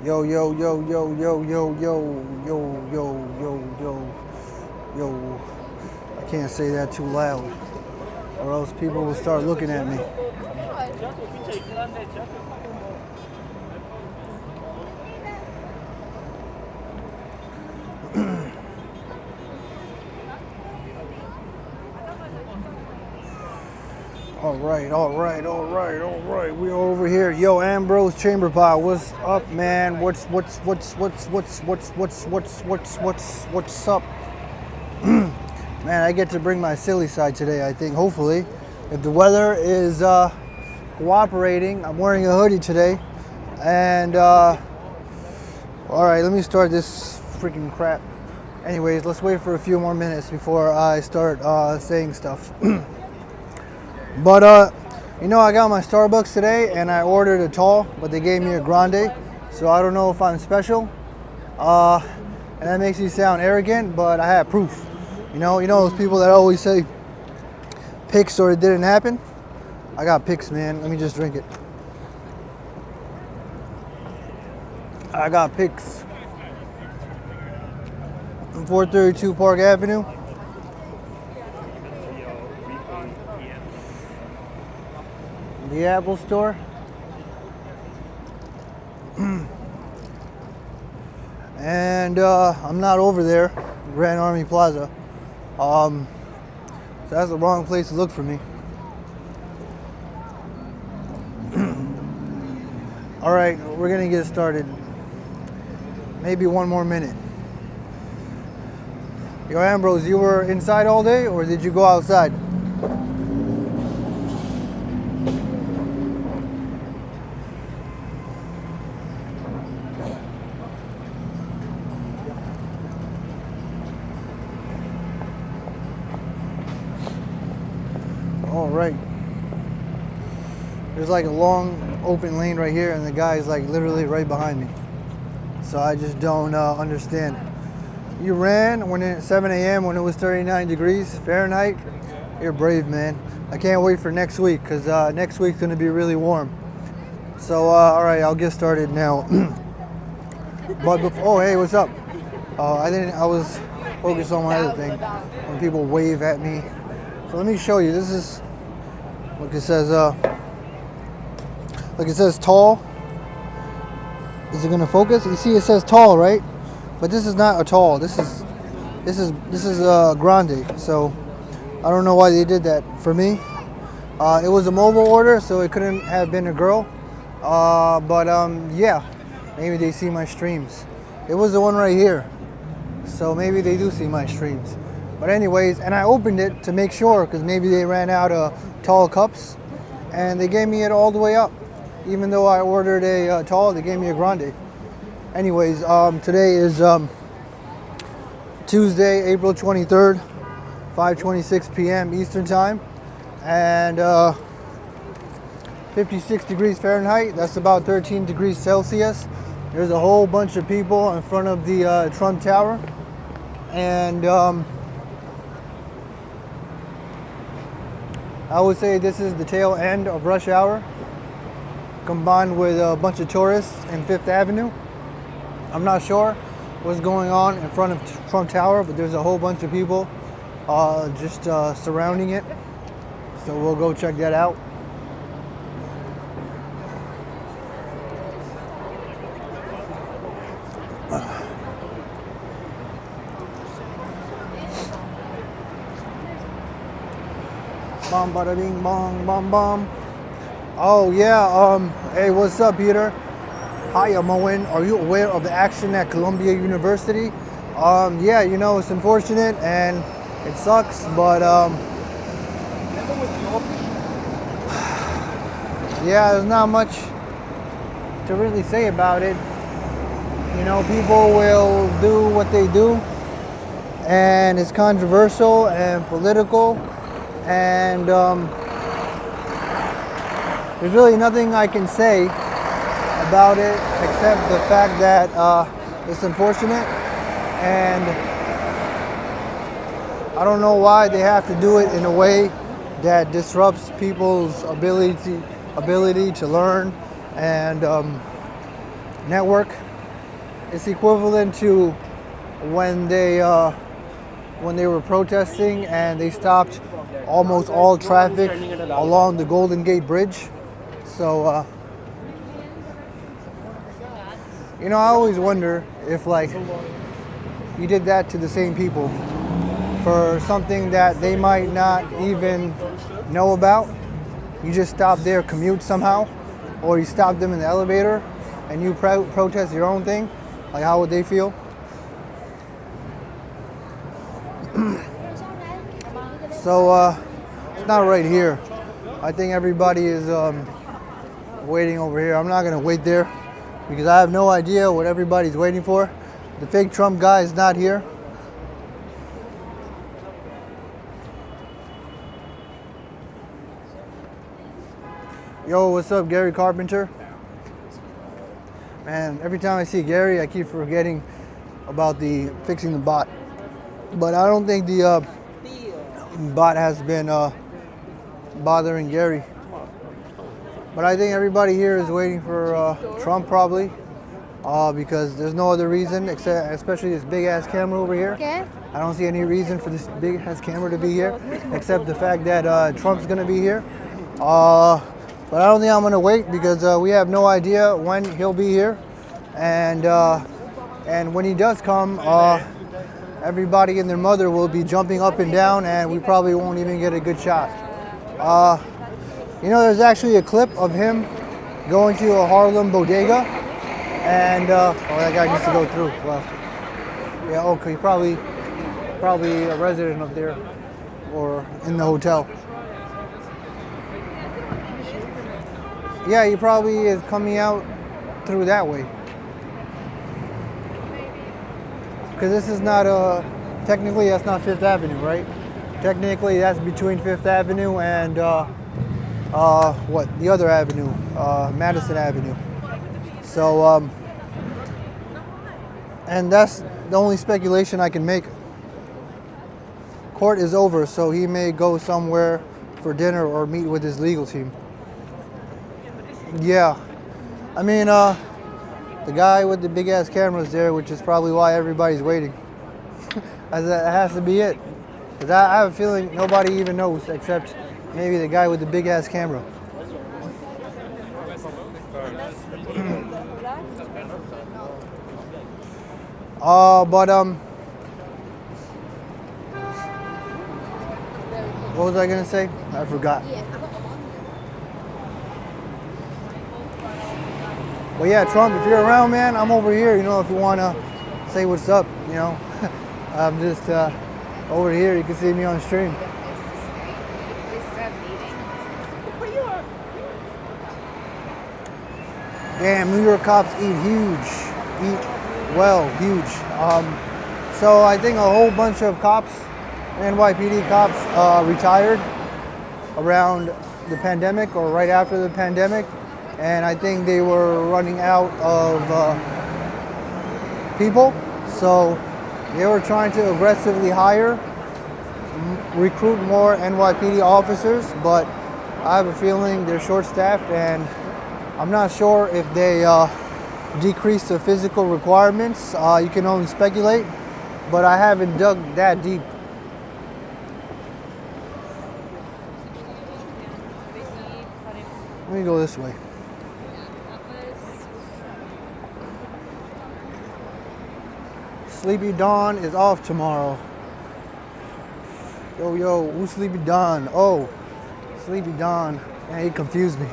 Yo, yo, yo, yo, yo, yo, yo, yo, yo, yo, yo, yo. I can't say that too loud, or else people will start looking at me. All right, all right, all right, all right. We're over here. Yo, Ambrose Chamber Pot, what's up, man? What's up? Man, I get to bring my silly side today, I think, hopefully. If the weather is cooperating, I'm wearing a hoodie today. And, all right, let me start this freaking crap. Anyways, let's wait for a few more minutes before I start saying stuff. But, you know, I got my Starbucks today and I ordered a tall, but they gave me a grande. So I don't know if I'm special. And that makes me sound arrogant, but I have proof. You know those people that always say pics or it didn't happen? I got pics, man. Let me just drink it. I got pics. 432 Park Avenue. The Apple Store. And I'm not over there, Grand Army Plaza. So that's the wrong place to look for me. All right, we're gonna get started. Maybe one more minute. Yo, Ambrose, you were inside all day or did you go outside? All right. There's like a long open lane right here and the guy's like literally right behind me. So I just don't understand. You ran when at 7 a.m. when it was 39 degrees Fahrenheit. You're brave, man. I can't wait for next week because next week's gonna be really warm. So all right, I'll get started now. But before, oh hey, what's up? I was focused on my other thing. When people wave at me. So let me show you. This is, look, it says, look, it says tall. Is it gonna focus? You see, it says tall, right? But this is not a tall. This is a grande. So I don't know why they did that for me. It was a mobile order, so it couldn't have been a girl. But yeah, maybe they see my streams. It was the one right here, so maybe they do see my streams. But anyways, and I opened it to make sure because maybe they ran out of tall cups, and they gave me it all the way up. Even though I ordered a tall, they gave me a grande. Anyways, today is Tuesday, April 23rd, 5:26 p.m. Eastern Time, and 56 degrees Fahrenheit. That's about 13 degrees Celsius. There's a whole bunch of people in front of the Trump Tower, and I would say this is the tail end of rush hour, combined with a bunch of tourists in Fifth Avenue. I'm not sure what's going on in front of Trump Tower, but there's a whole bunch of people just surrounding it. So we'll go check that out. Bom, bada bing, bong, bom, bom. Oh yeah, hey, what's up, Peter? Hi, I'm Owen. Are you aware of the action at Columbia University? Yeah, you know, it's unfortunate and it sucks, but yeah, there's not much to really say about it. You know, people will do what they do, and it's controversial and political, and there's really nothing I can say about it except the fact that it's unfortunate, and I don't know why they have to do it in a way that disrupts people's ability to learn and network. It's equivalent to when they were protesting and they stopped almost all traffic along the Golden Gate Bridge. So, you know, I always wonder if like you did that to the same people for something that they might not even know about. You just stop their commute somehow, or you stop them in the elevator and you protest your own thing. Like, how would they feel? So it's not right here. I think everybody is waiting over here. I'm not gonna wait there because I have no idea what everybody's waiting for. The fake Trump guy is not here. Yo, what's up, Gary Carpenter? Man, every time I see Gary, I keep forgetting about the fixing the bot. But I don't think the bot has been bothering Gary. But I think everybody here is waiting for Trump probably, because there's no other reason except, especially this big ass camera over here. Okay. I don't see any reason for this big ass camera to be here, except the fact that Trump's gonna be here. But I don't think I'm gonna wait because we have no idea when he'll be here, and when he does come, everybody and their mother will be jumping up and down, and we probably won't even get a good shot. You know, there's actually a clip of him going to a Harlem bodega, and oh, that guy needs to go through. Well, yeah, okay, probably a resident of there or in the hotel. Yeah, he probably is coming out through that way. Because this is not technically that's not Fifth Avenue, right? Technically that's between Fifth Avenue and what, the other avenue, Madison Avenue. So, and that's the only speculation I can make. Court is over, so he may go somewhere for dinner or meet with his legal team. Yeah, I mean, the guy with the big ass cameras there, which is probably why everybody's waiting. That has to be it. Because I have a feeling nobody even knows except maybe the guy with the big ass camera. What was I gonna say? I forgot. Well, yeah, Trump, if you're around, man, I'm over here, you know, if you want to say what's up, you know. I'm just over here. You can see me on stream. Damn, New York cops eat huge. So I think a whole bunch of cops, NYPD cops, retired around the pandemic or right after the pandemic. And I think they were running out of people, so they were trying to aggressively recruit more NYPD officers, but I have a feeling they're short-staffed, and I'm not sure if they decreased the physical requirements. You can only speculate, but I haven't dug that deep. Let me go this way. Sleepy Dawn is off tomorrow. Yo, who's Sleepy Dawn? Oh, Sleepy Dawn. Man, he confused me.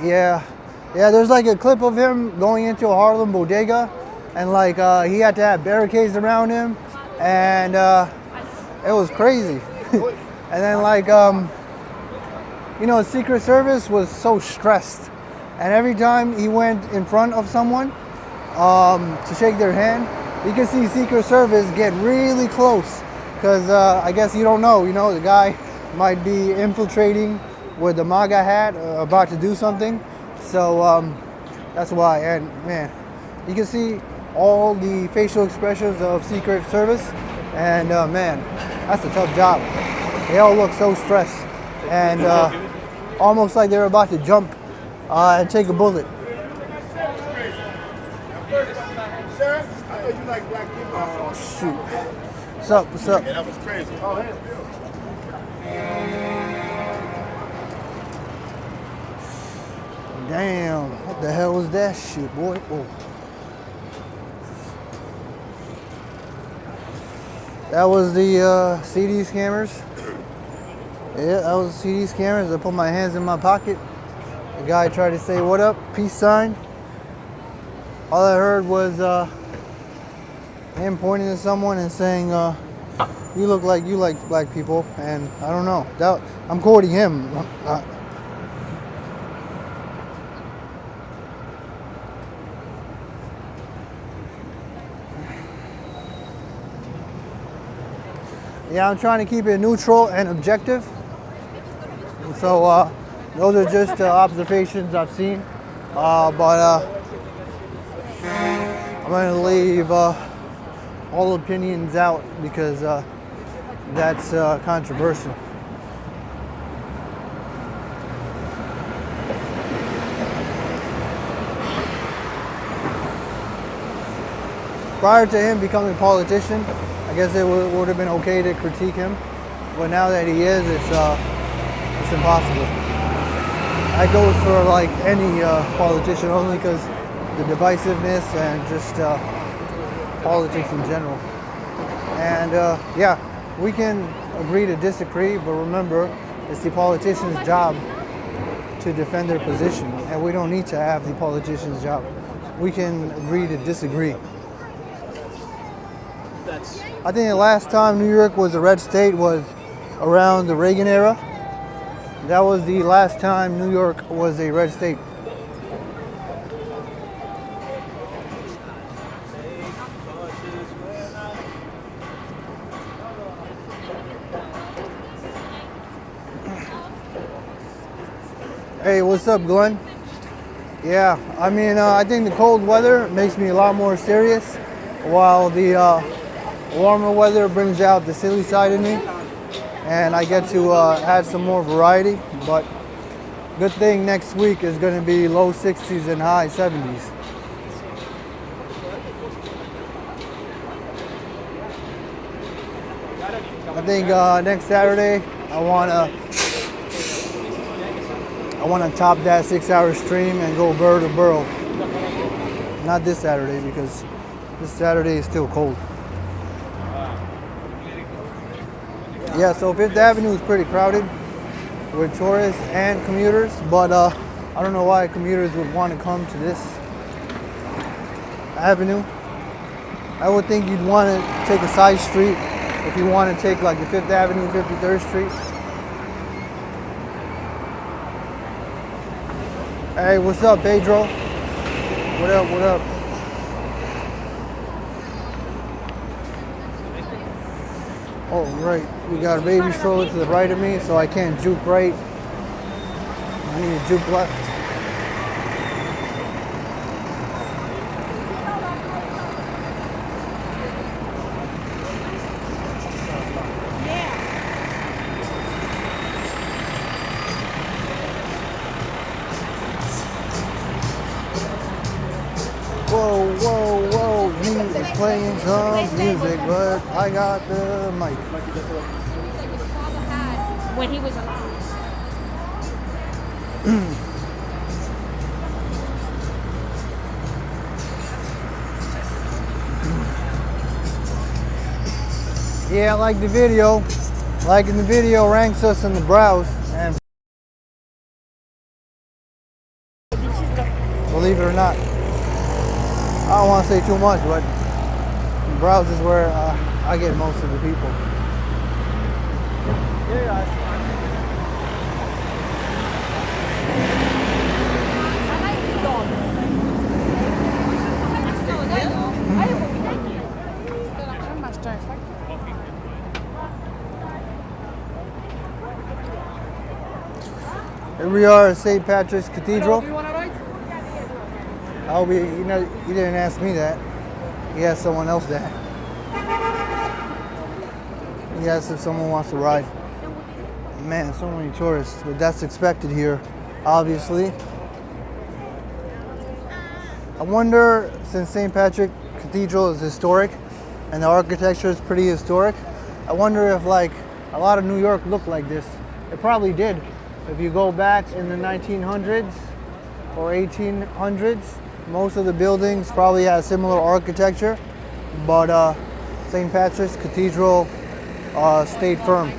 Yeah, there's like a clip of him going into a Harlem bodega, and like he had to have barricades around him, and it was crazy. And then like, you know, Secret Service was so stressed. And every time he went in front of someone to shake their hand, you can see Secret Service get really close. Because I guess you don't know, the guy might be infiltrating with a MAGA hat, about to do something. So that's why. And man, you can see all the facial expressions of Secret Service. And man, that's a tough job. They all look so stressed. And almost like they were about to jump and take a bullet. Sir, I thought you like black people. Oh shoot! What's up? What's up? Yeah, that was crazy. Oh, hey. Damn! What the hell was that shit, boy? Oh. That was the CD scammers. Yeah, that was CD scammers. I put my hands in my pocket. The guy tried to say, "What up?" Peace sign. All I heard was him pointing at someone and saying, "You look like you like black people," and I don't know. I'm quoting him. Yeah, I'm trying to keep it neutral and objective. So those are just observations I've seen, but I'm going to leave all opinions out because that's controversial. Prior to him becoming a politician, I guess it would have been okay to critique him, but now that he is, it's impossible. That goes for like any politician, only because the divisiveness and just politics in general. And yeah, we can agree to disagree, but remember, it's the politician's job to defend their position, and we don't need to have the politician's job. We can agree to disagree. I think the last time New York was a red state was around the Reagan era. That was the last time New York was a red state. Hey, what's up, Glenn? Yeah, I mean, I think the cold weather makes me a lot more serious, while the warmer weather brings out the silly side in me, and I get to add some more variety. But good thing next week is going to be low 60s and high 70s. I think next Saturday I want to top that 6-hour stream and go borough to borough. Not this Saturday, because this Saturday is still cold. Yeah, so Fifth Avenue is pretty crowded with tourists and commuters, but I don't know why commuters would want to come to this avenue. I would think you'd want to take a side street if you want to take like the Fifth Avenue, 53rd Street. Hey, what's up, Pedro? What up, what up? Oh, right. We got a baby stroller to the right of me, so I can't juke right. I need to juke left. Whoa, whoa, whoa, he is playing some music, but I got the mic. When he was alive. Yeah, like the video. Liking the video ranks us in the browse, and believe it or not, I don't want to say too much, but the browse is where I get most of the people. Here we are at St. Patrick's Cathedral. I'll be, you know, you didn't ask me that. He asked someone else that. He asked if someone wants to ride. Man, so many tourists, but that's expected here, obviously. I wonder, since St. Patrick Cathedral is historic and the architecture is pretty historic, I wonder if like a lot of New York looked like this. It probably did. If you go back in the 1900s or 1800s, most of the buildings probably had similar architecture, but St. Patrick's Cathedral stayed firm.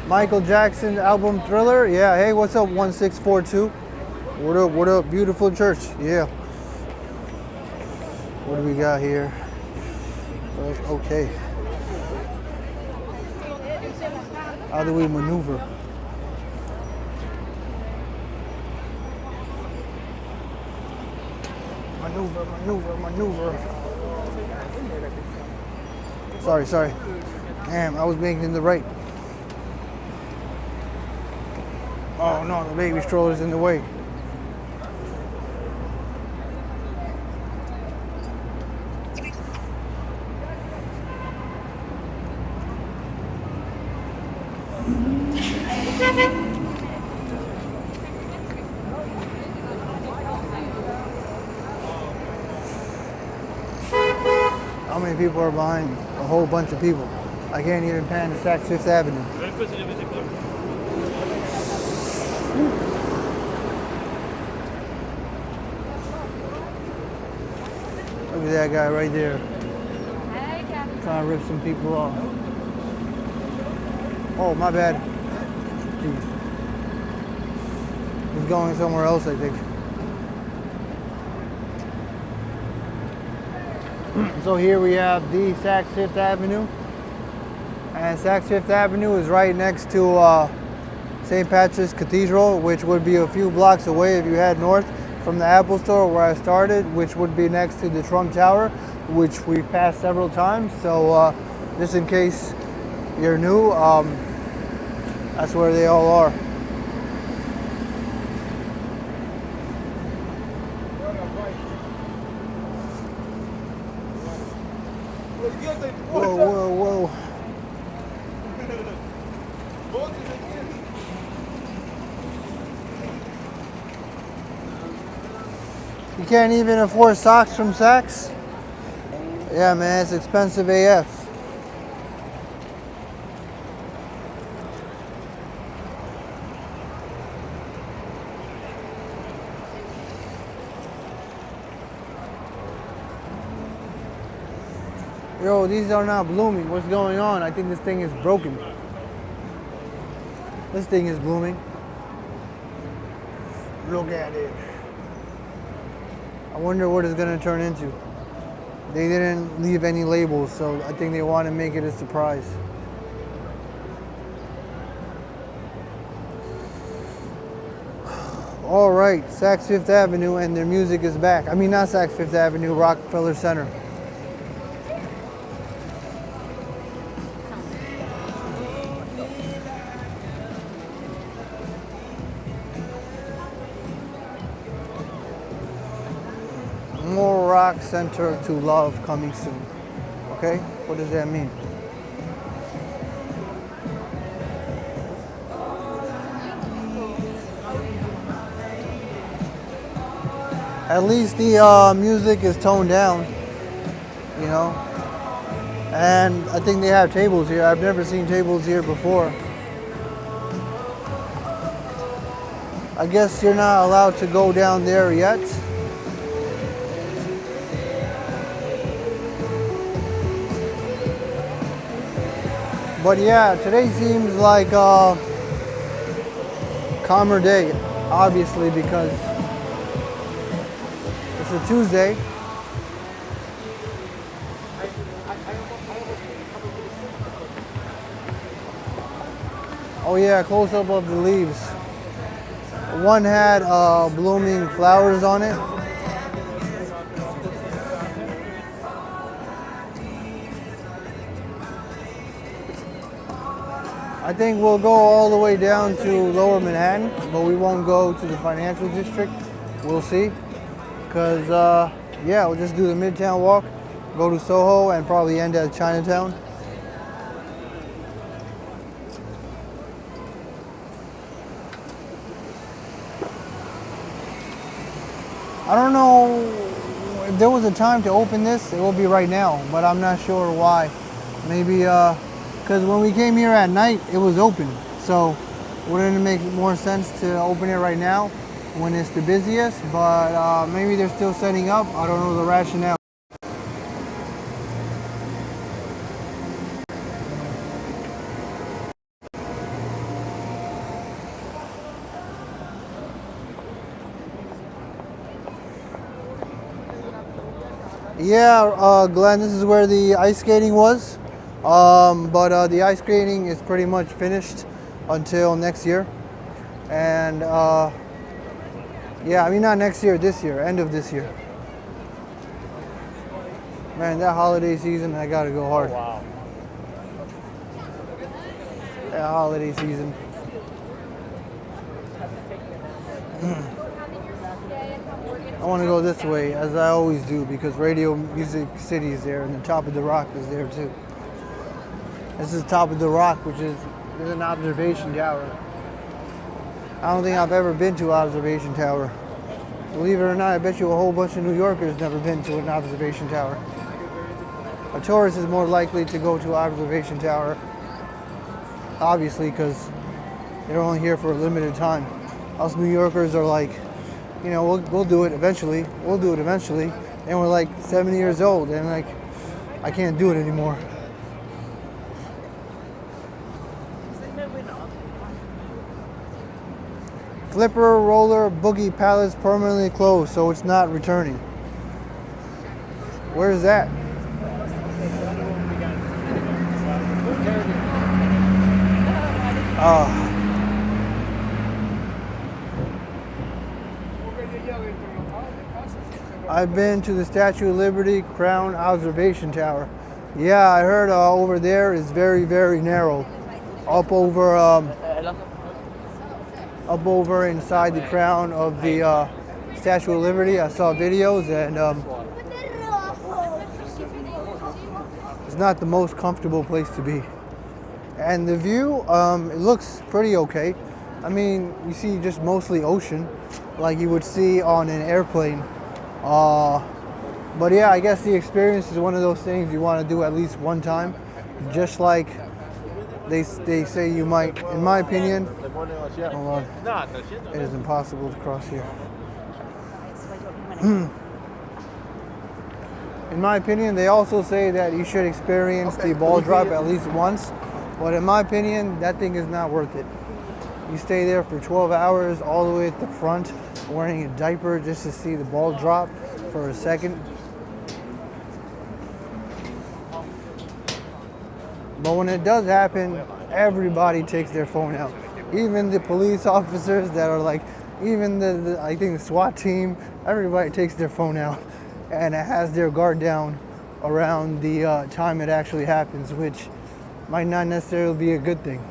Michael Jackson's album Thriller. Yeah, hey, what's up, 1642? What up, beautiful church? Yeah. What do we got here? Okay. How do we maneuver? Maneuver. Sorry. Damn, I was making the right. Oh no, the baby stroller's in the way. How many people are behind me? A whole bunch of people. I can't even pan the Saks Fifth Avenue. Look at that guy right there. Trying to rip some people off. Oh, my bad. Jeez. He's going somewhere else, I think. So here we have the Saks Fifth Avenue. And Saks Fifth Avenue is right next to St. Patrick's Cathedral, which would be a few blocks away if you head north from the Apple Store where I started, which would be next to the Trump Tower, which we've passed several times. So just in case you're new, that's where they all are. Whoa. You can't even afford socks from Saks? Yeah, man, it's expensive AF. Yo, these are not blooming. What's going on? I think this thing is broken. This thing is blooming. Look at it. I wonder what it's gonna turn into. They didn't leave any labels, so I think they want to make it a surprise. All right, Saks Fifth Avenue, and their music is back. I mean, not Saks Fifth Avenue, Rockefeller Center. More rock center to love coming soon. Okay? What does that mean? At least the music is toned down, you know? And I think they have tables here. I've never seen tables here before. I guess you're not allowed to go down there yet. But yeah, today seems like a calmer day, obviously, because it's a Tuesday. Oh yeah, close up of the leaves. One had blooming flowers on it. I think we'll go all the way down to Lower Manhattan, but we won't go to the financial district. We'll see. Because, yeah, we'll just do the Midtown walk go to Soho, and probably end at Chinatown. I don't know if there was a time to open this. It will be right now, but I'm not sure why. Maybe because when we came here at night, it was open. So wouldn't it make more sense to open it right now when it's the busiest? But maybe they're still setting up. I don't know the rationale. Yeah, Glenn, this is where the ice skating was. But the ice skating is pretty much finished until next year. And yeah, I mean not next year, this year, end of this year. Man, that holiday season, I gotta go hard. Oh, wow. That holiday season. I want to go this way, as I always do, because Radio Music City is there, and the Top of the Rock is there too. This is Top of the Rock, which is an observation tower. I don't think I've ever been to Observation Tower. Believe it or not, I bet you a whole bunch of New Yorkers never been to an observation tower. A tourist is more likely to go to Observation Tower, obviously, because they're only here for a limited time. Us New Yorkers are like, you know, we'll do it eventually. We'll do it eventually. And we're like 70 years old, and like, I can't do it anymore. Flipper Roller Boogie Palace permanently closed, so it's not returning. Where is that? I've been to the Statue of Liberty Crown Observation Tower. Yeah, I heard over there is very, very narrow. Up over inside the crown of the Statue of Liberty, I saw videos, and it's not the most comfortable place to be. And the view, it looks pretty okay. I mean, you see just mostly ocean, like you would see on an airplane. But yeah, I guess the experience is one of those things you want to do at least one time, just like they say you might. In my opinion, hold on, it is impossible to cross here. In my opinion, they also say that you should experience the ball drop at least once, but in my opinion, that thing is not worth it. You stay there for 12 hours all the way at the front, wearing a diaper just to see the ball drop for a second. But when it does happen, everybody takes their phone out. Even the police officers that are like, even the I think the SWAT team, everybody takes their phone out and it has their guard down around the time it actually happens, which might not necessarily be a good thing.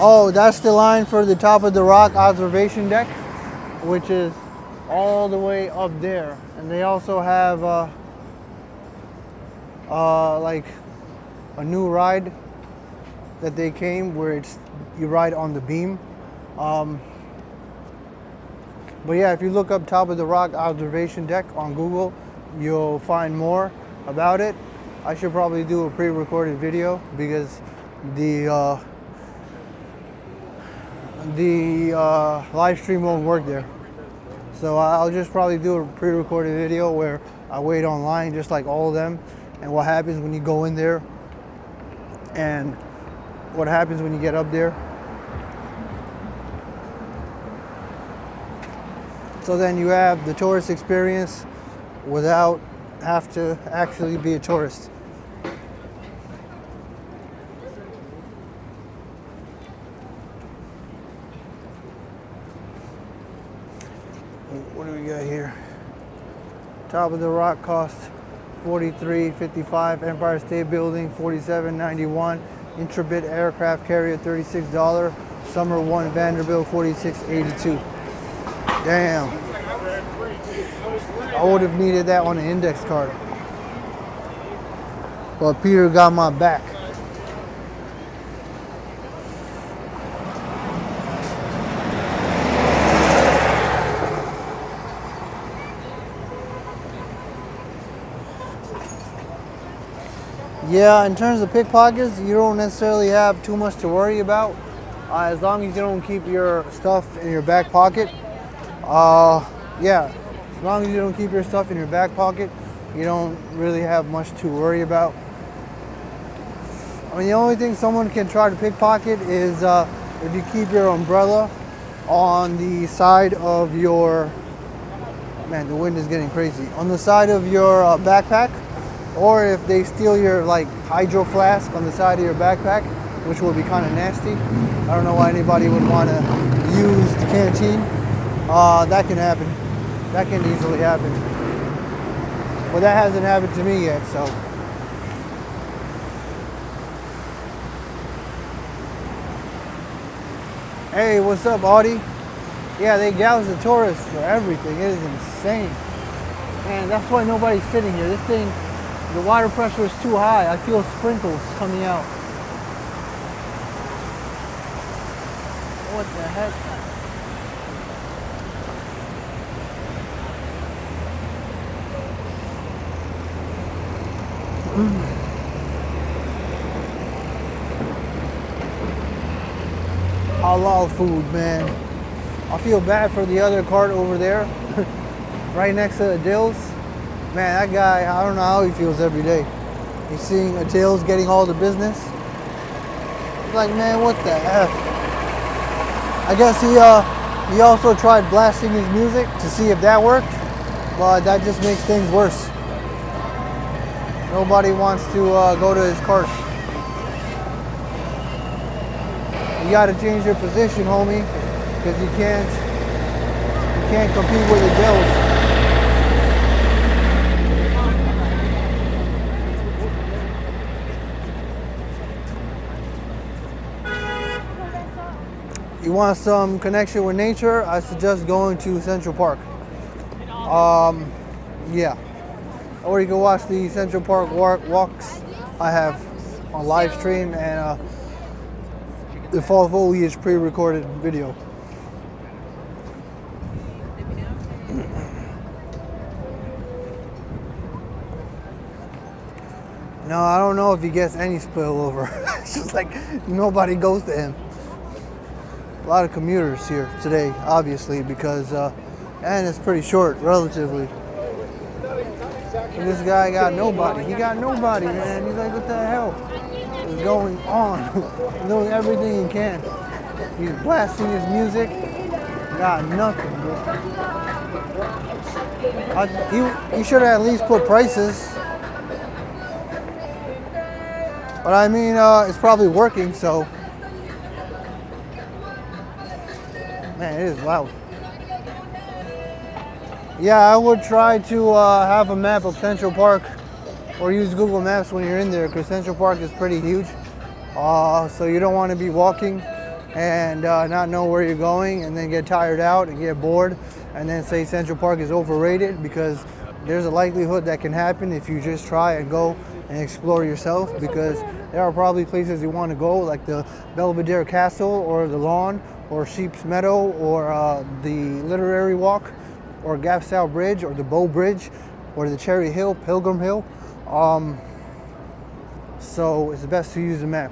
Oh, that's the line for the Top of the Rock observation deck, which is all the way up there. And they also have like a new ride that they came where you ride on the beam. But yeah, if you look up Top of the Rock observation deck on Google, you'll find more about it. I should probably do a pre-recorded video because the live stream won't work there. So I'll just probably do a pre-recorded video where I wait online just like all of them, and what happens when you go in there and what happens when you get up there. So then you have the tourist experience without have to actually be a tourist. What do we got here? Top of the Rock costs $43.55. Empire State Building $47.91. Intrabit aircraft carrier, $36. Summer 1 Vanderbilt, $46.82. Damn. I would have needed that on an index card. But Peter got my back. Yeah, in terms of pickpockets, you don't necessarily have too much to worry about. As long as you don't keep your stuff in your back pocket. Yeah, as long as you don't keep your stuff in your back pocket, you don't really have much to worry about. I mean, the only thing someone can try to pickpocket is if you keep your umbrella on the side of your, man, the wind is getting crazy, on the side of your backpack, or if they steal your like hydro flask on the side of your backpack, which will be kind of nasty. I don't know why anybody would want to use the canteen. That can happen. That can easily happen. But that hasn't happened to me yet, so. Hey, what's up, Audie? Yeah, they gouge the tourists for everything. It is insane. Man, that's why nobody's sitting here. This thing, the water pressure is too high. I feel sprinkles coming out. What the heck? Halal food, man. I feel bad for the other cart over there, right next to Adele's. Man, that guy, I don't know how he feels every day. He's seeing Adele's getting all the business. He's like, man, what the F? I guess he also tried blasting his music to see if that worked, but that just makes things worse. Nobody wants to go to his cart. You gotta change your position, homie, because you can't compete with Adele's. You want some connection with nature? I suggest going to Central Park. Yeah. Or you can watch the Central Park walks I have on live stream and the fall foliage pre-recorded video. No, I don't know if he gets any spillover. It's just like nobody goes to him. A lot of commuters here today, obviously, because and it's pretty short, relatively. And this guy got nobody. He got nobody, man. He's like, what the hell is going on? He's doing everything he can. He's blasting his music. Got nothing, bro. He should have at least put prices. But I mean, it's probably working, so. Man, it is loud. Yeah, I would try to have a map of Central Park or use Google Maps when you're in there, because Central Park is pretty huge. So you don't want to be walking and not know where you're going and then get tired out and get bored and then say Central Park is overrated, because there's a likelihood that can happen if you just try and go and explore yourself, because there are probably places you want to go, like the Belvedere Castle or the Lawn or Sheep's Meadow or the Literary Walk or Gapsau Bridge or the Bow Bridge or the Cherry Hill, Pilgrim Hill. So it's best to use the map.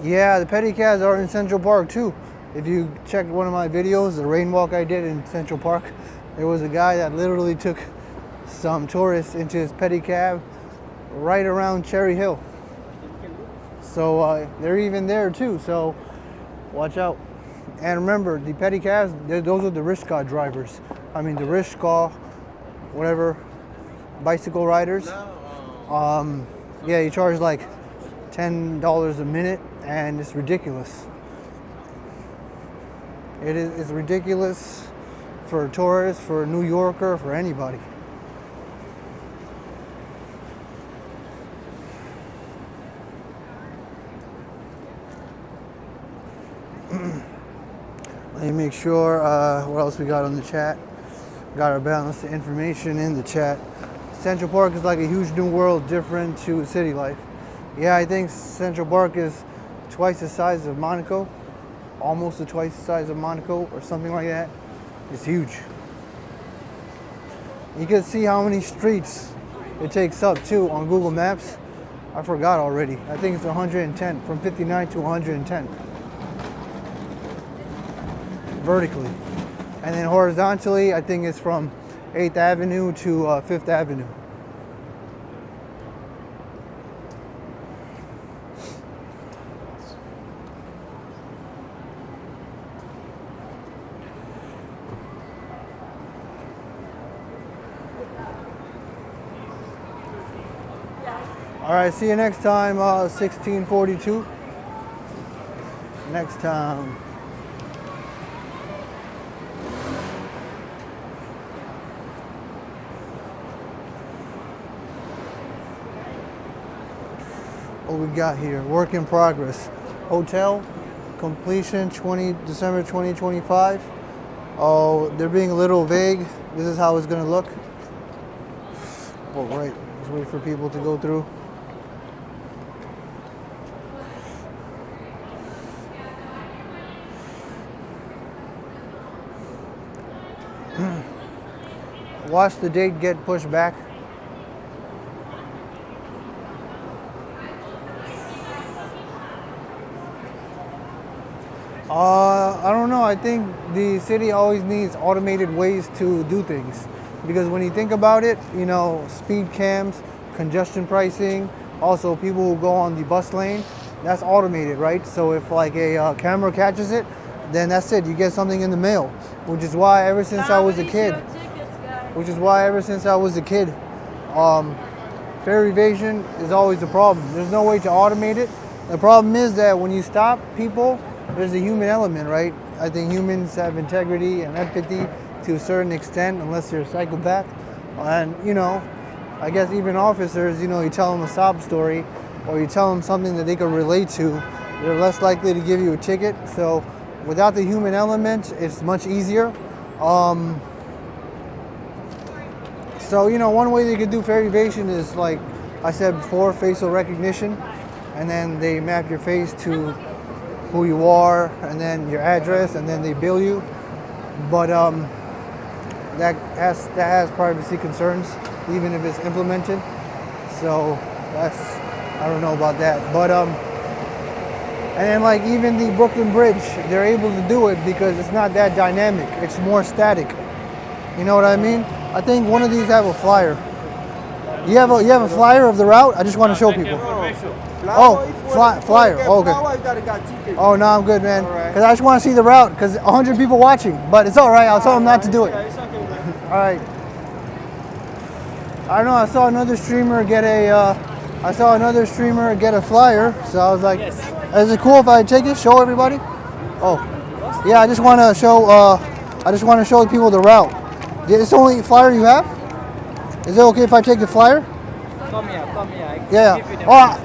Yeah, the pedicabs are in Central Park too. If you checked one of my videos, the rain walk I did in Central Park, there was a guy that literally took some tourists into his pedicab right around Cherry Hill. So they're even there too, so watch out. And remember, the pedicabs, those are the rickshaw drivers. I mean the rickshaw, whatever, bicycle riders. Yeah, you charge like $10 a minute, and it's ridiculous. It's ridiculous, for tourists, for a New Yorker, for anybody. Let me make sure what else we got on the chat. Got our balanced information in the chat. Central Park is like a huge new world, different to city life. Yeah, I think Central Park is twice the size of Monaco, almost twice the size of Monaco or something like that. It's huge. You can see how many streets it takes up too on Google Maps. I forgot already. I think it's 110, from 59 to 110. Vertically. And then horizontally, I think it's from 8th Avenue to 5th Avenue. All right, see you next time, 1642. Next time. What we got here? Work in progress. Hotel completion December 2025. Oh, they're being a little vague. This is how it's gonna look. Oh, right. Let's wait for people to go through. Watch the date get pushed back. I don't know. I think the city always needs automated ways to do things. Because when you think about it, you know, speed cams, congestion pricing, also people who go on the bus lane, that's automated, right? So if like a camera catches it, then that's it. You get something in the mail, which is why ever since I was a kid, fare evasion is always a problem. There's no way to automate it. The problem is that when you stop people, there's a human element, right? I think humans have integrity and empathy to a certain extent, unless you're a psychopath. And, you know, I guess even officers, you know, you tell them a sob story or you tell them something that they can relate to, they're less likely to give you a ticket. So without the human element, it's much easier. So, you know, one way they could do fare evasion is, like I said before, facial recognition. And then they map your face to who you are, and then your address, and then they bill you. But that has privacy concerns, even if it's implemented. So I don't know about that. But and then like even the Brooklyn Bridge, they're able to do it because it's not that dynamic. It's more static. You know what I mean? I think one of these have a flyer. You have a flyer of the route? I just want to show people. Oh, flyer. Oh, okay. Oh, no, I'm good, man. Because I just want to see the route, because 100 people watching. But it's all right. I'll tell them not to do it. All right. I don't know. I saw another streamer get a flyer. So I was like, is it cool if I take it? Show everybody? Oh, yeah. I just want to show people the route. It's the only flyer you have? Is it okay if I take the flyer? Come here. Yeah. Oh,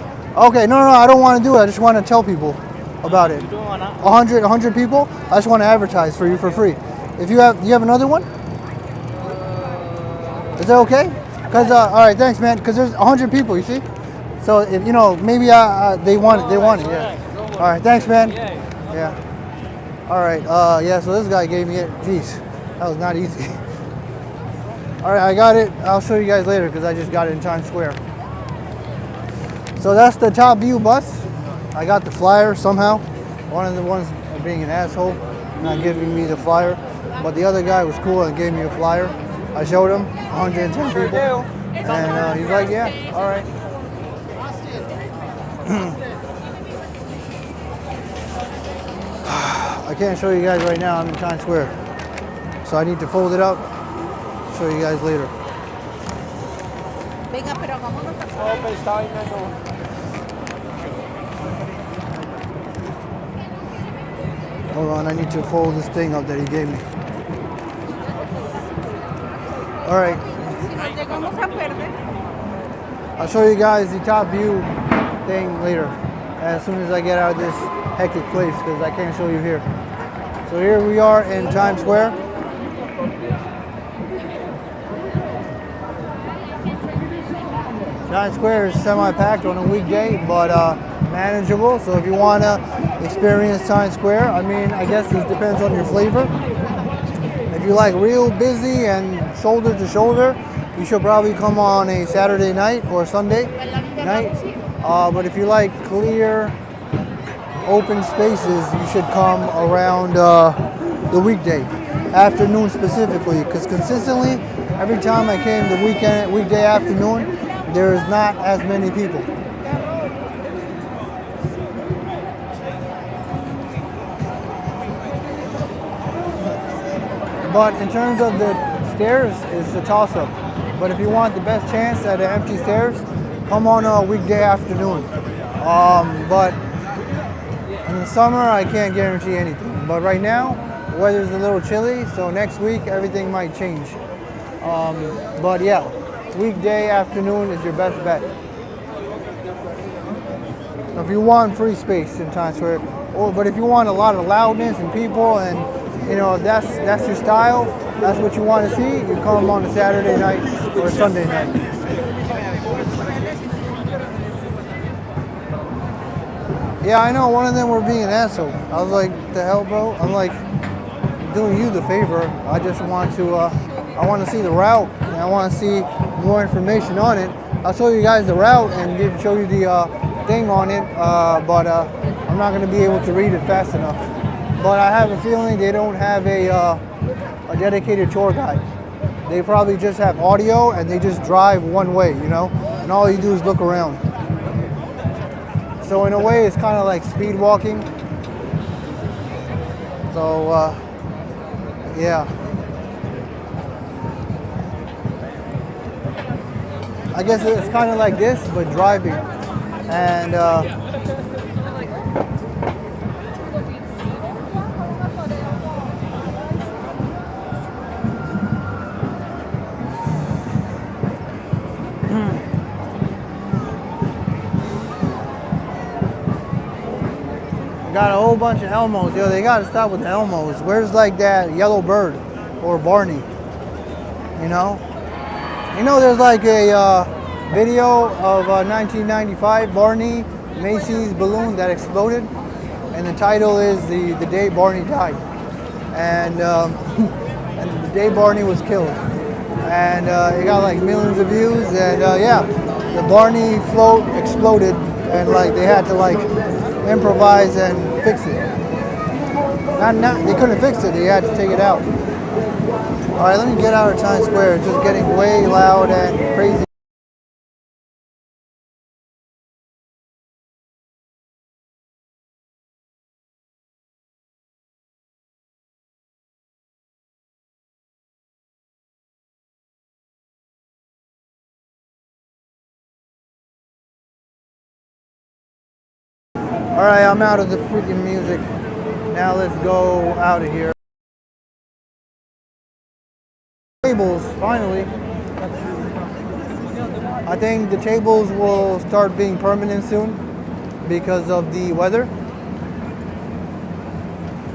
okay. No, I don't want to do it. I just want to tell people about it. You don't wanna? 100 people. I just want to advertise for you for free. If you have another one? Is that okay? Cause all right, thanks, man. Cause there's 100 people. You see? So if you know, maybe they want it. Yeah. All right, thanks, man. Yeah. All right. Yeah. So this guy gave me it. Jeez, that was not easy. All right, I got it. I'll show you guys later because I just got it in Times Square. So that's the Top View bus. I got the flyer somehow. One of the ones being an asshole, not giving me the flyer. But the other guy was cool and gave me a flyer. I showed him 110 people. And he's like, yeah, all right. I can't show you guys right now. I'm in Times Square. So I need to fold it up. Show you guys later. Venga, pero vamos a Hold on, I need to fold this thing up that he gave me. All right. I'll show you guys the top view thing later, as soon as I get out of this hectic place, because I can't show you here. So here we are in Times Square. Times Square is semi-packed on a weekday, but manageable. So if you want to experience Times Square, I mean, I guess this depends on your flavor. If you like real busy and shoulder to shoulder, you should probably come on a Saturday night or Sunday night. But if you like clear, open spaces, you should come around the weekday, afternoon specifically, because consistently, every time I came the weekday afternoon, there is not as many people. But in terms of the stairs, it's a toss-up. But if you want the best chance at the empty stairs, come on a weekday afternoon. But in the summer, I can't guarantee anything. But right now, the weather's a little chilly, so next week, everything might change. But yeah, weekday afternoon is your best bet. If you want free space in Times Square, but if you want a lot of loudness and people, and you know, if that's your style, that's what you want to see, you come on a Saturday night or a Sunday night. Yeah, I know, one of them were being an asshole. I was like, the hell, bro? I'm like, doing you the favor. I just want to, I want to see the route, and I want to see more information on it. I'll show you guys the route and show you the thing on it, but I'm not going to be able to read it fast enough. But I have a feeling they don't have a dedicated tour guide. They probably just have audio and they just drive one way, you know, and all you do is look around. So in a way, it's kind of like speed walking. So yeah. I guess it's kind of like this, but driving. And got a whole bunch of Elmos. Yo, they gotta stop with the Elmos. Where's like that yellow bird or Barney? You know? You know, there's like a video of 1995 Barney Macy's balloon that exploded, and the title is the day Barney died, and and the day Barney was killed, and it got like millions of views, and yeah, the Barney float exploded, and like they had to like improvise and fix it. Not they couldn't fix it. They had to take it out. All right, let me get out of Times Square. It's just getting way loud and crazy. All right, I'm out of the freaking music. Now let's go out of here. Tables, finally. I think the tables will start being permanent soon because of the weather.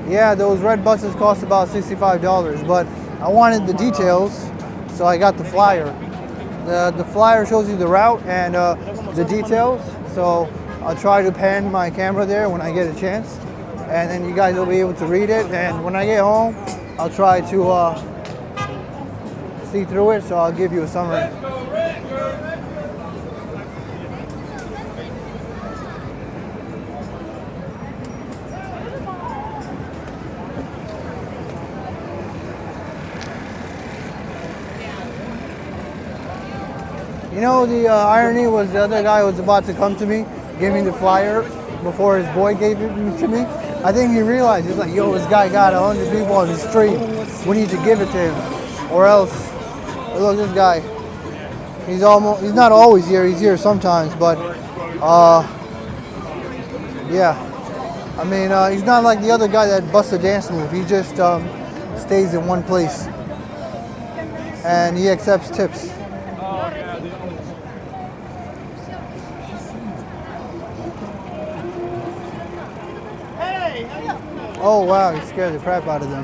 Yeah, those red buses cost about $65, but I wanted the details, so I got the flyer. The flyer shows you the route and the details, so I'll try to pan my camera there when I get a chance, and then you guys will be able to read it, and when I get home, I'll try to see through it, so I'll give you a summary. You know, the irony was the other guy was about to come to me, give me the flyer before his boy gave it to me. I think he realized, he's like, yo, this guy got 100 people on the street. We need to give it to him, or else, look, this guy, he's not always here, he's here sometimes, but, yeah. I mean, he's not like the other guy that busts a dance move. He just stays in one place. and he accepts tips. Oh wow, he scared the crap out of them.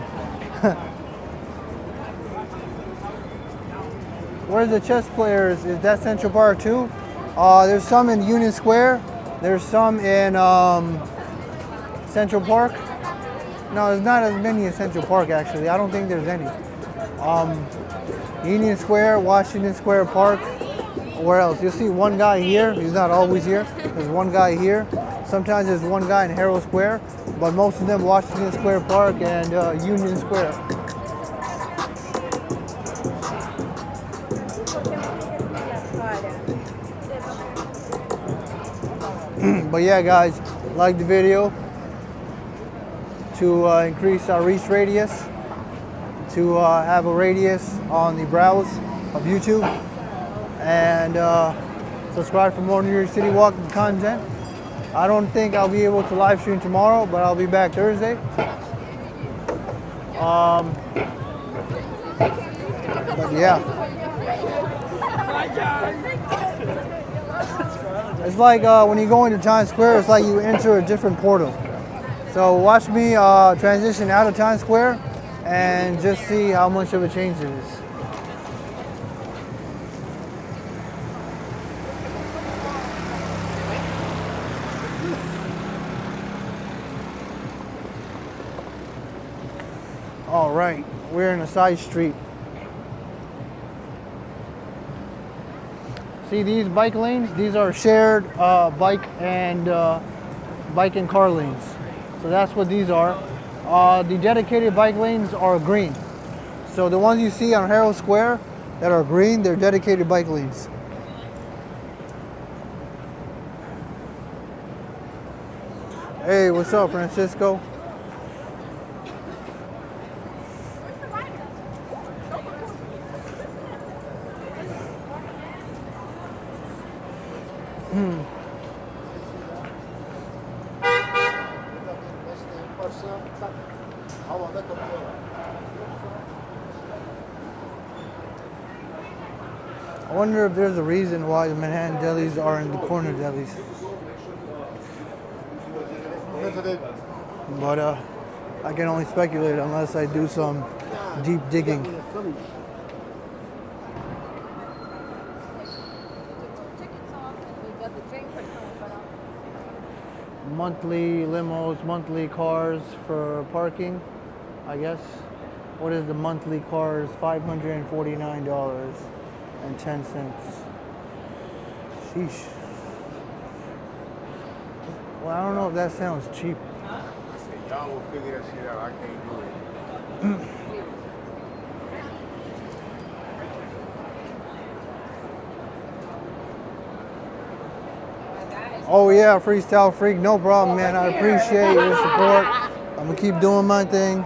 Where's the chess players? Is that Central Park too? There's some in Union Square. There's some in Central Park. No, there's not as many in Central Park actually. I don't think there's any. Union Square, Washington Square Park. Where else? You'll see one guy here. He's not always here. There's one guy here. Sometimes there's one guy in Herald Square, but most of them Washington Square Park and Union Square. But yeah, guys, like the video to increase our reach radius, to have a radius on the browse of YouTube, and subscribe for more New York City walking content. I don't think I'll be able to live stream tomorrow, but I'll be back Thursday. But yeah. It's like when you go into Times Square, it's like you enter a different portal. So watch me transition out of Times Square and just see how much of a change it is. All right, we're in a side street. See these bike lanes? These are shared bike and car lanes. So that's what these are. The dedicated bike lanes are green. So the ones you see on Herald Square that are green, they're dedicated bike lanes. Hey, what's up, Francisco? I wonder if there's a reason why the Manhattan delis are in the corner delis. But I can only speculate unless I do some deep digging. Monthly limos, monthly cars for parking, I guess. What is the monthly cars? $549.10. Sheesh. Well, I don't know if that sounds cheap. Y'all will figure that shit out. I can't do it. Oh yeah, Freestyle Freak, no problem, man. I appreciate your support. I'm gonna keep doing my thing,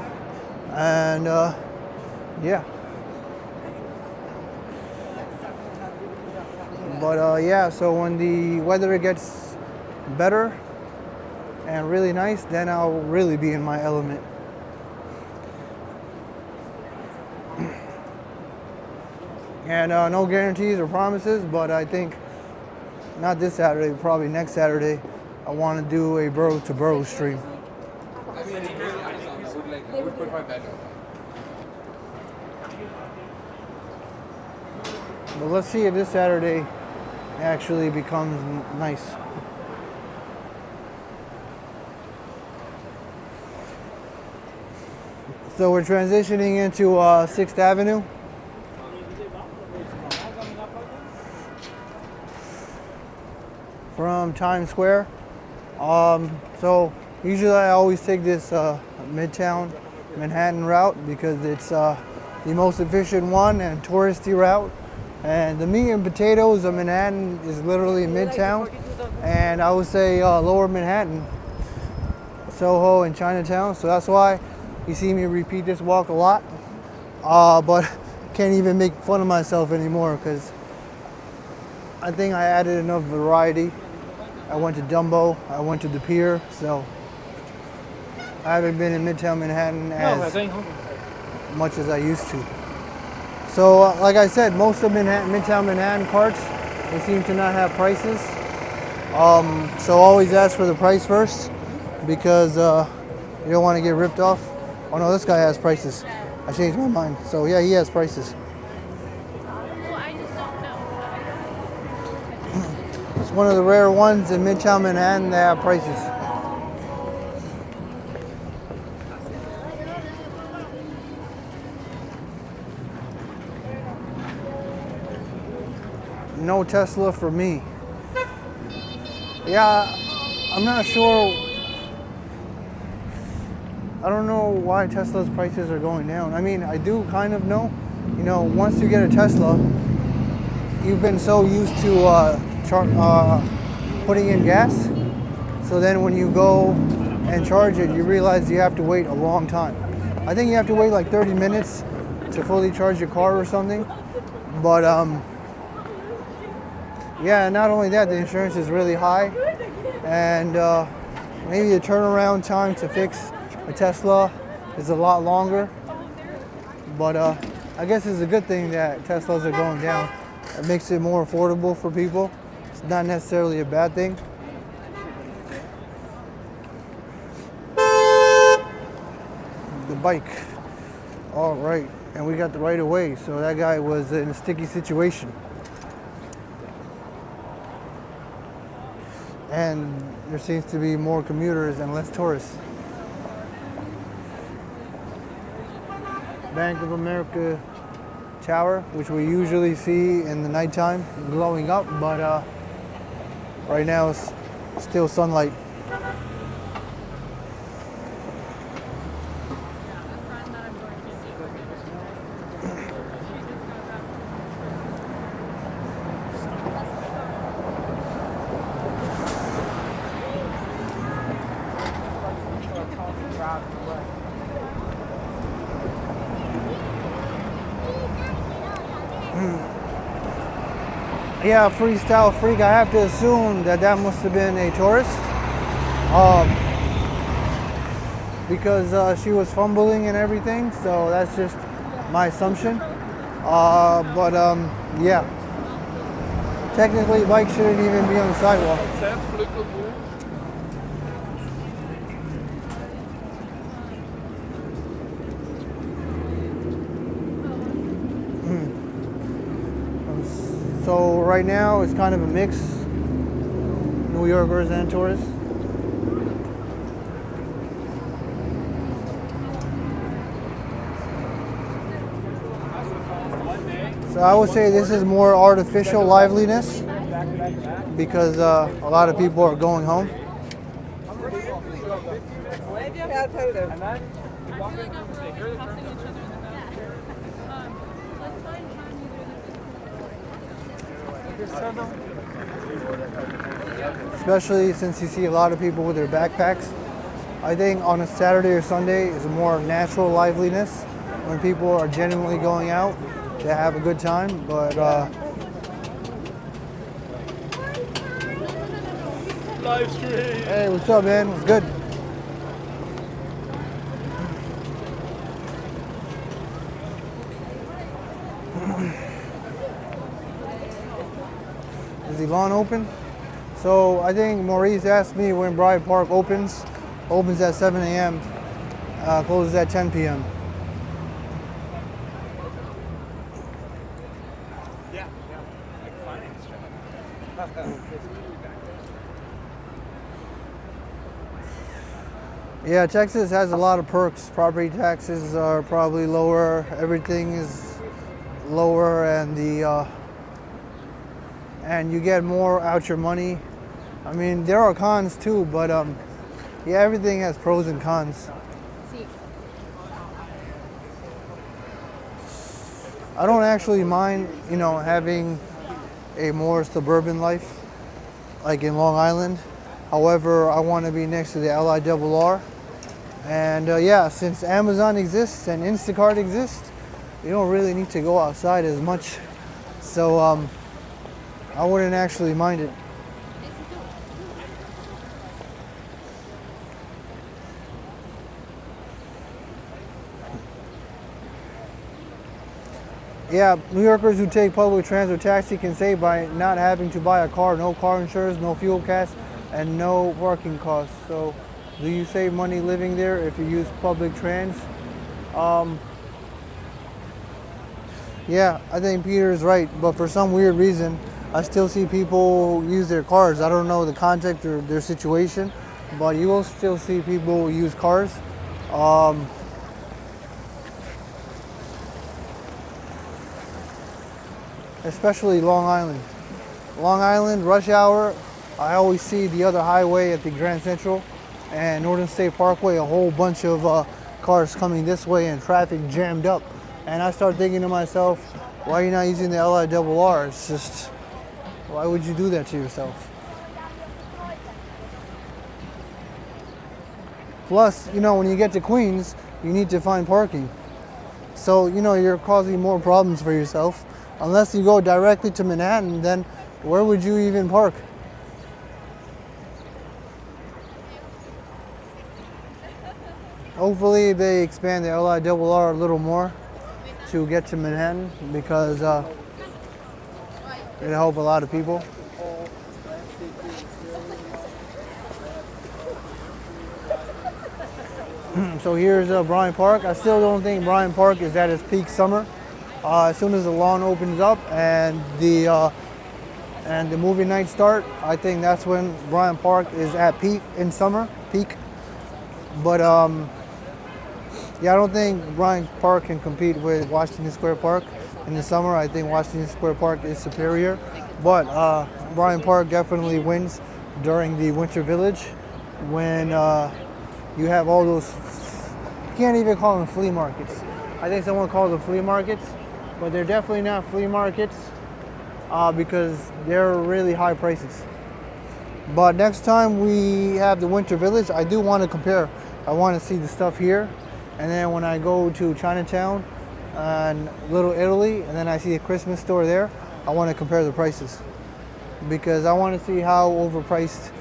and yeah. But yeah, so when the weather gets better and really nice, then I'll really be in my element. And no guarantees or promises, but I think not this Saturday, probably next Saturday, I want to do a borough to borough stream. But let's see if this Saturday actually becomes nice. So we're transitioning into 6th Avenue. From Times Square. So usually I always take this Midtown Manhattan route because it's the most efficient one and touristy route. And the meat and potatoes of Manhattan is literally Midtown, and I would say Lower Manhattan, Soho and Chinatown. So that's why you see me repeat this walk a lot, but can't even make fun of myself anymore because I think I added enough variety. I went to Dumbo, I went to the pier, so I haven't been in Midtown Manhattan as much as I used to. So, like I said, most of Midtown Manhattan carts, they seem to not have prices. So always ask for the price first because you don't want to get ripped off. Oh no, this guy has prices. I changed my mind. So yeah, he has prices. Well, I just don't know. It's one of the rare ones in Midtown Manhattan that have prices. No Tesla for me. Yeah, I'm not sure. I don't know why Tesla's prices are going down. I mean, I do kind of know. You know, once you get a Tesla, you've been so used to putting in gas. So then when you go and charge it, you realize you have to wait a long time. I think you have to wait like 30 minutes to fully charge your car or something. But yeah, not only that, the insurance is really high, and maybe the turnaround time to fix a Tesla is a lot longer. But I guess it's a good thing that Teslas are going down. It makes it more affordable for people. It's not necessarily a bad thing. The bike. All right, and we got the right of way, so that guy was in a sticky situation. And there seems to be more commuters and less tourists. Bank of America Tower, which we usually see in the nighttime, glowing up, but right now it's still sunlight. Yeah, freestyle freak. I have to assume that that must have been a tourist, because she was fumbling and everything. So that's just my assumption. But yeah, technically, bikes shouldn't even be on the sidewalk. So right now it's kind of a mix, New Yorkers and tourists. So I would say this is more artificial liveliness because a lot of people are going home. Especially since you see a lot of people with their backpacks. I think on a Saturday or Sunday is a more natural liveliness when people are genuinely going out to have a good time. But Live stream. hey, what's up, man? What's good? Is the lawn open? So I think Maurice asked me when Bryant Park opens. Opens at 7 a.m., closes at 10 p.m. Yeah, Texas has a lot of perks. Property taxes are probably lower. Everything is lower, and and you get more out your money. I mean, there are cons too, but yeah, everything has pros and cons. I don't actually mind, you know, having a more suburban life, like in Long Island. However, I want to be next to the LIRR. And yeah, since Amazon exists and Instacart exists, you don't really need to go outside as much. So I wouldn't actually mind it. Yeah, New Yorkers who take public transit or taxi can save by not having to buy a car, no car insurance, no fuel costs, and no parking costs. So, do you save money living there if you use public trans? Yeah, I think Peter is right, but for some weird reason, I still see people use their cars. I don't know the context or their situation, but you will still see people use cars. Especially Long Island. Long Island, rush hour, I always see the other highway at the Grand Central and Northern State Parkway, a whole bunch of cars coming this way and traffic jammed up. And I start thinking to myself, why are you not using the LIRR? It's just, why would you do that to yourself? Plus, you know, when you get to Queens, you need to find parking. So, you know, you're causing more problems for yourself. Unless you go directly to Manhattan, then where would you even park? Hopefully they expand the LIRR a little more to get to Manhattan because it'll help a lot of people. So here's Bryant Park. I still don't think Bryant Park is at its peak summer. As soon as the lawn opens up and the movie nights start, I think that's when Bryant Park is at peak in summer, peak. But yeah, I don't think Bryant Park can compete with Washington Square Park in the summer. I think Washington Square Park is superior, but Bryant Park definitely wins during the Winter Village when you have all those, you can't even call them flea markets. I think someone calls them flea markets, but they're definitely not flea markets because they're really high prices. But next time we have the Winter Village, I do want to compare. I want to see the stuff here, and then when I go to Chinatown and Little Italy, and then I see a Christmas store there, I want to compare the prices because I want to see how overpriced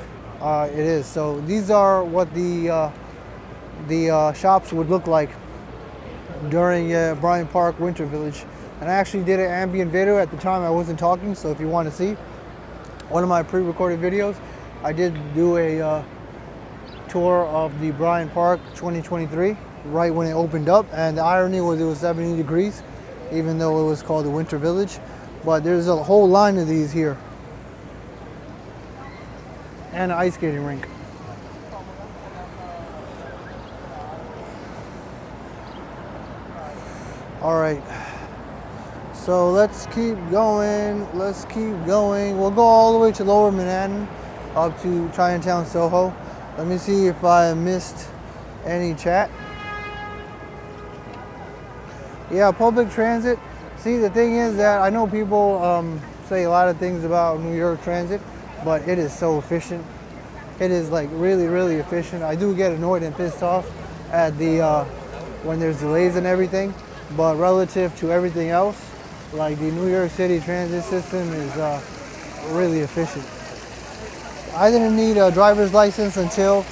it is. So these are what the shops would look like during Bryant Park Winter Village. And I actually did an ambient video at the time I wasn't talking, so if you want to see one of my pre-recorded videos, I did do a tour of the Bryant Park 2023 right when it opened up, and the irony was it was 70 degrees even though it was called the Winter Village. But there's a whole line of these here and an ice skating rink. All right, so let's keep going. We'll go all the way to Lower Manhattan up to Chinatown, Soho. Let me see if I missed any chat. Yeah, public transit. See, the thing is that I know people say a lot of things about New York Transit, but it is so efficient. It is like really, really efficient. I do get annoyed and pissed off at the when there's delays and everything, but relative to everything else, like the New York City transit system is really efficient. I didn't need a driver's license until,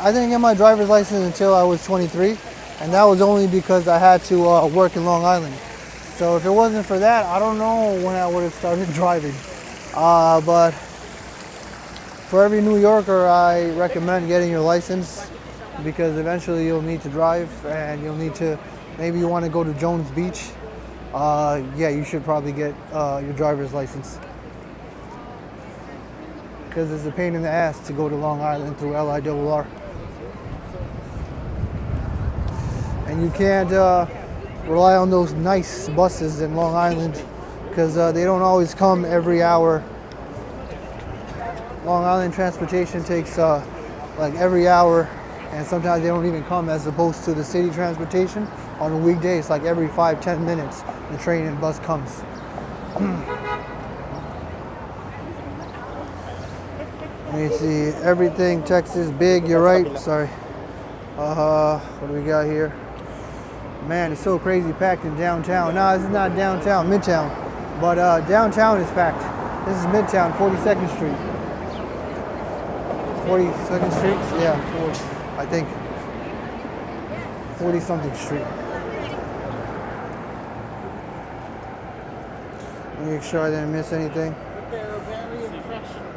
I didn't get my driver's license until I was 23, and that was only because I had to work in Long Island. So if it wasn't for that, I don't know when I would have started driving. But for every New Yorker, I recommend getting your license because eventually you'll need to drive and you'll need to, maybe you want to go to Jones Beach. Yeah, you should probably get your driver's license because it's a pain in the ass to go to Long Island through LIRR. And you can't rely on those nice buses in Long Island because they don't always come every hour. Long Island transportation takes like every hour, and sometimes they don't even come, as opposed to the city transportation on a weekday. It's like every 5-10 minutes the train and bus comes. Let me see, everything Texas big, you're right, sorry. What do we got here? Man, it's so crazy packed in downtown. No, this is not downtown, Midtown. But downtown is packed. This is Midtown, 42nd Street. 42nd Street? Yeah, I think. 40-something Street. Make sure I didn't miss anything. But they're very impressionable.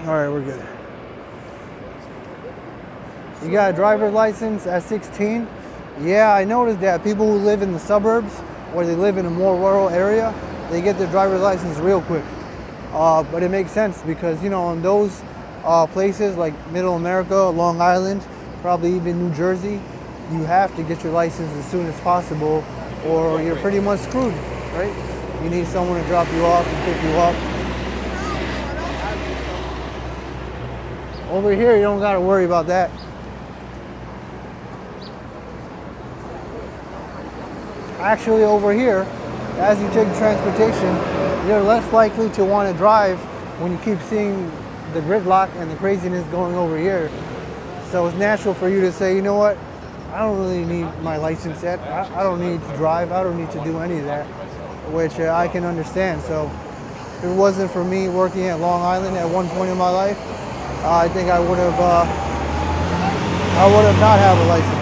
All right, we're good. You got a driver's license at 16? Yeah, I noticed that people who live in the suburbs or they live in a more rural area, they get their driver's license real quick. But it makes sense because, you know, in those places like Middle America, Long Island, probably even New Jersey, you have to get your license as soon as possible or you're pretty much screwed, right? You need someone to drop you off and pick you up. Over here, you don't got to worry about that. Actually, over here, as you take transportation, you're less likely to want to drive when you keep seeing the gridlock and the craziness going over here. So it's natural for you to say, you know what, I don't really need my license yet. I don't need to drive. I don't need to do any of that, which I can understand. So if it wasn't for me working at Long Island at one point in my life, I think I would have not have a license.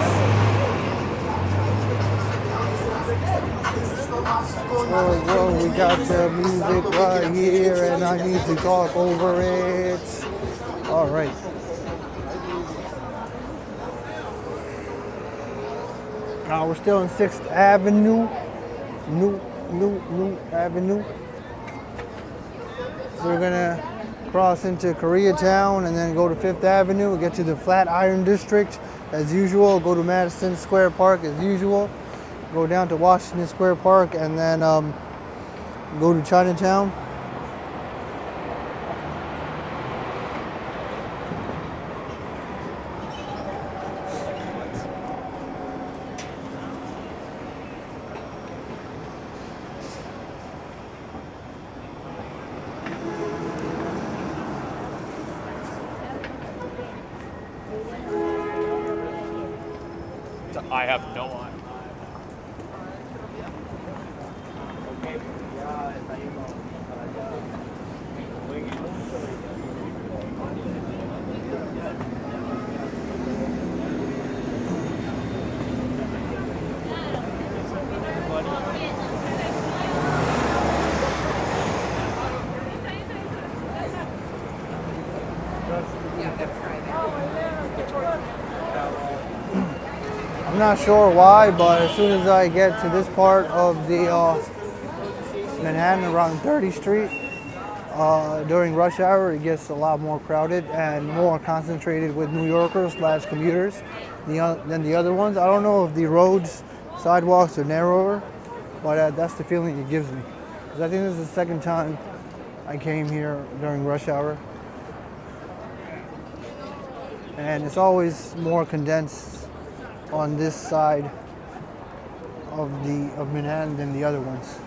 Whoa, we got the music right here, and I need to talk over it. All right. We're still on 6th Avenue. New Avenue. So we're gonna cross into Koreatown and then go to 5th Avenue. We'll get to the Flatiron District as usual. Go to Madison Square Park as usual. Go down to Washington Square Park and then go to Chinatown. I have no idea. I'm not sure why, but as soon as I get to this part of the Manhattan around 30th Street, during rush hour, it gets a lot more crowded and more concentrated with New Yorkers / commuters than the other ones. I don't know if the roads, sidewalks are narrower, but that's the feeling it gives me. 'Cause I think this is the second time I came here during rush hour. And it's always more condensed on this side of Manhattan than the other ones.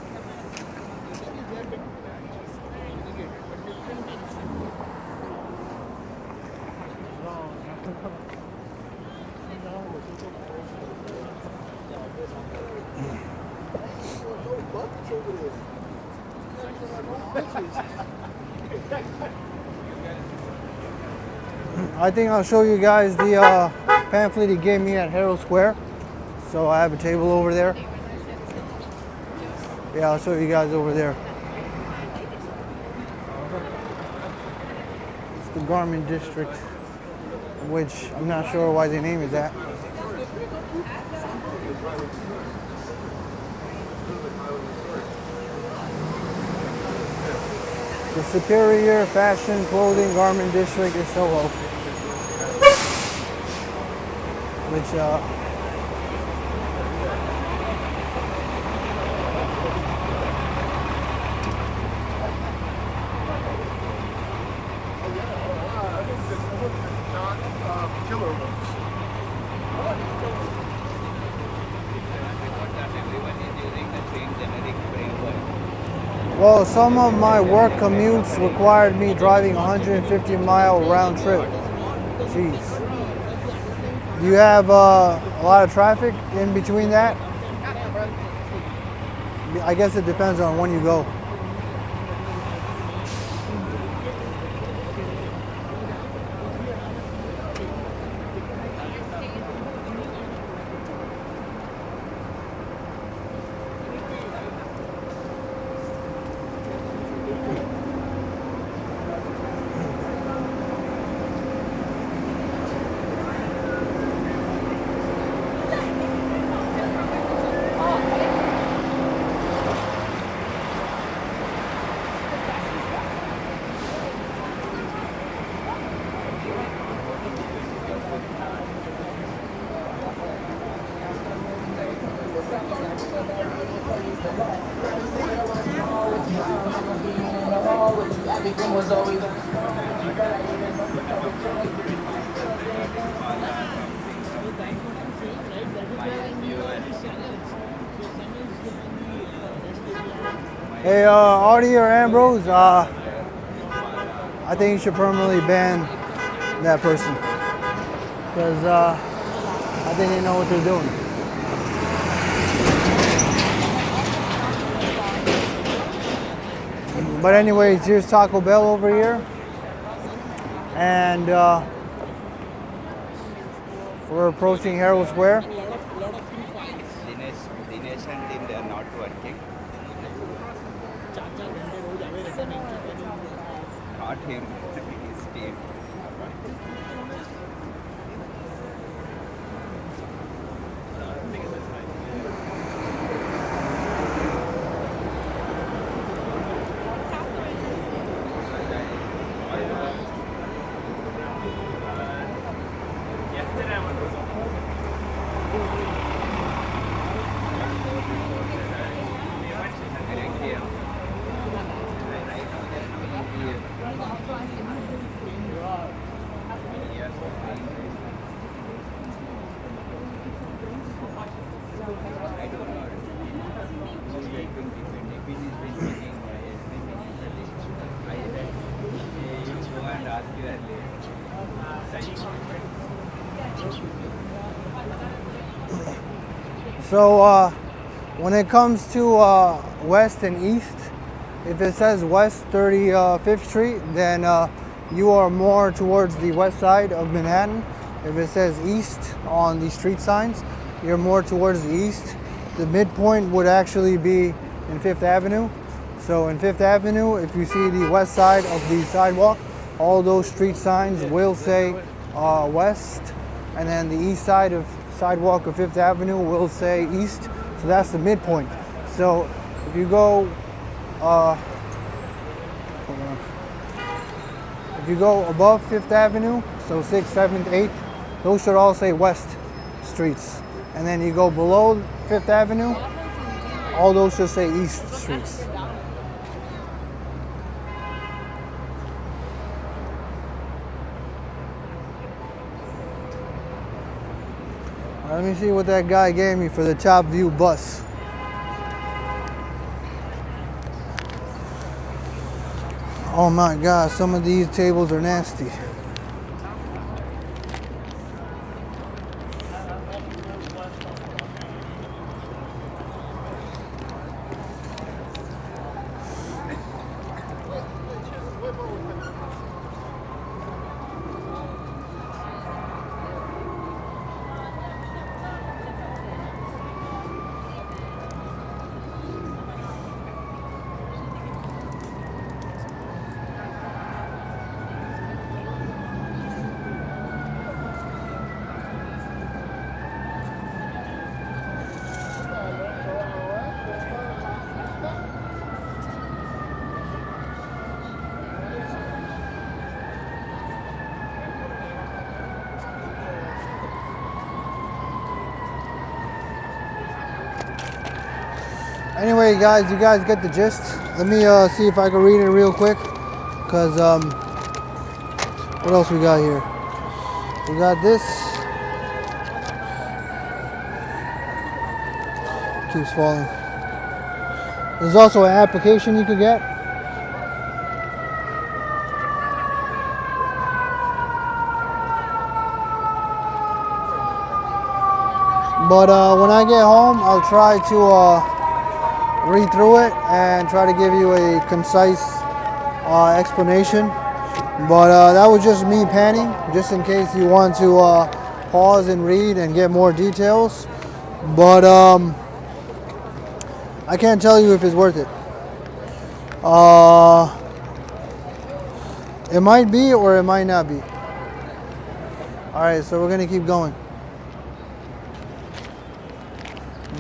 I think I'll show you guys the pamphlet he gave me at Herald Square. So I have a table over there. Yeah, I'll show you guys over there. It's the Garment District, which I'm not sure why they name it that. The Superior Fashion Clothing Garment District is Soho. Which well, some of my work commutes required me driving 150-mile round trip. Jeez. Do you have a lot of traffic in between that? I guess it depends on when you go. Hey, Artie or Ambrose, I think you should permanently ban that person. Because I think they know what they're doing. But anyways, here's Taco Bell over here. And we're approaching Herald Square. Dinesh and Dean, they are not working. Not him, his team. So when it comes to west and east, if it says west 35th Street, then you are more towards the west side of Manhattan. If it says east on the street signs, you're more towards the east. The midpoint would actually be in Fifth Avenue. So in Fifth Avenue, if you see the west side of the sidewalk, all those street signs will say west, and then the east side of sidewalk of Fifth Avenue will say east. So that's the midpoint. So if you go if you go above Fifth Avenue, so 6th, 7th, 8th, those should all say west streets. And then you go below Fifth Avenue, all those should say east streets. Let me see what that guy gave me for the Top View bus. Oh my God, some of these tables are nasty. Anyway, guys, you guys get the gist. Let me see if I can read it real quick. Because, what else we got here? We got this. Keeps falling. There's also an application you could get. But when I get home, I'll try to read through it and try to give you a concise explanation. But that was just me panning, just in case you want to pause and read and get more details. But I can't tell you if it's worth it. It might be or it might not be. Alright, so we're gonna keep going.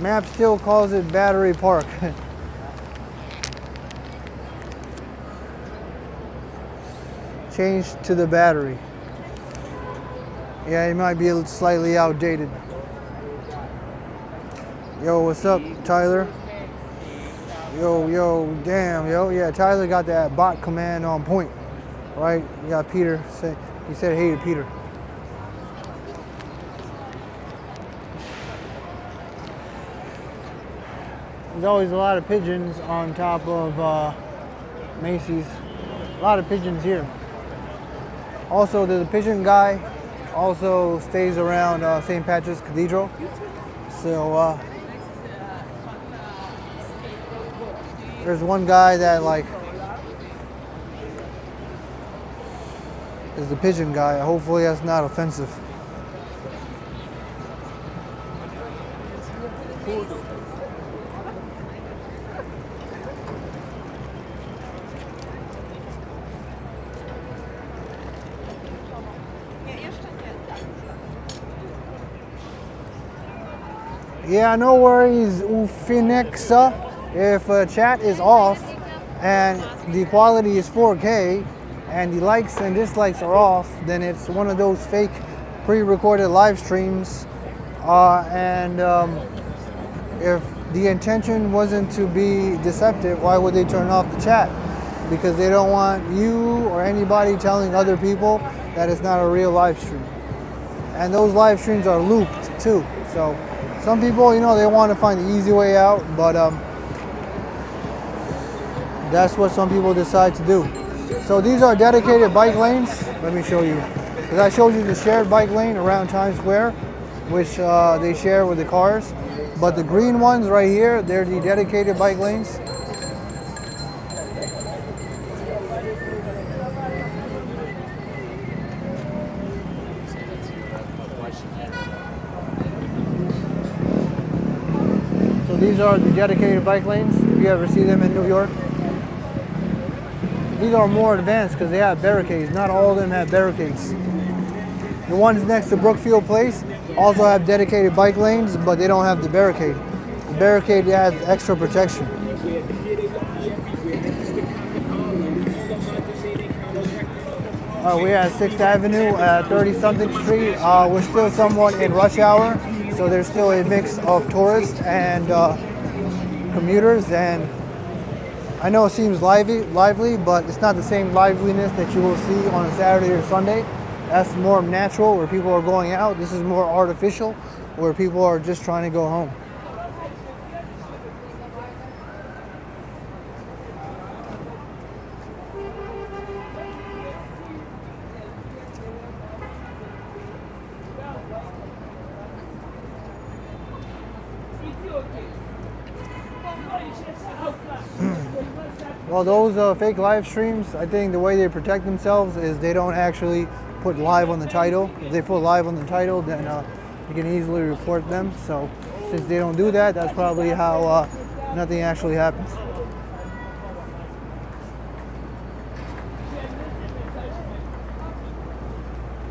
Map still calls it Battery Park. Changed to the Battery. Yeah, it might be slightly outdated. Yo, what's up, Tyler? Yo, damn, yo. Yeah, Tyler got that bot command on point, right? You got Peter say, he said hey to Peter. There's always a lot of pigeons on top of Macy's. A lot of pigeons here. Also, there's a pigeon guy. Also stays around St. Patrick's Cathedral. So there's one guy that like is the pigeon guy. Hopefully that's not offensive. Yeah, no worries, Ufinixa. If chat is off and the quality is 4K and the likes and dislikes are off, then it's one of those fake pre-recorded live streams. If the intention wasn't to be deceptive, why would they turn off the chat? Because they don't want you or anybody telling other people that it's not a real live stream. And those live streams are looped too. So some people, you know, they want to find the easy way out, but that's what some people decide to do. So these are dedicated bike lanes. Let me show you. Because I showed you the shared bike lane around Times Square, which they share with the cars. But the green ones right here, they're the dedicated bike lanes. So these are the dedicated bike lanes. If you ever see them in New York. These are more advanced because they have barricades. Not all of them have barricades. The ones next to Brookfield Place also have dedicated bike lanes, but they don't have the barricade. The barricade has extra protection. We're at 6th Avenue at 30-something Street. We're still somewhat in rush hour, so there's still a mix of tourists and commuters. And I know it seems lively, but it's not the same liveliness that you will see on a Saturday or Sunday. That's more natural, where people are going out. This is more artificial, where people are just trying to go home. Well, those fake live streams, I think the way they protect themselves is they don't actually put live on the title. If they put live on the title, then you can easily report them. So since they don't do that, that's probably how nothing actually happens.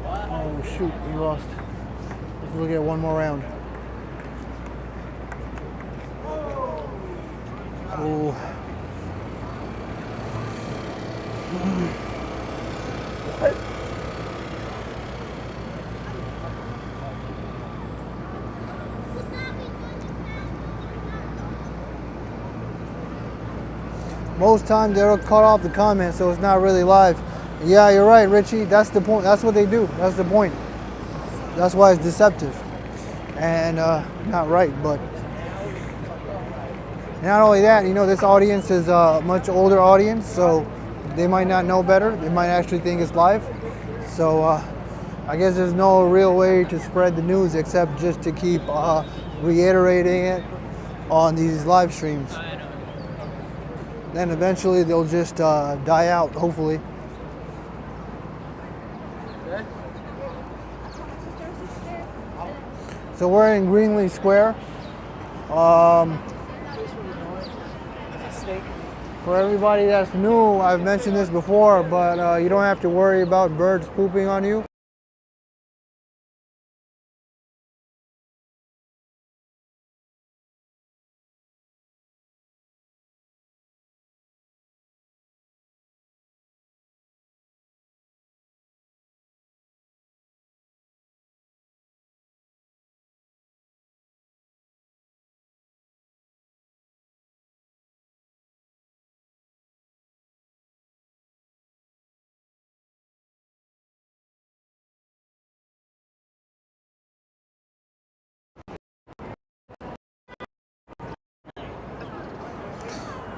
Oh shoot, we lost. Let's look at one more round. Oh. Most times they'll cut off the comments, so it's not really live. Yeah, you're right, Richie. That's the point. That's what they do. That's the point. That's why it's deceptive and not right. But not only that, you know, this audience is a much older audience, so they might not know better. They might actually think it's live. So I guess there's no real way to spread the news except just to keep reiterating it on these live streams. Then eventually they'll just die out, hopefully. So we're in Greenlee Square. For everybody that's new, I've mentioned this before, but you don't have to worry about birds pooping on you.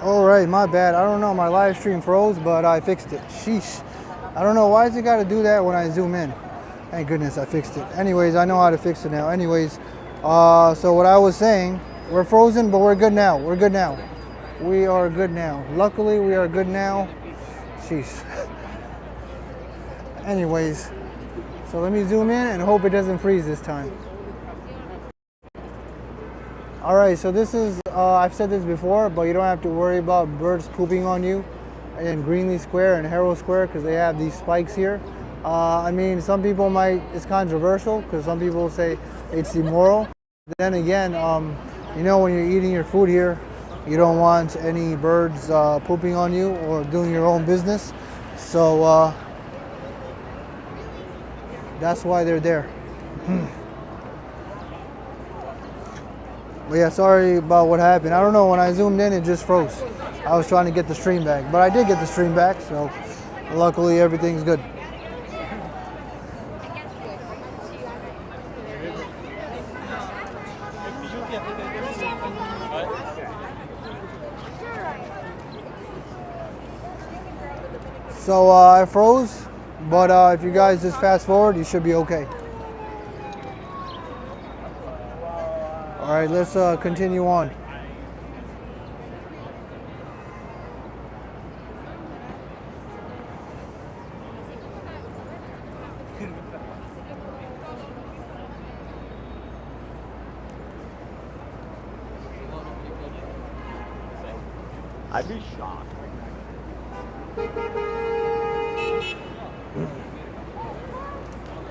All right, my bad. I don't know, my live stream froze, but I fixed it. Sheesh. I don't know, why does it got to do that when I zoom in? Thank goodness I fixed it. Anyways, I know how to fix it now. Anyways, so what I was saying, we're frozen, but we're good now. We're good now. We are good now. Luckily, we are good now. Sheesh. Anyways, so let me zoom in and hope it doesn't freeze this time. All right, so this is, I've said this before, but you don't have to worry about birds pooping on you in Greenlee Square and Herald Square because they have these spikes here. I mean, some people might, it's controversial because some people say it's immoral. Then again, you know, when you're eating your food here, you don't want any birds pooping on you or doing your own business. So that's why they're there. But yeah, sorry about what happened. I don't know, when I zoomed in, it just froze. I was trying to get the stream back, but I did get the stream back, so luckily everything's good. So I froze, but if you guys just fast forward, you should be okay. All right, let's continue on. I'd be shocked.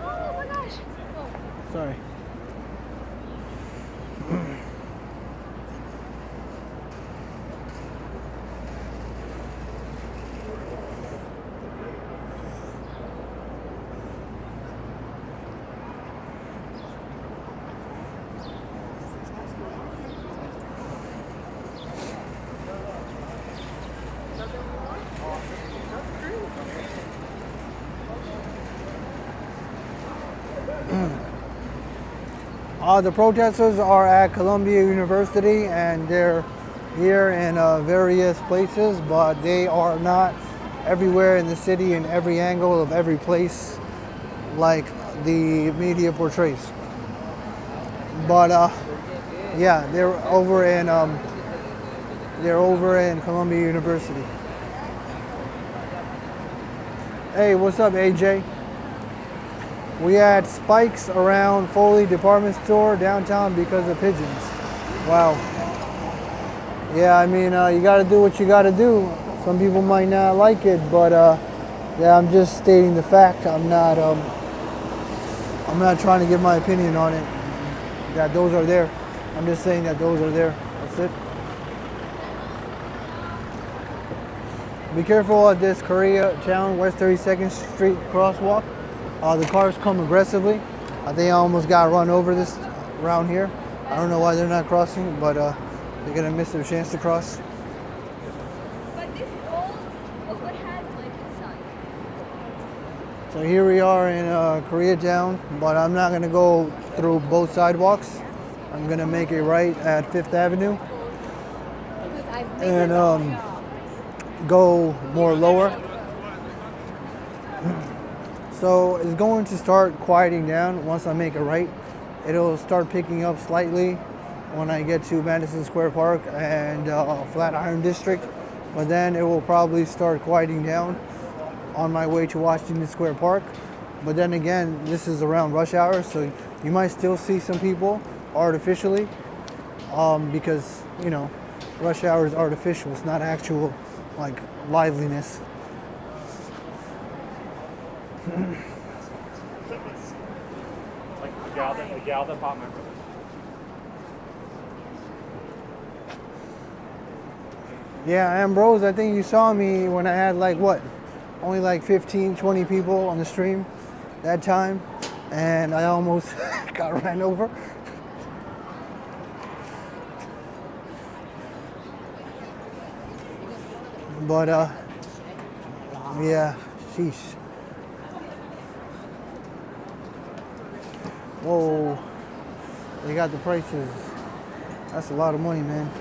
Oh my gosh. Sorry. The protesters are at Columbia University and they're here in various places, but they are not everywhere in the city in every angle of every place like the media portrays. But yeah, they're over in Columbia University. Hey, what's up, AJ? We had spikes around Foley Department Store downtown because of pigeons. Wow. Yeah, I mean, you got to do what you got to do. Some people might not like it, but yeah, I'm just stating the fact. I'm not trying to give my opinion on it. That those are there. I'm just saying that those are there. That's it. Be careful at this Koreatown West 32nd Street crosswalk. The cars come aggressively. I think I almost got run over this around here. I don't know why they're not crossing, but they're gonna miss their chance to cross. But this gold, what has like inside? So here we are in Koreatown, but I'm not gonna go through both sidewalks. I'm gonna make a right at 5th Avenue and go more lower. So it's going to start quieting down once I make a right. It'll start picking up slightly when I get to Madison Square Park and Flatiron District, but then it will probably start quieting down on my way to Washington Square Park. But then again, this is around rush hour, so you might still see some people artificially because, you know, rush hour is artificial. It's not actual like liveliness. Like the gal that bought my brother. Yeah, Ambrose, I think you saw me when I had like what? Only like 15, 20 people on the stream that time, and I almost got ran over. But yeah, sheesh. Whoa, they got the prices. That's a lot of money, man.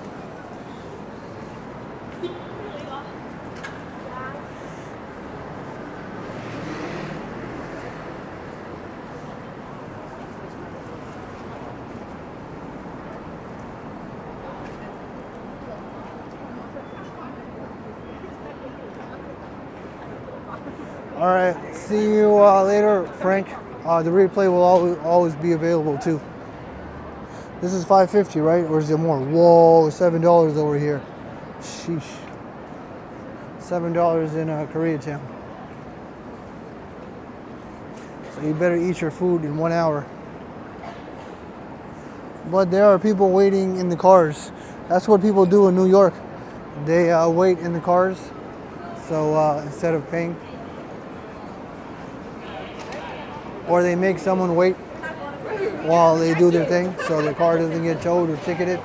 All right, see you later, Frank. The replay will always be available too. This is $5.50, right? Or is it more? Whoa, $7 over here. Sheesh. $7 in Koreatown. So you better eat your food in 1 hour. But there are people waiting in the cars. That's what people do in New York. They wait in the cars. So instead of paying. Or they make someone wait while they do their thing so the car doesn't get towed or ticketed.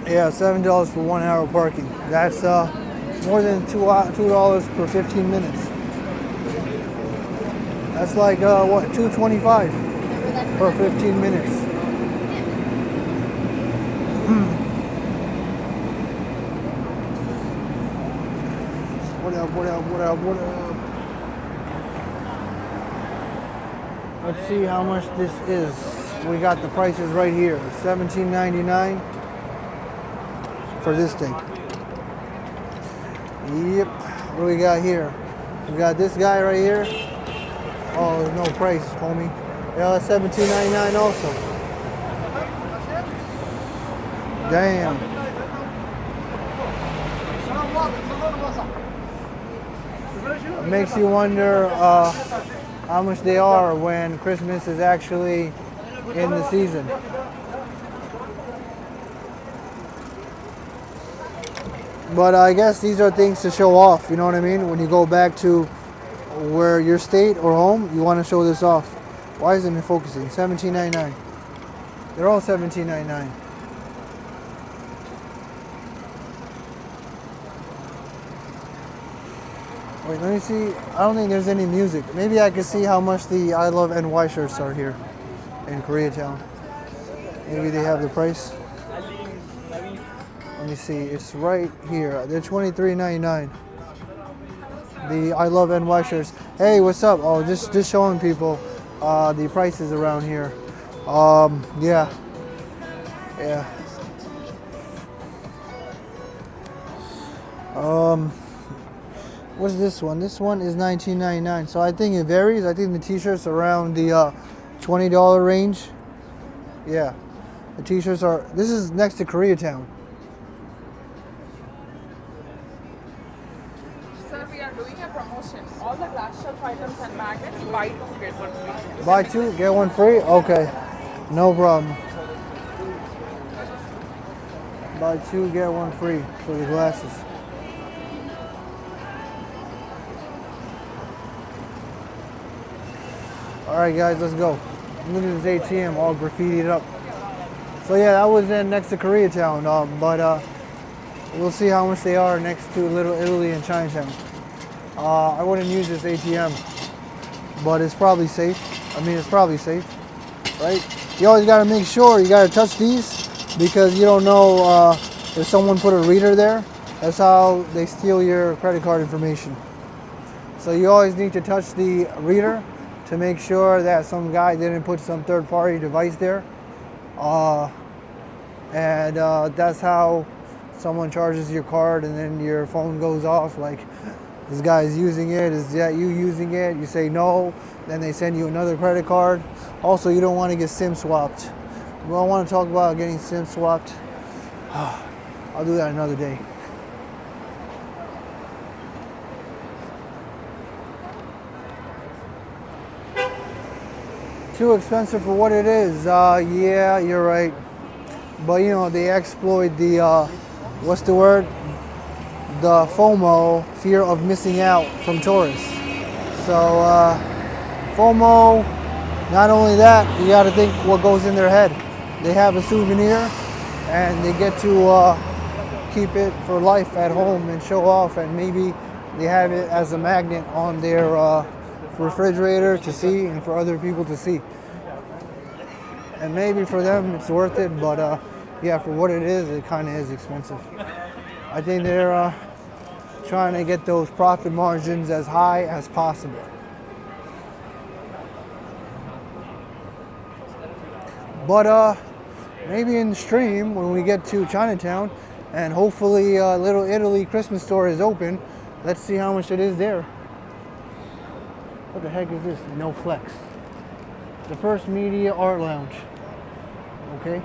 Yeah, $7 for 1 hour parking. That's more than $2 per 15 minutes. That's like what, $2.25 per 15 minutes. What up? Let's see how much this is. We got the prices right here. $17.99 for this thing. Yep. What do we got here? We got this guy right here. Oh, there's no price, homie. Yeah, that's $17.99 also. Damn. It makes you wonder how much they are when Christmas is actually in the season. But I guess these are things to show off, you know what I mean? When you go back to where your state or home, you want to show this off. Why isn't it focusing? $17.99. They're all $17.99. Wait, let me see. I don't think there's any music. Maybe I can see how much the I Love NY shirts are here in Koreatown. Maybe they have the price. Let me see. It's right here. They're $23.99. The I Love NY shirts. Hey, what's up? Oh, just showing people the prices around here. Yeah. What's this one? This one is $19.99. So I think it varies. I think the t-shirts around the $20 range. Yeah. The t-shirts are, this is next to Koreatown. Sir, we are doing a promotion. All the glass shelf items and magnets, buy two, get one free. Buy two, get one free? Okay. No problem. Buy two, get one free for the glasses. Alright guys, let's go. Look at this ATM all graffitied up. So yeah, that was in next to Koreatown, but we'll see how much they are next to Little Italy and Chinatown. I wouldn't use this ATM, but it's probably safe. I mean, it's probably safe, right? You always gotta make sure you gotta touch these because you don't know if someone put a reader there. That's how they steal your credit card information. So you always need to touch the reader to make sure that some guy didn't put some third-party device there. And that's how someone charges your card and then your phone goes off like, this guy's using it, is that you using it? You say no, then they send you another credit card. Also, you don't want to get SIM swapped. We don't want to talk about getting SIM swapped. I'll do that another day. Too expensive for what it is. Yeah, you're right. But you know, they exploit the what's the word? The FOMO, fear of missing out from tourists. So FOMO, not only that, you got to think what goes in their head. They have a souvenir and they get to keep it for life at home and show off, and maybe they have it as a magnet on their refrigerator to see and for other people to see. And maybe for them it's worth it, but yeah, for what it kind of is expensive. I think they're trying to get those profit margins as high as possible. But maybe in the stream, when we get to Chinatown, and hopefully Little Italy Christmas store is open, let's see how much it is there. What the heck is this? No Flex. The First Media Art Lounge. Okay.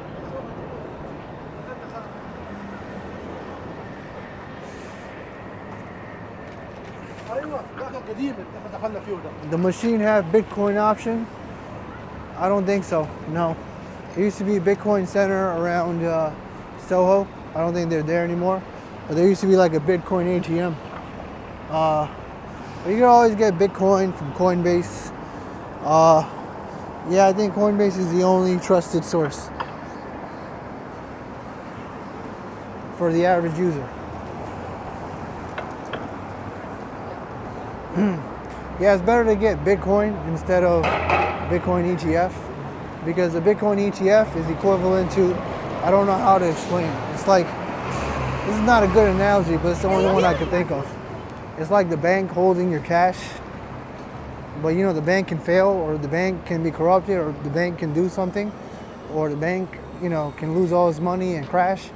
The machine have Bitcoin option? I don't think so. No. There used to be a Bitcoin center around Soho. I don't think they're there anymore. But there used to be like a Bitcoin ATM. But you can always get Bitcoin from Coinbase. Yeah, I think Coinbase is the only trusted source for the average user. Yeah, it's better to get Bitcoin instead of Bitcoin ETF, because the Bitcoin ETF is equivalent to, I don't know how to explain it. It's like, this is not a good analogy, but it's the only one I could think of. It's like the bank holding your cash, but you know, the bank can fail, or the bank can be corrupted, or the bank can do something, or the bank, you know, can lose all its money and crash.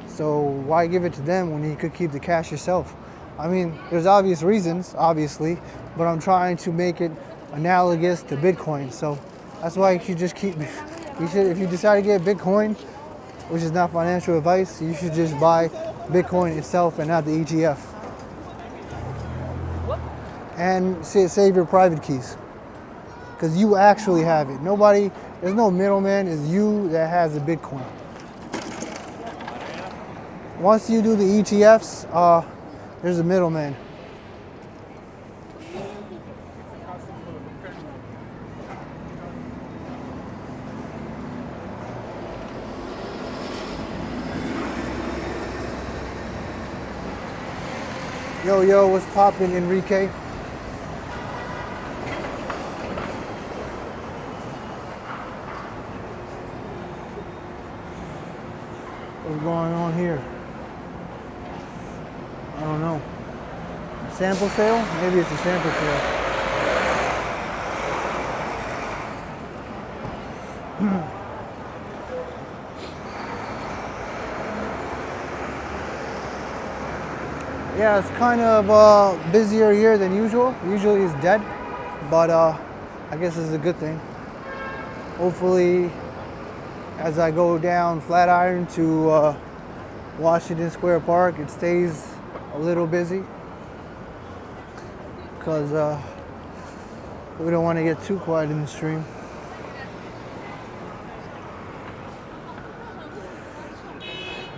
So why give it to them when you could keep the cash yourself? I mean, there's obvious reasons, obviously, but I'm trying to make it analogous to Bitcoin. So that's why you should just keep, if you decide to get Bitcoin, which is not financial advice, you should just buy Bitcoin itself and not the ETF. And save your private keys, because you actually have it. Nobody, there's no middleman, it's you that has the Bitcoin. Once you do the ETFs, there's a middleman. Yo, what's poppin', Enrique? What's going on here? I don't know. Sample sale? Maybe it's a sample sale. Yeah, it's kind of busier here than usual. Usually it's dead, but I guess it's a good thing. Hopefully, as I go down Flatiron to Washington Square Park, it stays a little busy, because we don't want to get too quiet in the stream.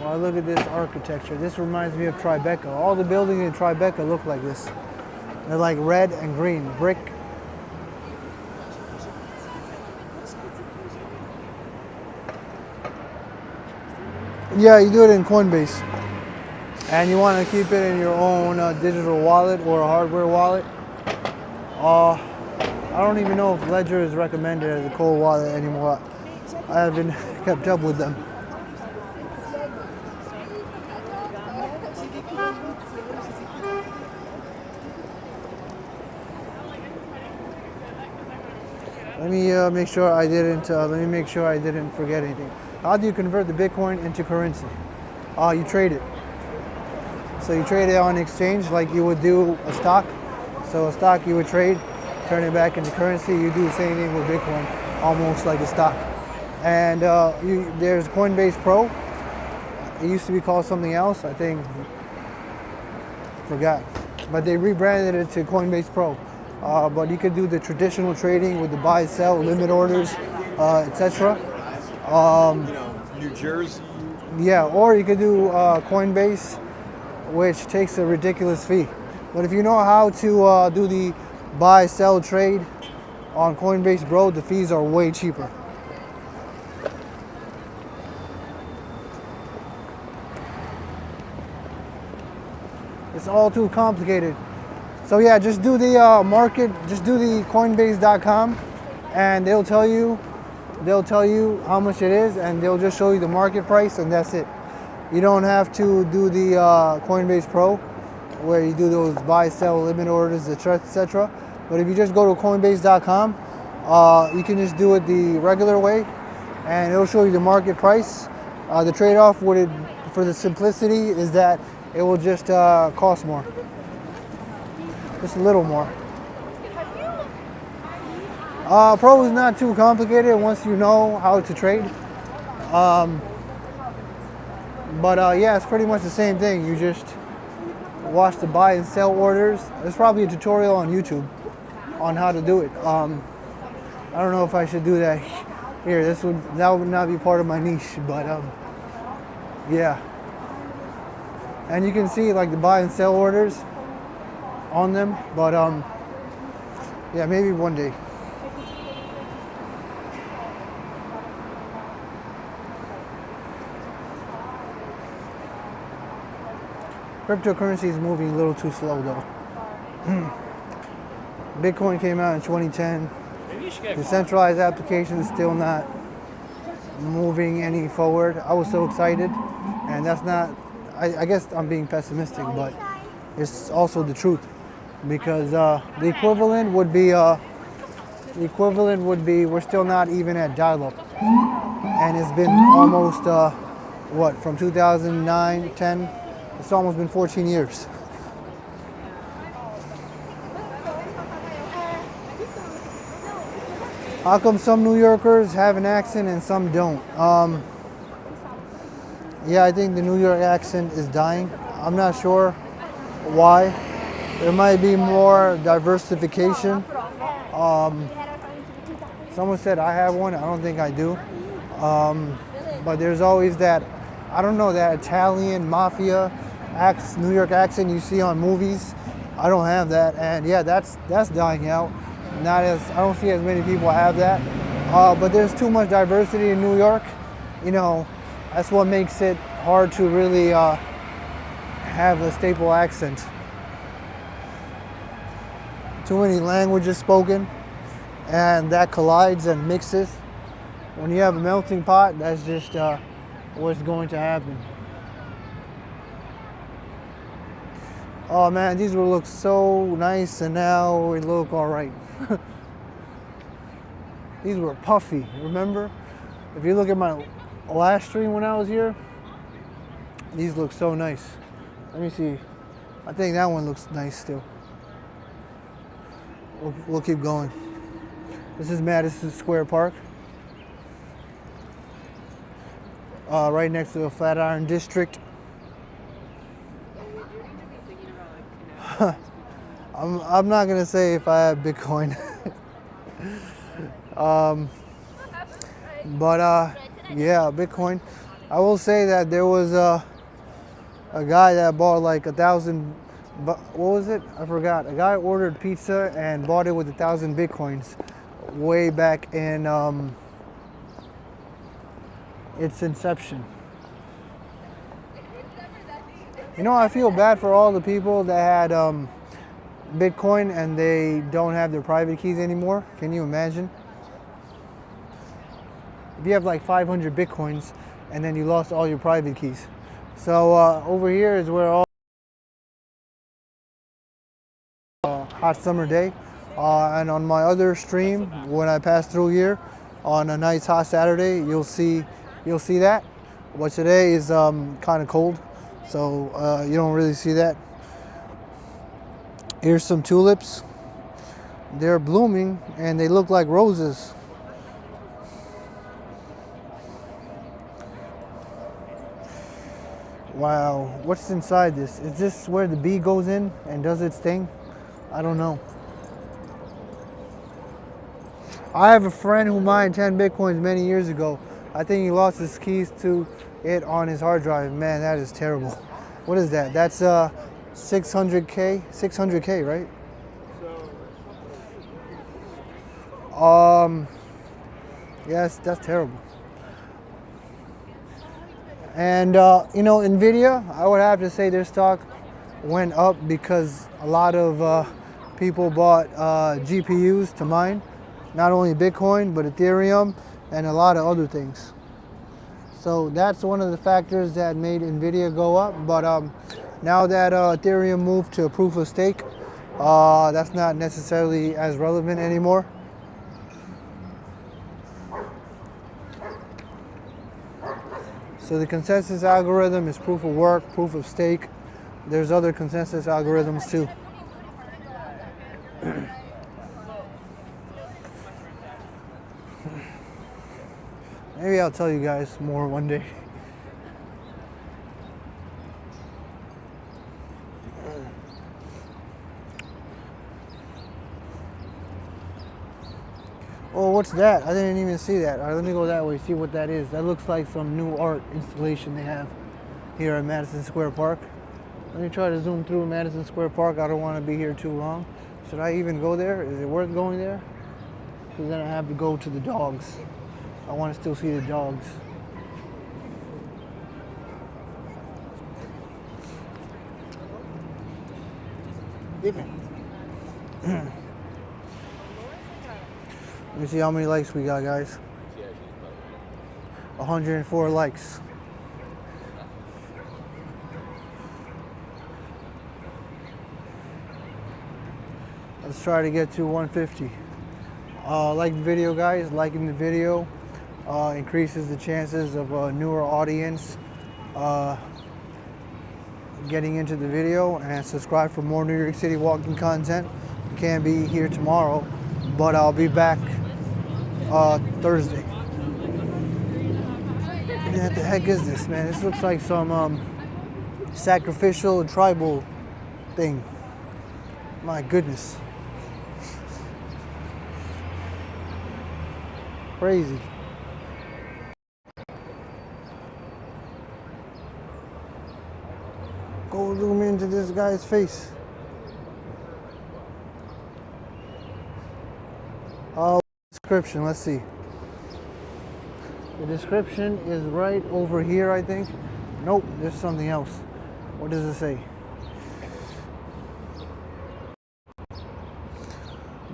Well, look at this architecture. This reminds me of Tribeca. All the buildings in Tribeca look like this. They're like red and green, brick. Yeah, you do it in Coinbase. And you want to keep it in your own digital wallet or a hardware wallet. I don't even know if Ledger is recommended as a cold wallet anymore. I haven't kept up with them. Let me make sure I didn't. Let me make sure I didn't forget anything. How do you convert the Bitcoin into currency? You trade it. So you trade it on exchange like you would do a stock. So a stock you would trade, turn it back into currency. You do the same thing with Bitcoin, almost like a stock. And there's Coinbase Pro. It used to be called something else, I think. Forgot. But they rebranded it to Coinbase Pro. but you could do the traditional trading with the buy, sell, limit orders, etc. New Jersey. Yeah, or you could do Coinbase, which takes a ridiculous fee. But if you know how to do the buy, sell, trade on Coinbase, bro, the fees are way cheaper. It's all too complicated. So yeah, just do the market, just do the Coinbase.com, and they'll tell you how much it is, and they'll just show you the market price, and that's it. You don't have to do the Coinbase Pro, where you do those buy, sell, limit orders, etc. But if you just go to Coinbase.com, you can just do it the regular way, and it'll show you the market price. The trade-off with it, for the simplicity, is that it will just cost more, just a little more. Pro is not too complicated once you know how to trade. But yeah, it's pretty much the same thing. You just watch the buy and sell orders. There's probably a tutorial on YouTube on how to do it. I don't know if I should do that here. That would not be part of my niche, but yeah. And you can see like the buy and sell orders on them, but yeah, maybe one day. Cryptocurrency is moving a little too slow though. Bitcoin came out in 2010. Decentralized application is still not moving any forward. I was so excited, and that's not, I guess I'm being pessimistic, but it's also the truth, because the equivalent would be we're still not even at dial-up, and it's been almost from 2009, 10. It's almost been 14 years. How come some New Yorkers have an accent and some don't? Yeah, I think the New York accent is dying. I'm not sure why. There might be more diversification. Someone said I have one. I don't think I do. But there's always that, I don't know, that Italian mafia New York accent you see on movies. I don't have that, and yeah, that's dying out. I don't see as many people have that. But there's too much diversity in New York. You know, that's what makes it hard to really have a staple accent. Too many languages spoken, and that collides and mixes. When you have a melting pot, that's just what's going to happen. Oh man, these will look so nice, and now it look all right. These were puffy, remember? If you look at my last stream when I was here, these look so nice. Let me see. I think that one looks nice still. We'll keep going. This is Madison Square Park. Right next to the Flatiron District. I'm not gonna say if I have Bitcoin. But yeah, Bitcoin. I will say that there was a guy that bought like 1,000. What was it? I forgot. A guy ordered pizza and bought it with 1,000 Bitcoins way back in its inception. You know, I feel bad for all the people that had Bitcoin and they don't have their private keys anymore. Can you imagine? If you have like 500 Bitcoins and then you lost all your private keys. So over here is where all hot summer day. And on my other stream, when I pass through here on a nice hot Saturday, you'll see that. But today is kind of cold, so you don't really see that. Here's some tulips. They're blooming and they look like roses. Wow, what's inside this? Is this where the bee goes in and does its thing? I don't know. I have a friend who mined 10 Bitcoins many years ago. I think he lost his keys to it on his hard drive. Man, that is terrible. What is that? That's 600K? 600K, right? Yes, that's terrible. And you know, Nvidia, I would have to say their stock went up because a lot of people bought GPUs to mine, not only Bitcoin but Ethereum and a lot of other things. So that's one of the factors that made Nvidia go up. But now that Ethereum moved to proof of stake, that's not necessarily as relevant anymore. So the consensus algorithm is proof of work, proof of stake. There's other consensus algorithms too. Maybe I'll tell you guys more one day. Oh, what's that? I didn't even see that. All right, let me go that way, see what that is. That looks like some new art installation they have here at Madison Square Park. Let me try to zoom through Madison Square Park. I don't want to be here too long. Should I even go there? Is it worth going there? Because then I have to go to the dogs. I want to still see the dogs. Let me see how many likes we got, guys. 104 likes. Let's try to get to 150. Like the video, guys. Liking the video increases the chances of a newer audience getting into the video, and subscribe for more New York City walking content. Can't be here tomorrow, but I'll be back Thursday. What the heck is this, man? This looks like some sacrificial tribal thing. My goodness. Crazy. Go zoom into this guy's face. Description, let's see. The description is right over here, I think. Nope, there's something else. What does it say?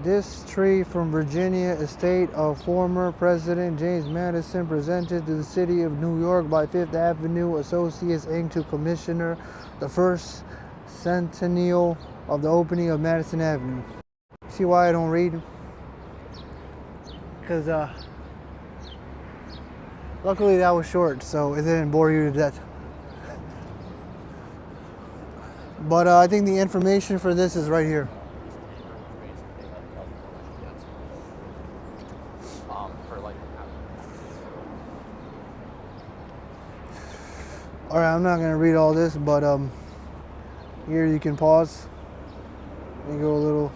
This tree from Virginia estate of former President James Madison presented to the city of New York by Fifth Avenue Associates Inc. to Commissioner the first centennial of the opening of Madison Avenue. See why I don't read? Because luckily that was short, so it didn't bore you to death. But I think the information for this is right here. Alright, I'm not going to read all this, but here you can pause and go a little.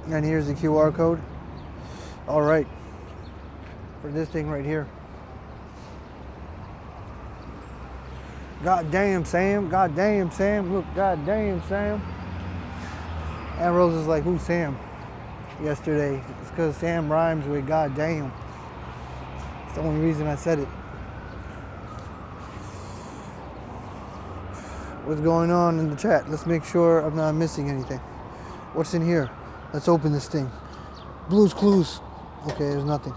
And here's the QR code. Alright, for this thing right here. God damn, Sam. God damn, Sam. Look, god damn, Sam. And Rose is like, who's Sam? Yesterday. It's because Sam rhymes with god damn. It's the only reason I said it. What's going on in the chat? Let's make sure I'm not missing anything. What's in here? Let's open this thing. Blue's Clues. Okay, there's nothing.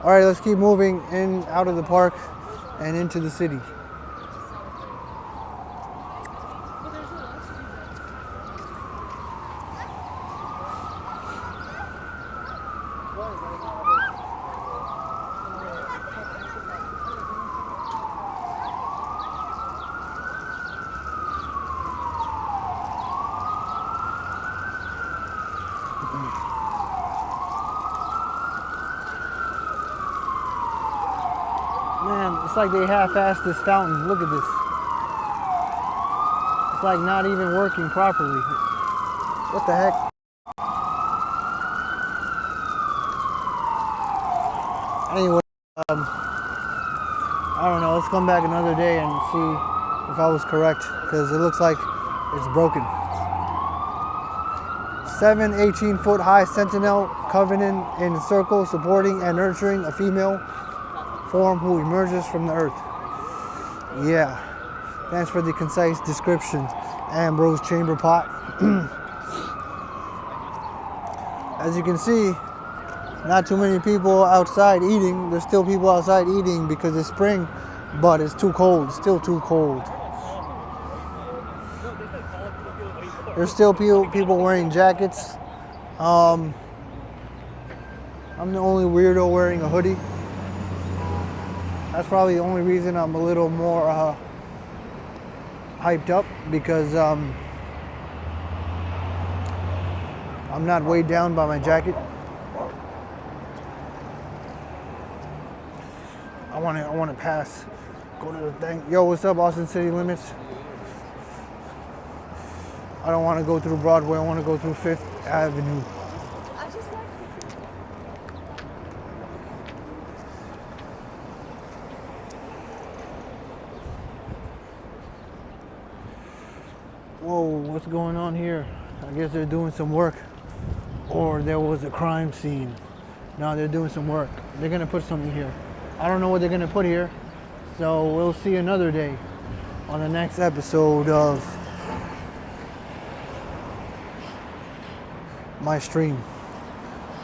All right, let's keep moving in out of the park and into the city. Man, it's like they half-assed this fountain. Look at this. It's like not even working properly. What the heck? Anyway, I don't know. Let's come back another day and see if I was correct, because it looks like it's broken. 7 18-foot high sentinel covenant in circle supporting and nurturing a female form who emerges from the earth. Yeah, thanks for the concise description, Ambrose Chamber Pot. As you can see, not too many people outside eating. There's still people outside eating because it's spring, but it's too cold, still too cold. There's still people wearing jackets. I'm the only weirdo wearing a hoodie. That's probably the only reason I'm a little more hyped up, because I'm not weighed down by my jacket. I want to pass. Go to the thing. Yo, what's up, Austin City Limits? I don't want to go through Broadway. I want to go through 5th Avenue. I just like Whoa, what's going on here? I guess they're doing some work, or there was a crime scene. No, they're doing some work. They're gonna put something here. I don't know what they're gonna put here, so we'll see another day on the next episode of my stream.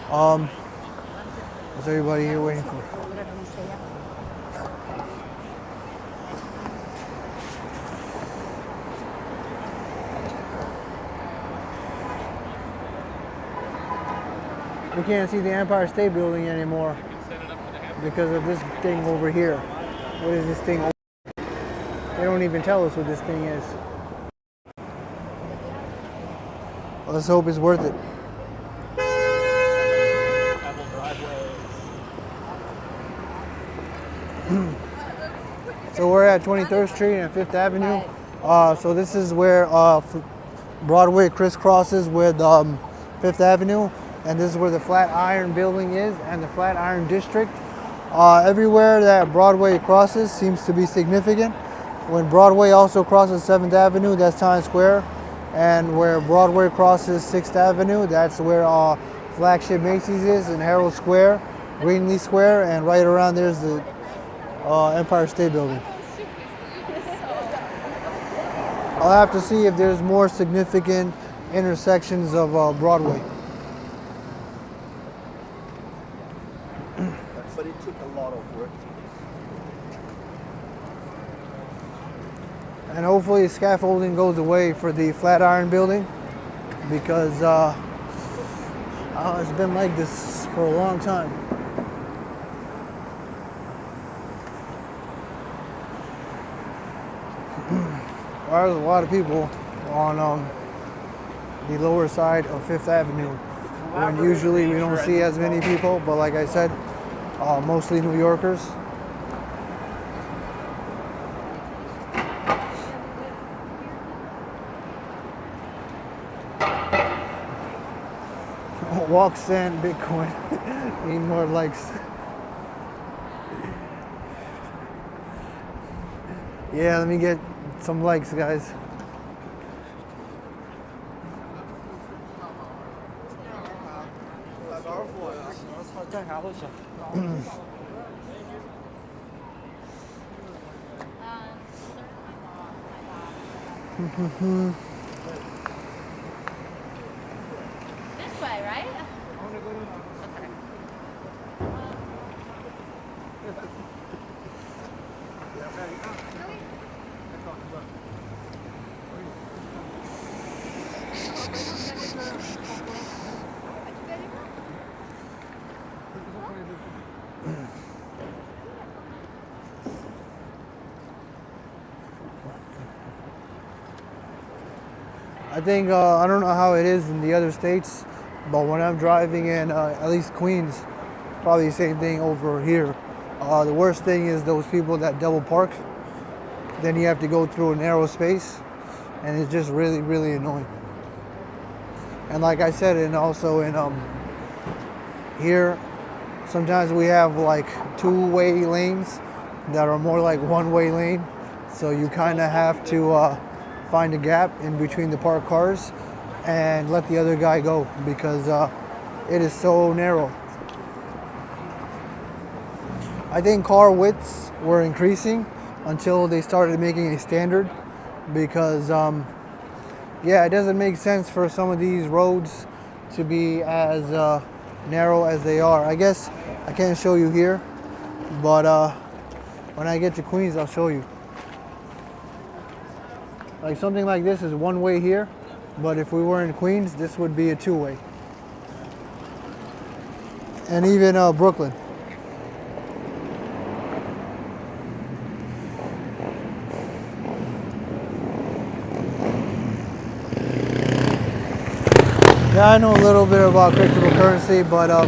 What's everybody here waiting for? We can't see the Empire State Building anymore because of this thing over here. What is this thing? They don't even tell us what this thing is. Let's hope it's worth it. So we're at 23rd Street and 5th Avenue. So this is where Broadway crisscrosses with 5th Avenue. And this is where the Flatiron building is, and the Flatiron District. Everywhere that Broadway crosses seems to be significant. When Broadway also crosses 7th Avenue, that's Times Square. And where Broadway crosses 6th Avenue, that's where flagship Macy's is, in Herald Square, Greenlee Square, and right around there's the Empire State Building. I'll have to see if there's more significant intersections of Broadway. But it took a lot of work. And hopefully scaffolding goes away for the Flatiron building, because it's been like this for a long time. There's a lot of people on the lower side of 5th Avenue, when usually we don't see as many people, but like I said, mostly New Yorkers. Walk, stand, Bitcoin. Need more likes. Yeah, let me get some likes, guys. this way, right? Okay. I think, I don't know how it is in the other states, but when I'm driving in at least Queens, probably the same thing over here. The worst thing is those people that double park. Then you have to go through a narrow space, and it's just really, really annoying. And like I said, and also in here, sometimes we have like two-way lanes that are more like one-way lane. So you kind of have to find a gap in between the parked cars and let the other guy go because it is so narrow. I think car widths were increasing until they started making a standard because yeah, it doesn't make sense for some of these roads to be as narrow as they are. I guess I can't show you here, but when I get to Queens, I'll show you. Like something like this is one way here, but if we were in Queens, this would be a two-way. And even Brooklyn. Yeah, I know a little bit about cryptocurrency, but I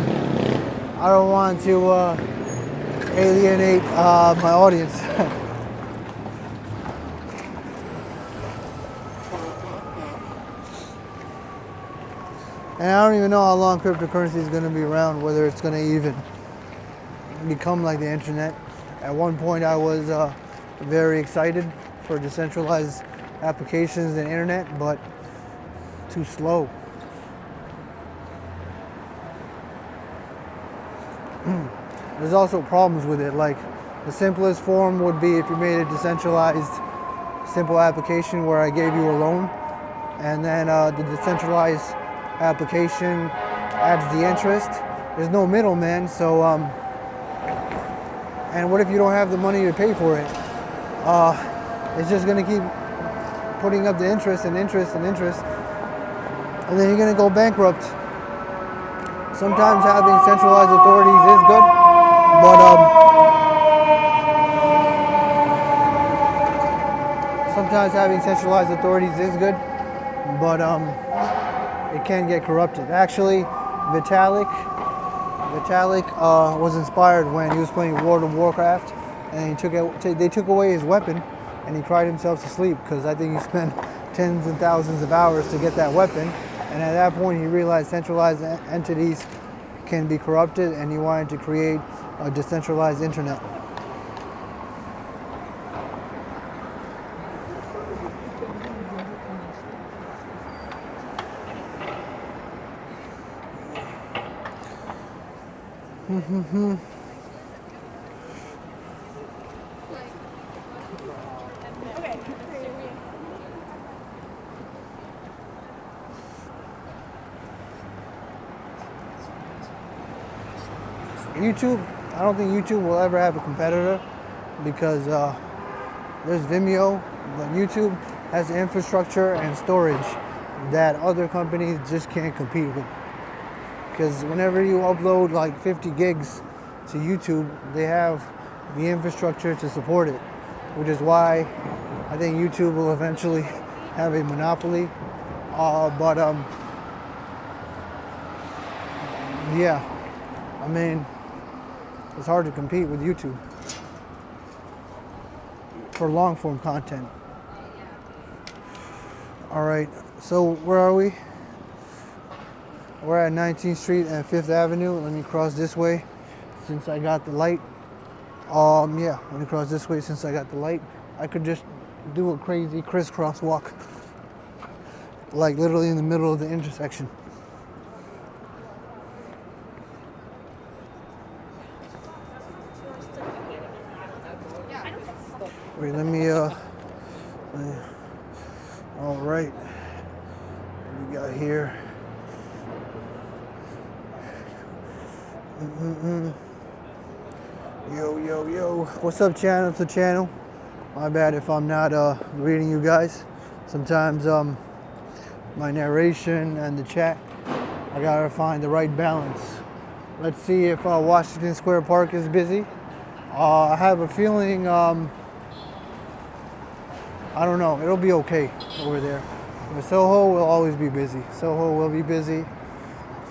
don't want to alienate my audience. And I don't even know how long cryptocurrency is going to be around, whether it's going to even become like the internet. At one point I was very excited for decentralized applications and internet, but too slow. There's also problems with it. Like the simplest form would be if you made a decentralized simple application where I gave you a loan, and then the decentralized application adds the interest. There's no middleman, so and what if you don't have the money to pay for it? It's just going to keep putting up the interest and interest and interest, and then you're going to go bankrupt. Sometimes having centralized authorities is good, but it can get corrupted. Actually, Vitalik was inspired when he was playing World of Warcraft, and they took away his weapon, and he cried himself to sleep because I think he spent tens and thousands of hours to get that weapon. And at that point, he realized centralized entities can be corrupted, and he wanted to create a decentralized internet. YouTube, I don't think YouTube will ever have a competitor because there's Vimeo, but YouTube has the infrastructure and storage that other companies just can't compete with. Because whenever you upload like 50 gigs to YouTube, they have the infrastructure to support it, which is why I think YouTube will eventually have a monopoly. Yeah, I mean, it's hard to compete with YouTube for long form content. All right, so where are we? We're at 19th Street and 5th Avenue. Let me cross this way since I got the light. Yeah, let me cross this way since I got the light. I could just do a crazy crisscross walk, like literally in the middle of the intersection. Wait, let me, all right, what we got here? Yo, what's up, channel to channel? My bad if I'm not reading you guys. Sometimes my narration and the chat, I gotta find the right balance. Let's see if Washington Square Park is busy. I have a feeling, I don't know, it'll be okay over there. But Soho will always be busy. Soho will be busy.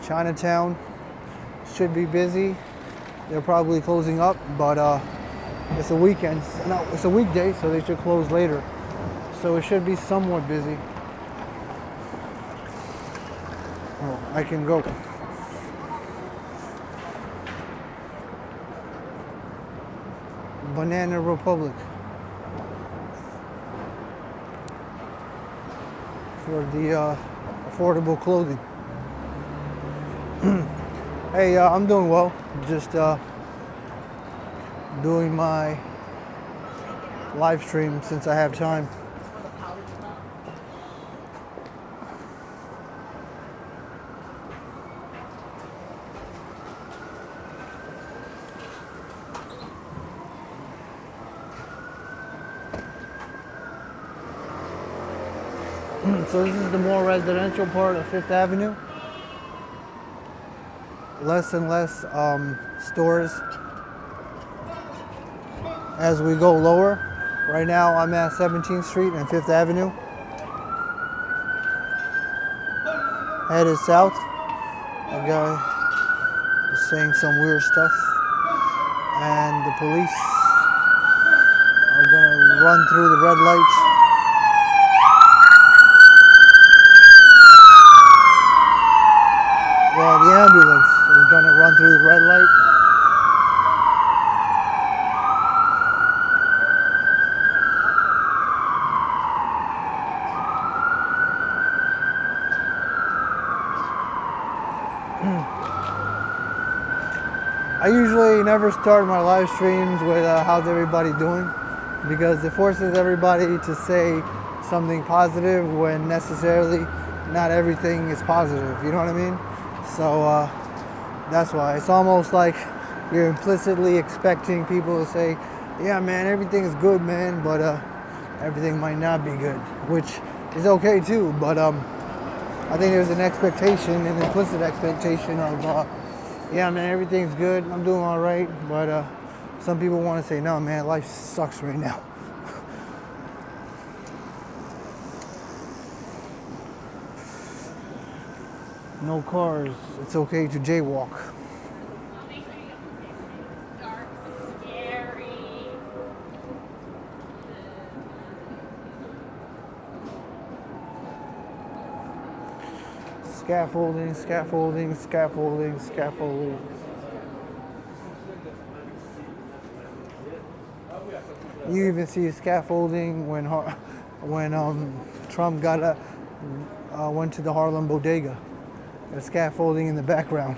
Chinatown should be busy. they're probably closing up, but it's a weekend. No, it's a weekday, so they should close later. So it should be somewhat busy. Oh, I can go. Banana Republic for the affordable clothing. Hey, I'm doing well. Just doing my live stream since I have time. So this is the more residential part of Fifth Avenue. Less and less stores as we go lower. Right now I'm at 17th Street and Fifth Avenue. Headed south. A guy is saying some weird stuff. And the police are gonna run through the red light. Well, the ambulance is gonna run through the red light. I usually never start my live streams with how's everybody doing, because it forces everybody to say something positive when necessarily not everything is positive, you know what I mean? So that's why. It's almost like you're implicitly expecting people to say, yeah man, everything is good man, but everything might not be good, which is okay too, but I think there's an expectation, an implicit expectation of yeah man, everything's good, I'm doing all right, but some people want to say, no man, life sucks right now. No cars, it's okay to jaywalk. Scaffolding, scaffolding, scaffolding, scaffolding. You even see scaffolding when Trump went to the Harlem Bodega. There's scaffolding in the background.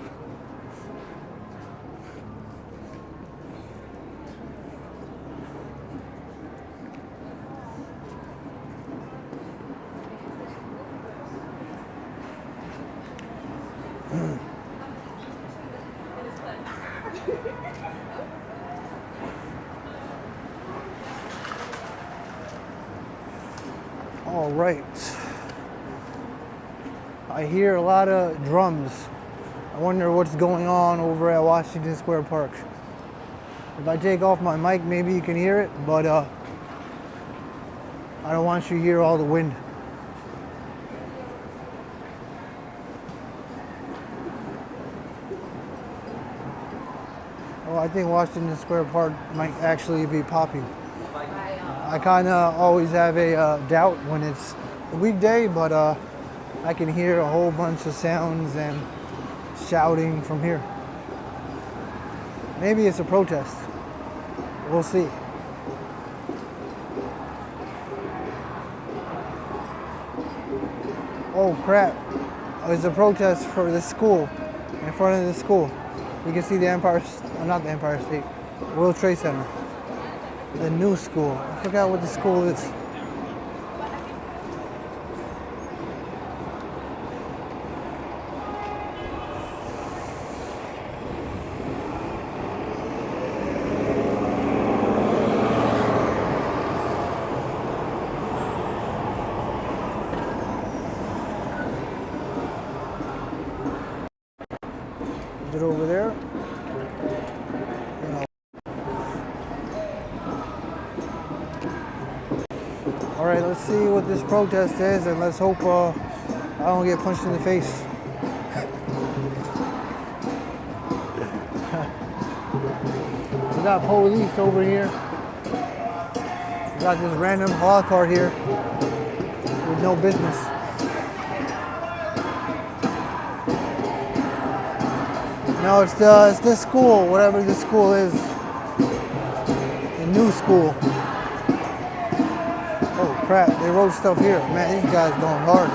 All right. I hear a lot of drums. I wonder what's going on over at Washington Square Park. If I take off my mic, maybe you can hear it, but I don't want you to hear all the wind. Well, I think Washington Square Park might actually be popping. I kind of always have a doubt when it's a weekday, but I can hear a whole bunch of sounds and shouting from here. Maybe it's a protest. We'll see. Oh crap. It's a protest for the school, in front of the school. You can see the not the Empire State, World Trade Center. The new school. I forgot what the school is. Is it over there? No. All right, let's see what this protest is, and let's hope I don't get punched in the face. We got police over here. We got this random car cart here with no business. No, it's this school, whatever this school is. The new school. Oh crap, they wrote stuff here. Man, these guys going hard.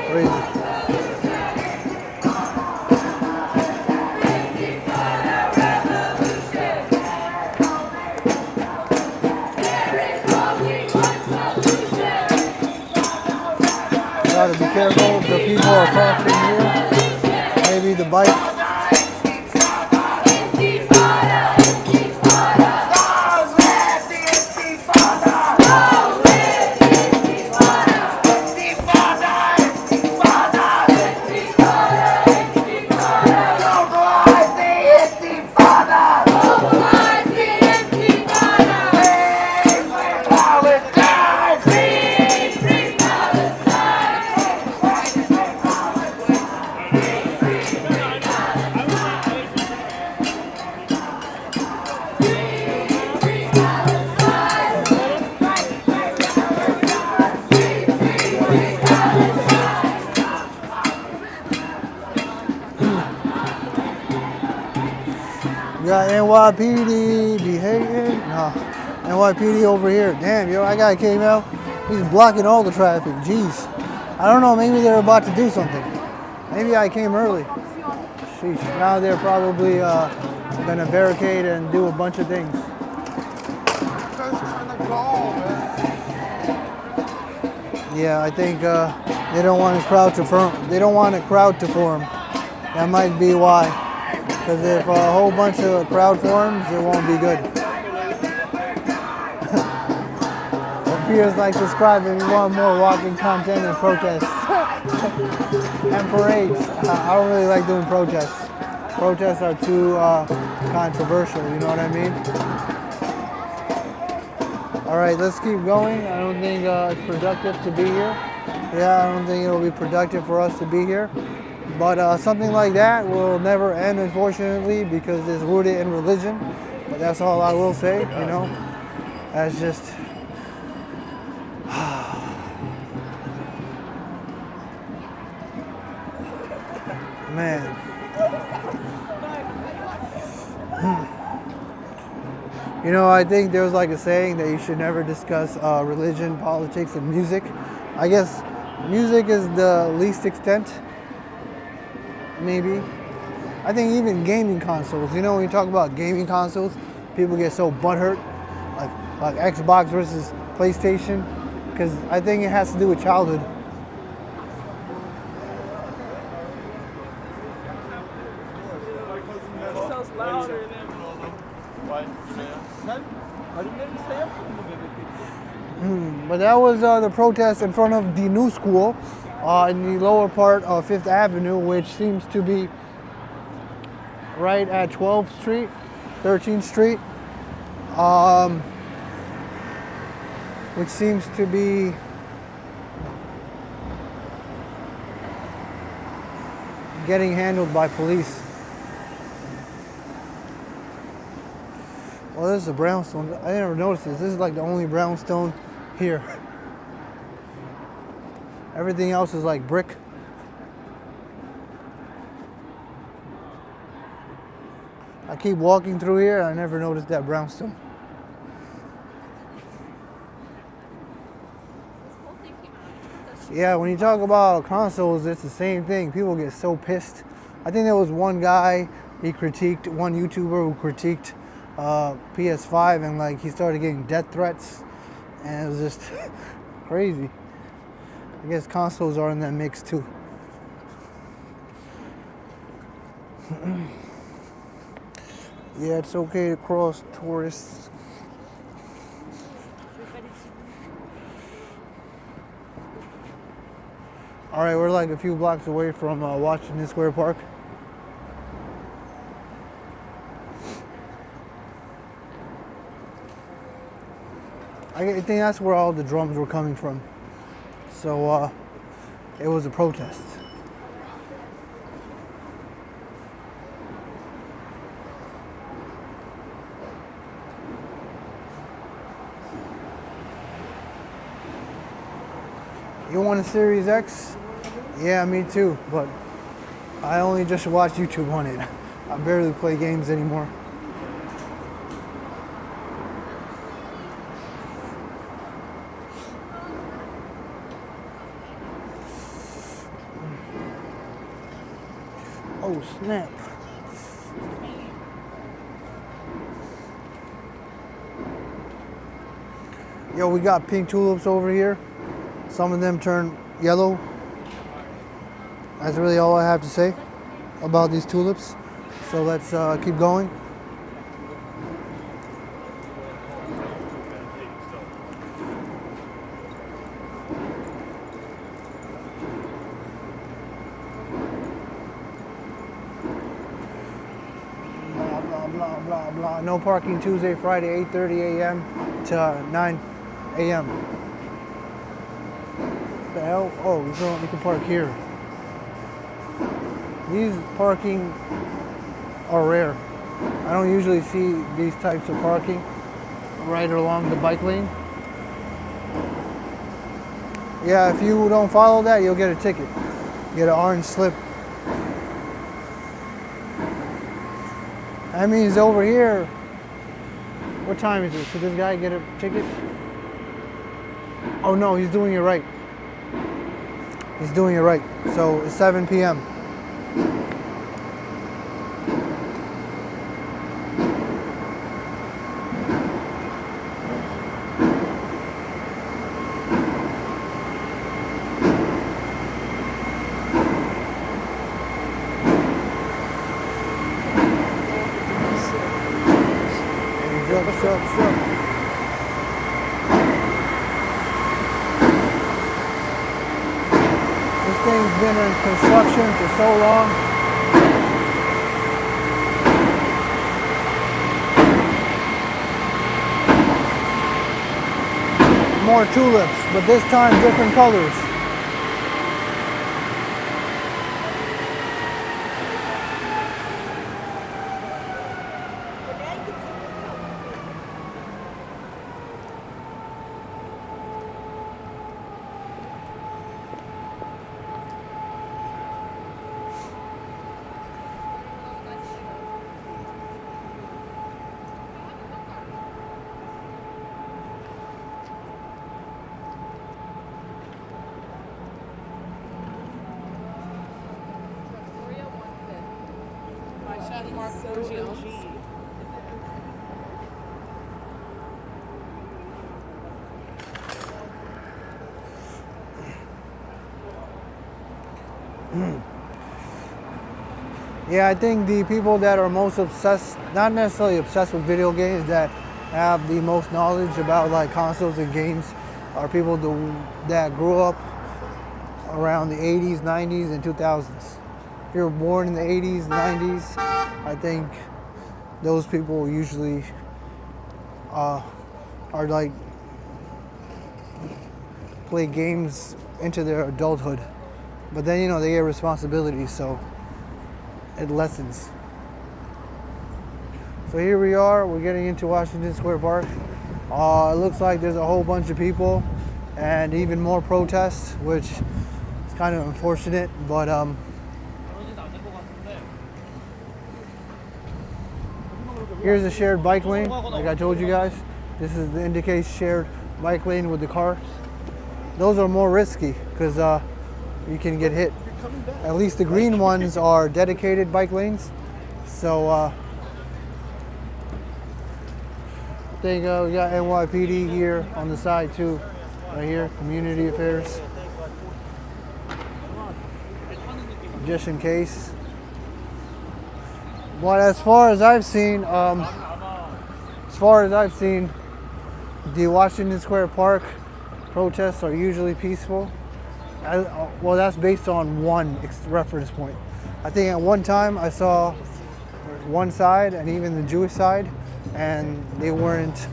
Crazy. Gotta be careful, the people are crossing here. Maybe the bike. We got NYPD behaving. No, NYPD over here. Damn, yo, that guy came out. He's blocking all the traffic. Jeez. I don't know, maybe they're about to do something. Maybe I came early. Sheesh. Now they're probably gonna barricade and do a bunch of things. Yeah, I think they don't want a crowd to form. They don't want a crowd to form. That might be why. Because if a whole bunch of crowd forms, it won't be good. Peter's like describing, we want more walking content and protests. And parades. I don't really like doing protests. Protests are too controversial, you know what I mean? All right, let's keep going. I don't think it's productive to be here. Yeah, I don't think it'll be productive for us to be here. But something like that will never end, unfortunately, because it's rooted in religion. But that's all I will say, you know. That's just... Man. You know, I think there's like a saying that you should never discuss religion, politics, and music. I guess music is the least extent. Maybe. I think even gaming consoles, you know, when you talk about gaming consoles, people get so butthurt, like Xbox versus PlayStation, because I think it has to do with childhood. But that was the protest in front of the new school in the lower part of 5th Avenue, which seems to be right at 12th Street, 13th Street, which seems to be getting handled by police. Well, this is a brownstone. I never noticed this. This is like the only brownstone here. Everything else is like brick. I keep walking through here and I never noticed that brownstone. Yeah, when you talk about consoles, it's the same thing. People get so pissed. I think there was one guy, one YouTuber who critiqued PS5 and like he started getting death threats and it was just crazy. I guess consoles are in that mix too. Yeah, it's okay to cross tourists. All right, we're like a few blocks away from Washington Square Park. I think that's where all the drums were coming from. So it was a protest. You want a Series X? Yeah, me too, but I only just watch YouTube on it. I barely play games anymore. Oh, snap. Yo, we got pink tulips over here. Some of them turn yellow. That's really all I have to say about these tulips. So let's keep going. Blah, blah, blah, blah, blah. No parking Tuesday, Friday, 8:30 a.m. to 9 a.m. The hell? Oh, we can park here. These parking are rare. I don't usually see these types of parking right along the bike lane. Yeah, if you don't follow that, you'll get a ticket. Get an orange slip. That means over here, what time is it? Should this guy get a ticket? Oh no, he's doing it right. He's doing it right. So it's 7 p.m. This thing's been in construction for so long. More tulips, but this time different colors. Yeah, I think the people that are most obsessed, not necessarily obsessed with video games, that have the most knowledge about like consoles and games are people that grew up around the 80s, 90s, and 2000s. If you were born in the 80s, 90s, I think those people usually are like play games into their adulthood. But then, you know, they get responsibilities, so it lessens. So here we are, we're getting into Washington Square Park. It looks like there's a whole bunch of people and even more protests, which is kind of unfortunate, but here's a shared bike lane, like I told you guys. This is the indicates shared bike lane with the cars. Those are more risky because you can get hit. At least the green ones are dedicated bike lanes. So I think we got NYPD here on the side too, right here, community affairs. Just in case. But as far as I've seen, the Washington Square Park protests are usually peaceful. Well, that's based on one reference point. I think at one time I saw one side and even the Jewish side, and they weren't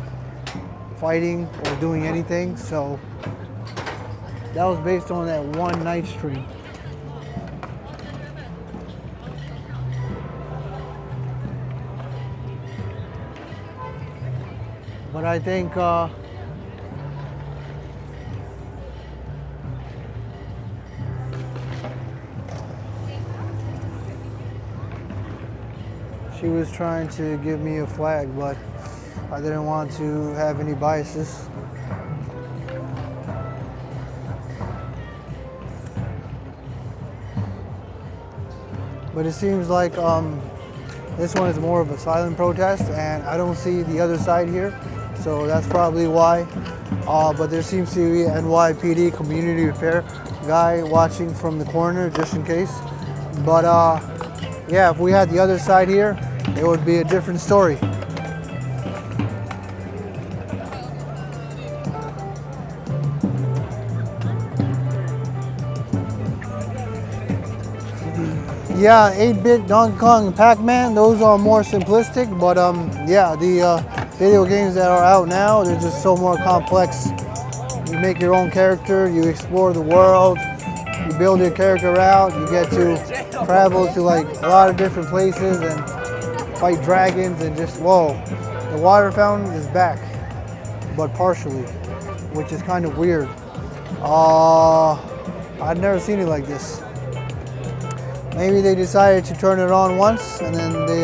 fighting or doing anything. So that was based on that one night stream. But I think She was trying to give me a flag, but I didn't want to have any biases. But it seems like this one is more of a silent protest, and I don't see the other side here, so that's probably why. But there seems to be an NYPD community affair guy watching from the corner just in case. But yeah, if we had the other side here, it would be a different story. Yeah, 8-bit, Donkey Kong, and Pac-Man, those are more simplistic, but yeah, the video games that are out now, they're just so more complex. You make your own character, you explore the world, you build your character out, you get to travel to like a lot of different places and fight dragons and just, whoa. The water fountain is back, but partially, which is kind of weird. I've never seen it like this. Maybe they decided to turn it on once and then they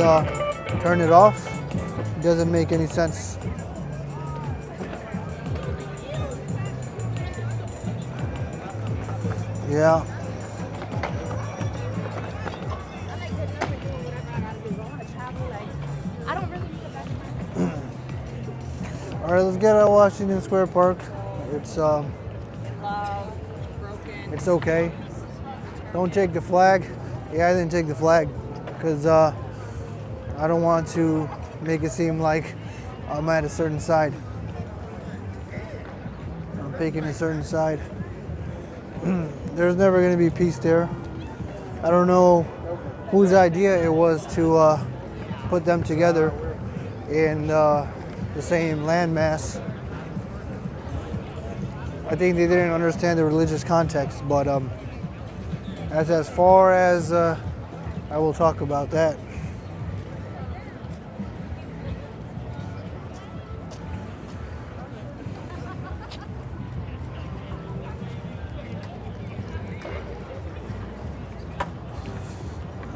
turn it off. It doesn't make any sense. Yeah. All right, let's get out of Washington Square Park. It's Broken. it's okay. Don't take the flag. Yeah, I didn't take the flag because I don't want to make it seem like I'm at a certain side. I'm picking a certain side. There's never going to be peace there. I don't know whose idea it was to put them together in the same landmass. I think they didn't understand the religious context, but that's as far as I will talk about that.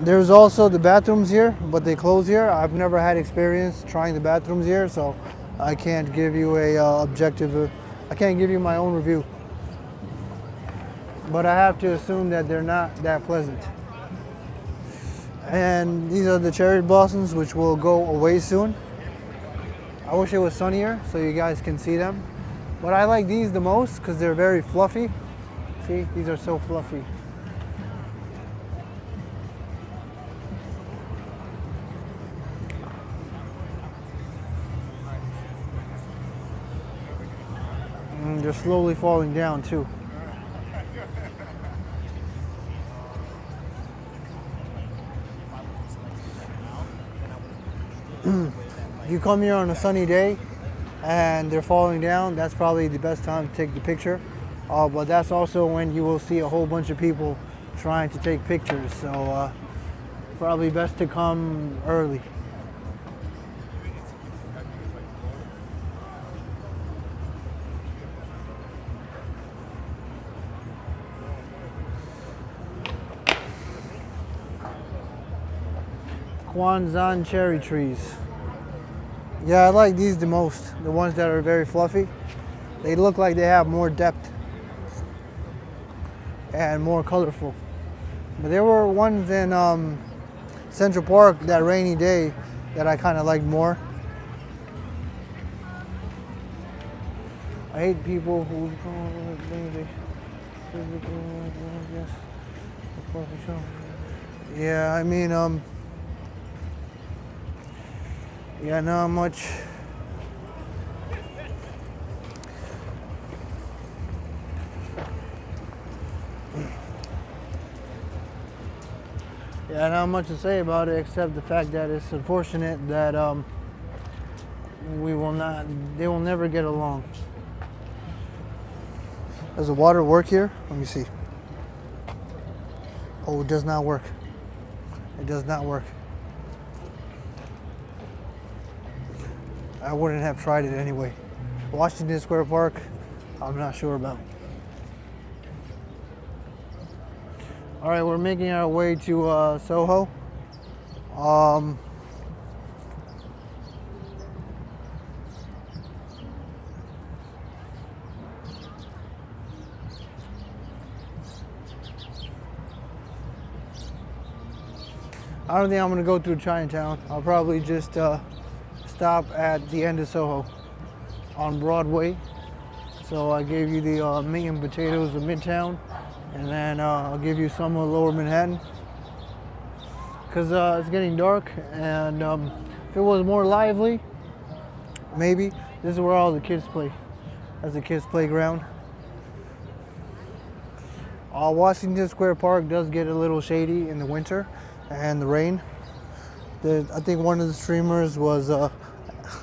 There's also the bathrooms here, but they close here. I've never had experience trying the bathrooms here, so I can't give you a objective. I can't give you my own review. But I have to assume that they're not that pleasant. And these are the cherry blossoms, which will go away soon. I wish it was sunnier so you guys can see them. But I like these the most because they're very fluffy. See, these are so fluffy. And they're slowly falling down too. If you come here on a sunny day and they're falling down, that's probably the best time to take the picture. But that's also when you will see a whole bunch of people trying to take pictures. So probably best to come early. Kwanzan cherry trees. Yeah, I like these the most, the ones that are very fluffy. They look like they have more depth and more colorful. But there were ones in Central Park that rainy day that I kind of liked more. I hate people who yeah, I mean yeah, not much. Yeah, not much to say about it except the fact that it's unfortunate that they will never get along. Does the water work here? Let me see. Oh, it does not work. It does not work. I wouldn't have tried it anyway. Washington Square Park, I'm not sure about. All right, we're making our way to Soho. I don't think I'm gonna go through Chinatown. I'll probably just stop at the end of Soho on Broadway. So I gave you the meat and potatoes of Midtown, and then I'll give you some of Lower Manhattan. Because it's getting dark, and if it was more lively, maybe. This is where all the kids play. That's the kids' playground. Washington Square Park does get a little shady in the winter and the rain. I think one of the streamers was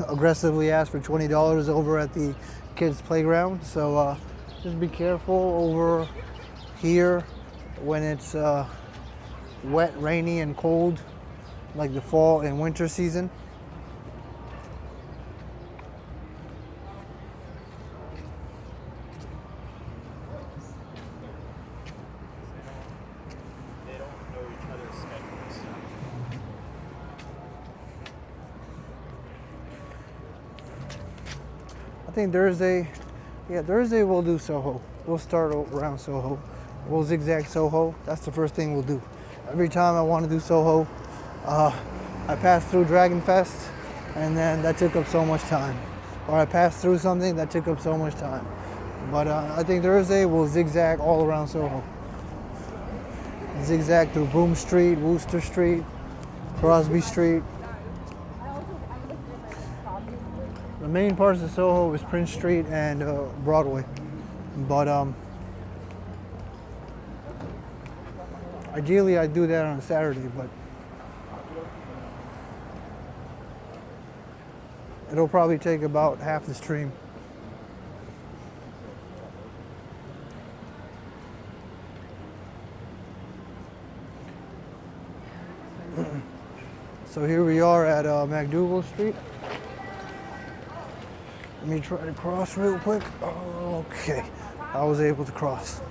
aggressively asked for $20 over at the kids' playground. So just be careful over here when it's wet, rainy, and cold, like the fall and winter season. They don't know each other's schedules. I think Thursday we'll do Soho. We'll start around Soho. We'll zigzag Soho. That's the first thing we'll do. Every time I want to do Soho, I pass through Dragon Fest, and then that took up so much time. Or I passed through something that took up so much time. But I think Thursday we'll zigzag all around Soho. Zigzag through Broome Street, Wooster Street, Crosby Street. The main parts of Soho is Prince Street and Broadway. But ideally, I do that on a Saturday, but it'll probably take about half the stream. So here we are at McDougal Street. Let me try to cross real quick. Okay, I was able to cross.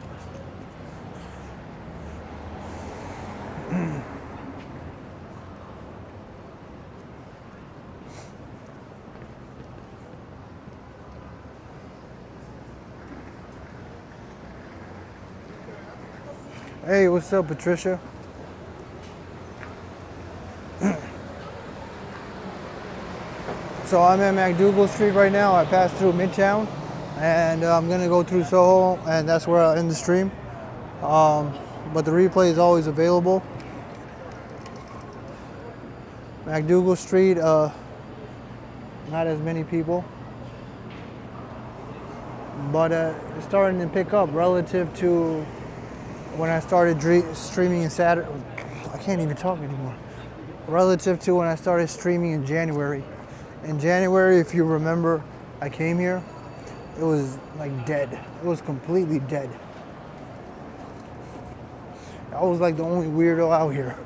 Hey, what's up, Patricia? So I'm at McDougal Street right now. I passed through Midtown, and I'm gonna go through Soho, and that's where I'll end the stream. But the replay is always available. McDougal Street, not as many people, but it's starting to pick up relative to when I started streaming in Saturday. I can't even talk anymore. Relative to when I started streaming in January. In January, if you remember, I came here, it was like dead. It was completely dead. I was like the only weirdo out here.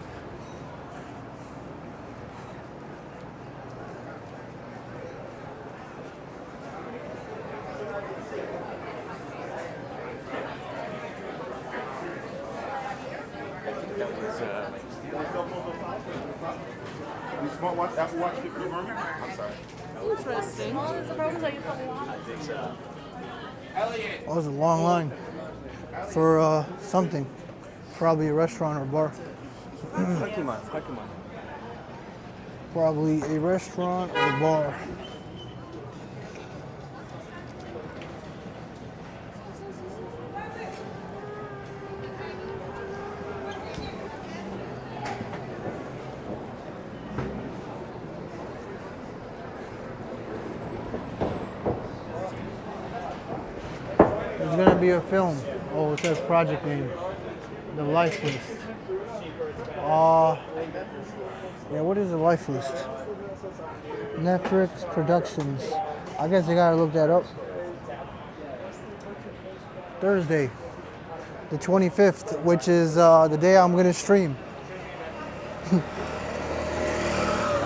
I'm sorry. Interesting. It was a long line for something, probably a restaurant or bar. Probably a restaurant or bar. There's gonna be a film. Oh, it says project name. The Life List. Yeah, what is the Life List? Netflix Productions. I guess you gotta look that up. Thursday, the 25th, which is the day I'm gonna stream. I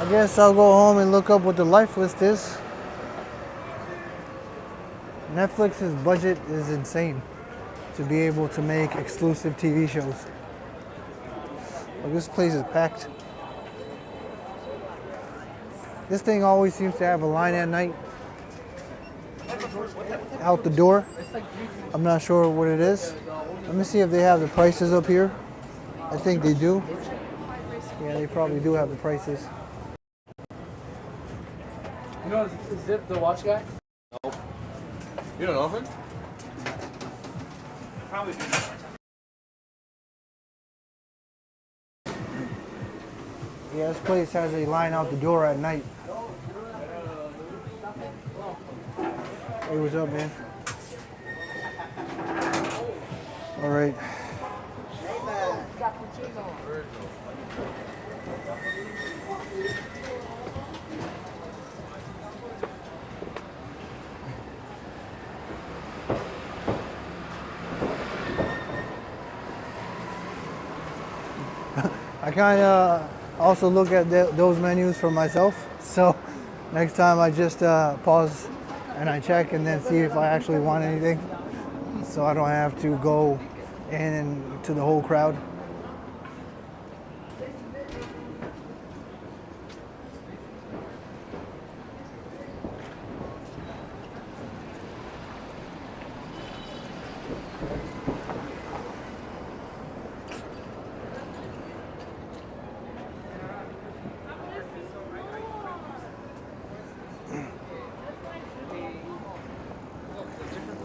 guess I'll go home and look up what the Life List is. Netflix's budget is insane to be able to make exclusive TV shows. Well, this place is packed. This thing always seems to have a line at night out the door. I'm not sure what it is. Let me see if they have the prices up here. I think they do. Yeah, they probably do have the prices. You know, is Zip the watch guy? You don't know him? Probably do. Yeah, this place has a line out the door at night. Hey, what's up, man? All right. I kind of also look at those menus for myself. So next time I just pause and I check and then see if I actually want anything. So I don't have to go in and to the whole crowd.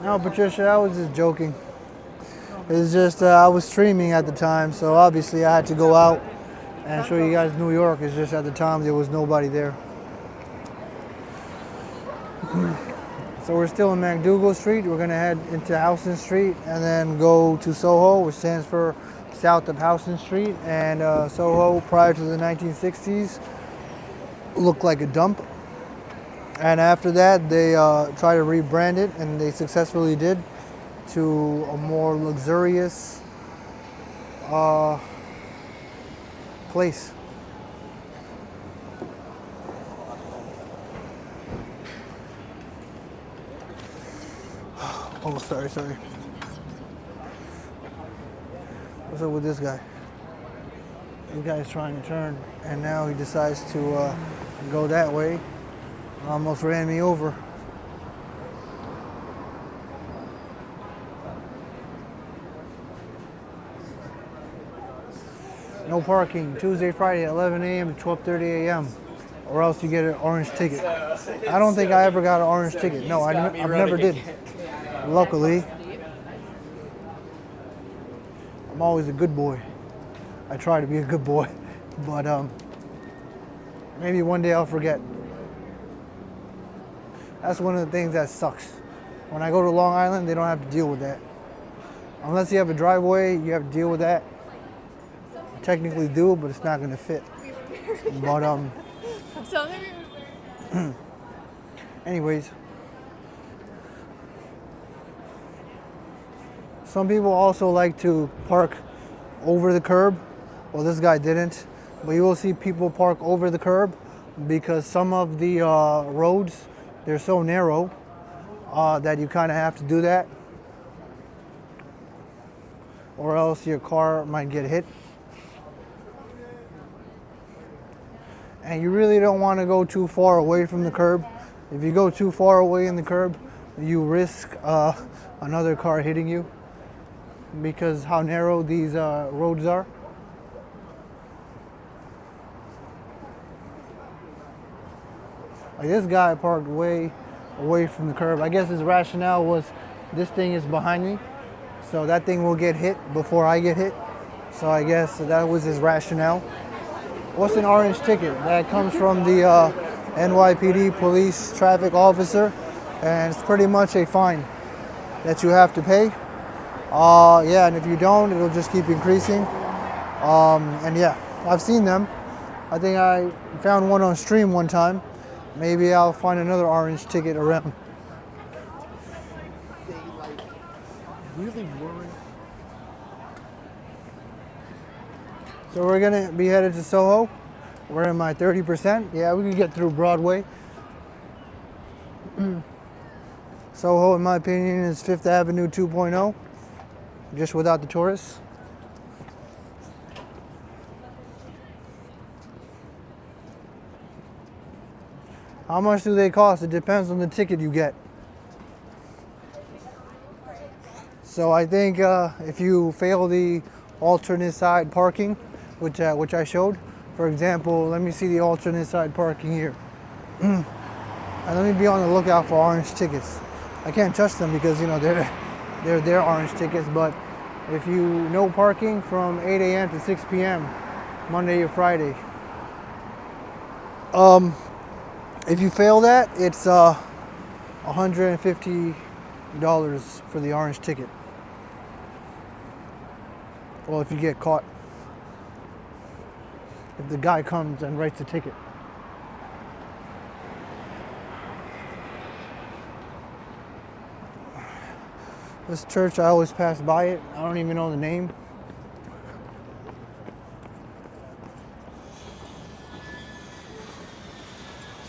No, Patricia, I was just joking. It's just I was streaming at the time, so obviously I had to go out and show you guys New York. It's just at the time there was nobody there. So we're still in McDougal Street. We're gonna head into Houston Street and then go to Soho, which stands for south of Houston Street. And Soho, prior to the 1960s, looked like a dump. And after that, they tried to rebrand it, and they successfully did, to a more luxurious place. Oh, sorry. What's up with this guy? This guy's trying to turn, and now he decides to go that way. Almost ran me over. No parking, Tuesday, Friday, 11 a.m. to 12:30 a.m. or else you get an orange ticket. I don't think I ever got an orange ticket. No, I've never did. Luckily. I'm always a good boy. I try to be a good boy, but maybe one day I'll forget. That's one of the things that sucks. When I go to Long Island, they don't have to deal with that. Unless you have a driveway, you have to deal with that. Technically do, but it's not going to fit. But anyways, some people also like to park over the curb. Well, this guy didn't, but you will see people park over the curb because some of the roads, they're so narrow that you kind of have to do that, or else your car might get hit. And you really don't want to go too far away from the curb. If you go too far away in the curb, you risk another car hitting you because how narrow these roads are. Like this guy parked way away from the curb. I guess his rationale was this thing is behind me, so that thing will get hit before I get hit. So I guess that was his rationale. What's an orange ticket? That comes from the NYPD police traffic officer, and it's pretty much a fine that you have to pay. Yeah, and if you don't, it'll just keep increasing. And yeah, I've seen them. I think I found one on stream one time. Maybe I'll find another orange ticket around. They like really worry. So we're gonna be headed to Soho. We're in my 30%. Yeah, we can get through Broadway. Soho, in my opinion, is 5th Avenue 2.0, just without the tourists. How much do they cost? It depends on the ticket you get. So I think if you fail the alternate side parking, which I showed, For example, let me see the alternate side parking here. And let me be on the lookout for orange tickets. I can't touch them because, you know, they're orange tickets, but if you no parking from 8 a.m. to 6 p.m. Monday or Friday, if you fail that, it's $150 for the orange ticket. Well, if you get caught. If the guy comes and writes a ticket. This church, I always pass by it. I don't even know the name.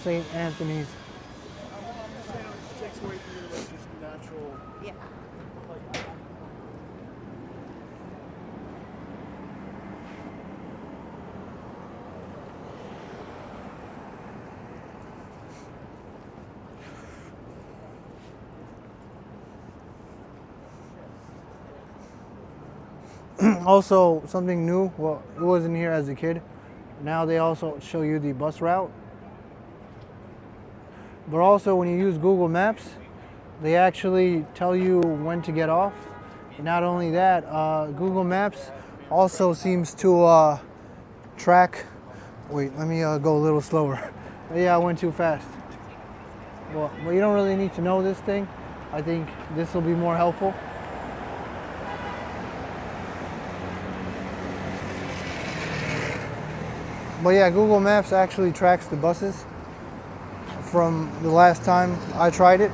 St. Anthony's. It takes away from your like just natural. Yeah. Also, something new, well, it wasn't here as a kid. Now they also show you the bus route. But also when you use Google Maps, they actually tell you when to get off. And not only that, Google Maps also seems to track, wait, let me go a little slower. Yeah, I went too fast. Well, you don't really need to know this thing. I think this will be more helpful. But yeah, Google Maps actually tracks the buses from the last time I tried it.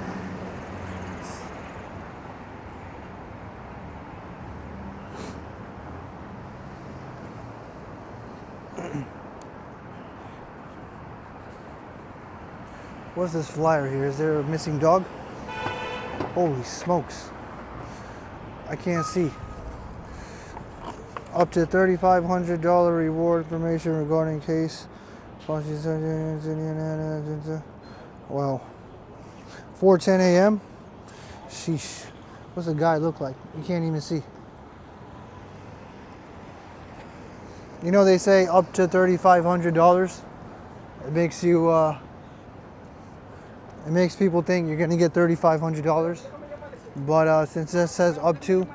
What's this flyer here? Is there a missing dog? Holy smokes. I can't see. Up to $3,500 reward information regarding case. Wow. 4:10 a.m. Sheesh. What's the guy look like? You can't even see. You know they say up to $3,500. It makes you. It makes people think you're gonna get $3,500. But since it says up to,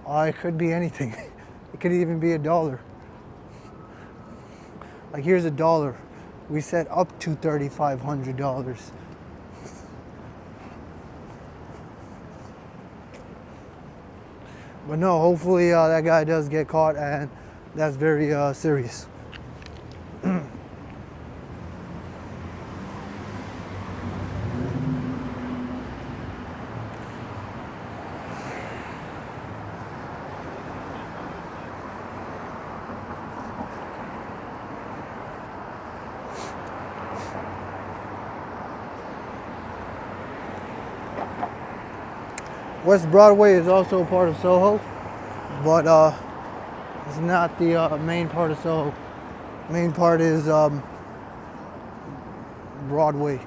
it could be anything. It could even be $1. Like here's $1. We said up to $3,500. But no, hopefully that guy does get caught, and that's very serious. West Broadway is also a part of Soho, but it's not the main part of Soho. Main part is Broadway.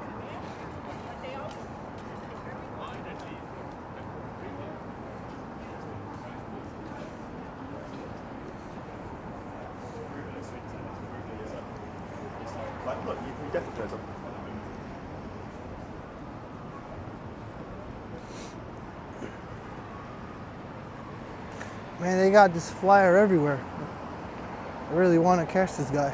But look, you definitely does something. Man, they got this flyer everywhere. I really want to catch this guy.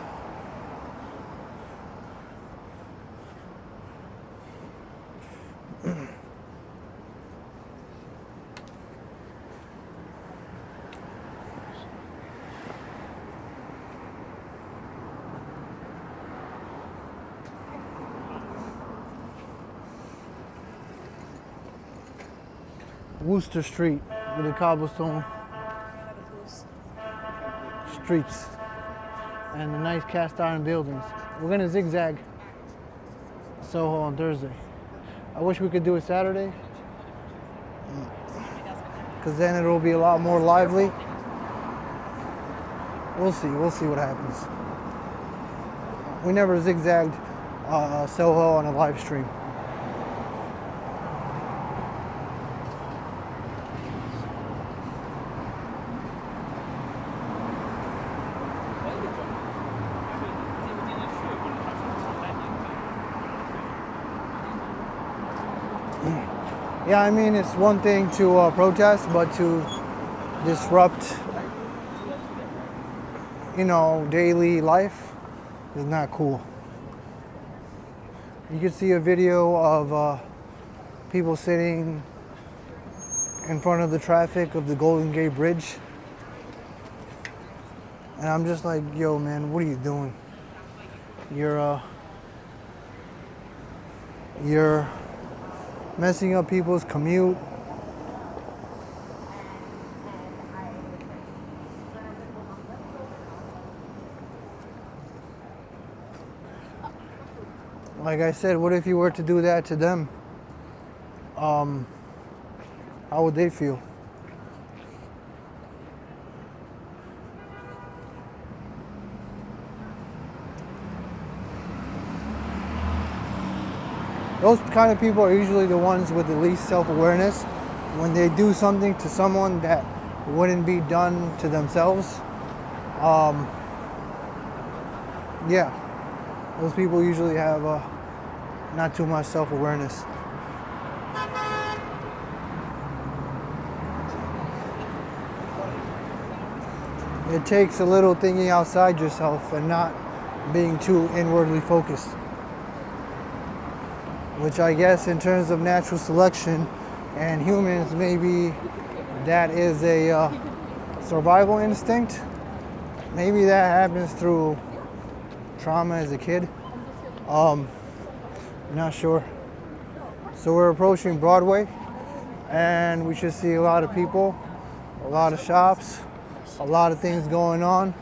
Worcester Street with the cobblestone streets and the nice cast iron buildings. We're gonna zigzag Soho on Thursday. I wish we could do it Saturday, because then it'll be a lot more lively. We'll see what happens. We never zigzagged Soho on a live stream. Yeah, I mean, it's one thing to protest, but to disrupt, daily life is not cool. You can see a video of people sitting in front of the traffic of the Golden Gate Bridge. And I'm just like, yo, man, what are you doing? You're messing up people's commute. Like I said, what if you were to do that to them? How would they feel? Those kind of people are usually the ones with the least self-awareness. When they do something to someone that wouldn't be done to themselves, yeah, those people usually have not too much self-awareness. It takes a little thinking outside yourself and not being too inwardly focused. Which I guess in terms of natural selection and humans, maybe that is a survival instinct. Maybe that happens through trauma as a kid. Not sure. So we're approaching Broadway and we should see a lot of people, a lot of shops, a lot of things going on.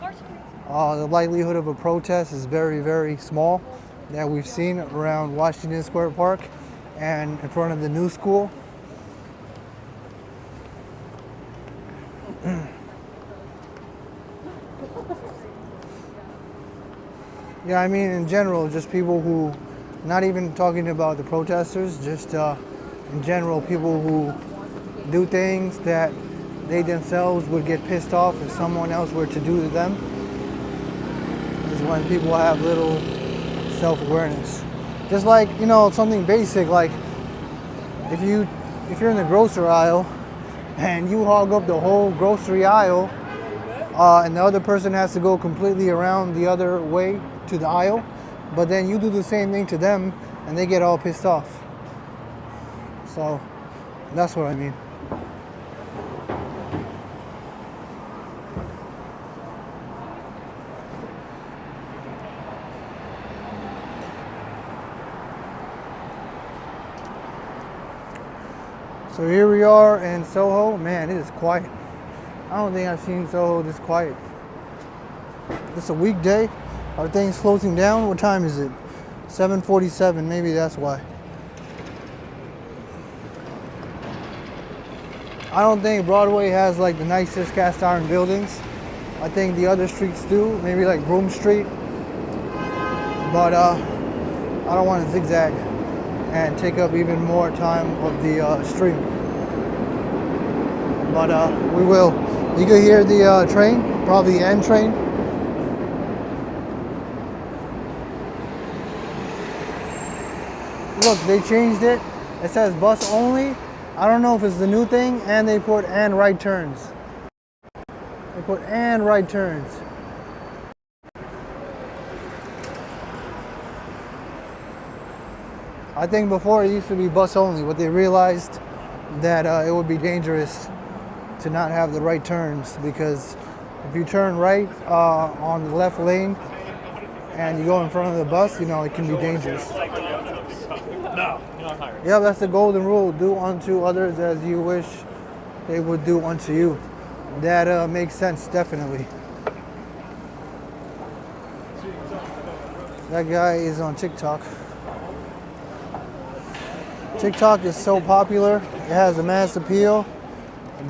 The likelihood of a protest is very, very small that we've seen around Washington Square Park and in front of the new school. Yeah, I mean, in general, just people who, not even talking about the protesters, just in general, people who do things that they themselves would get pissed off if someone else were to do to them, is when people have little self-awareness. Just like, something basic, like if you're in the grocery aisle and you hog up the whole grocery aisle and the other person has to go completely around the other way to the aisle, but then you do the same thing to them and they get all pissed off. So that's what I mean. So here we are in Soho. Man, it is quiet. I don't think I've seen Soho this quiet. It's a weekday. Are things closing down? What time is it? 7:47. Maybe that's why. I don't think Broadway has like the nicest cast iron buildings. I think the other streets do. Maybe like Broome Street. But I don't want to zigzag and take up even more time of the stream. But we will. You can hear the train, probably the N train. Look, they changed it. It says bus only. I don't know if it's the new thing, and they put and right turns. They put and right turns. I think before it used to be bus only, but they realized that it would be dangerous to not have the right turns, because if you turn right on the left lane and you go in front of the bus, it can be dangerous. Yeah, that's the golden rule. Do unto others as you wish they would do unto you. That makes sense, definitely. That guy is on TikTok. TikTok is so popular. It has a mass appeal,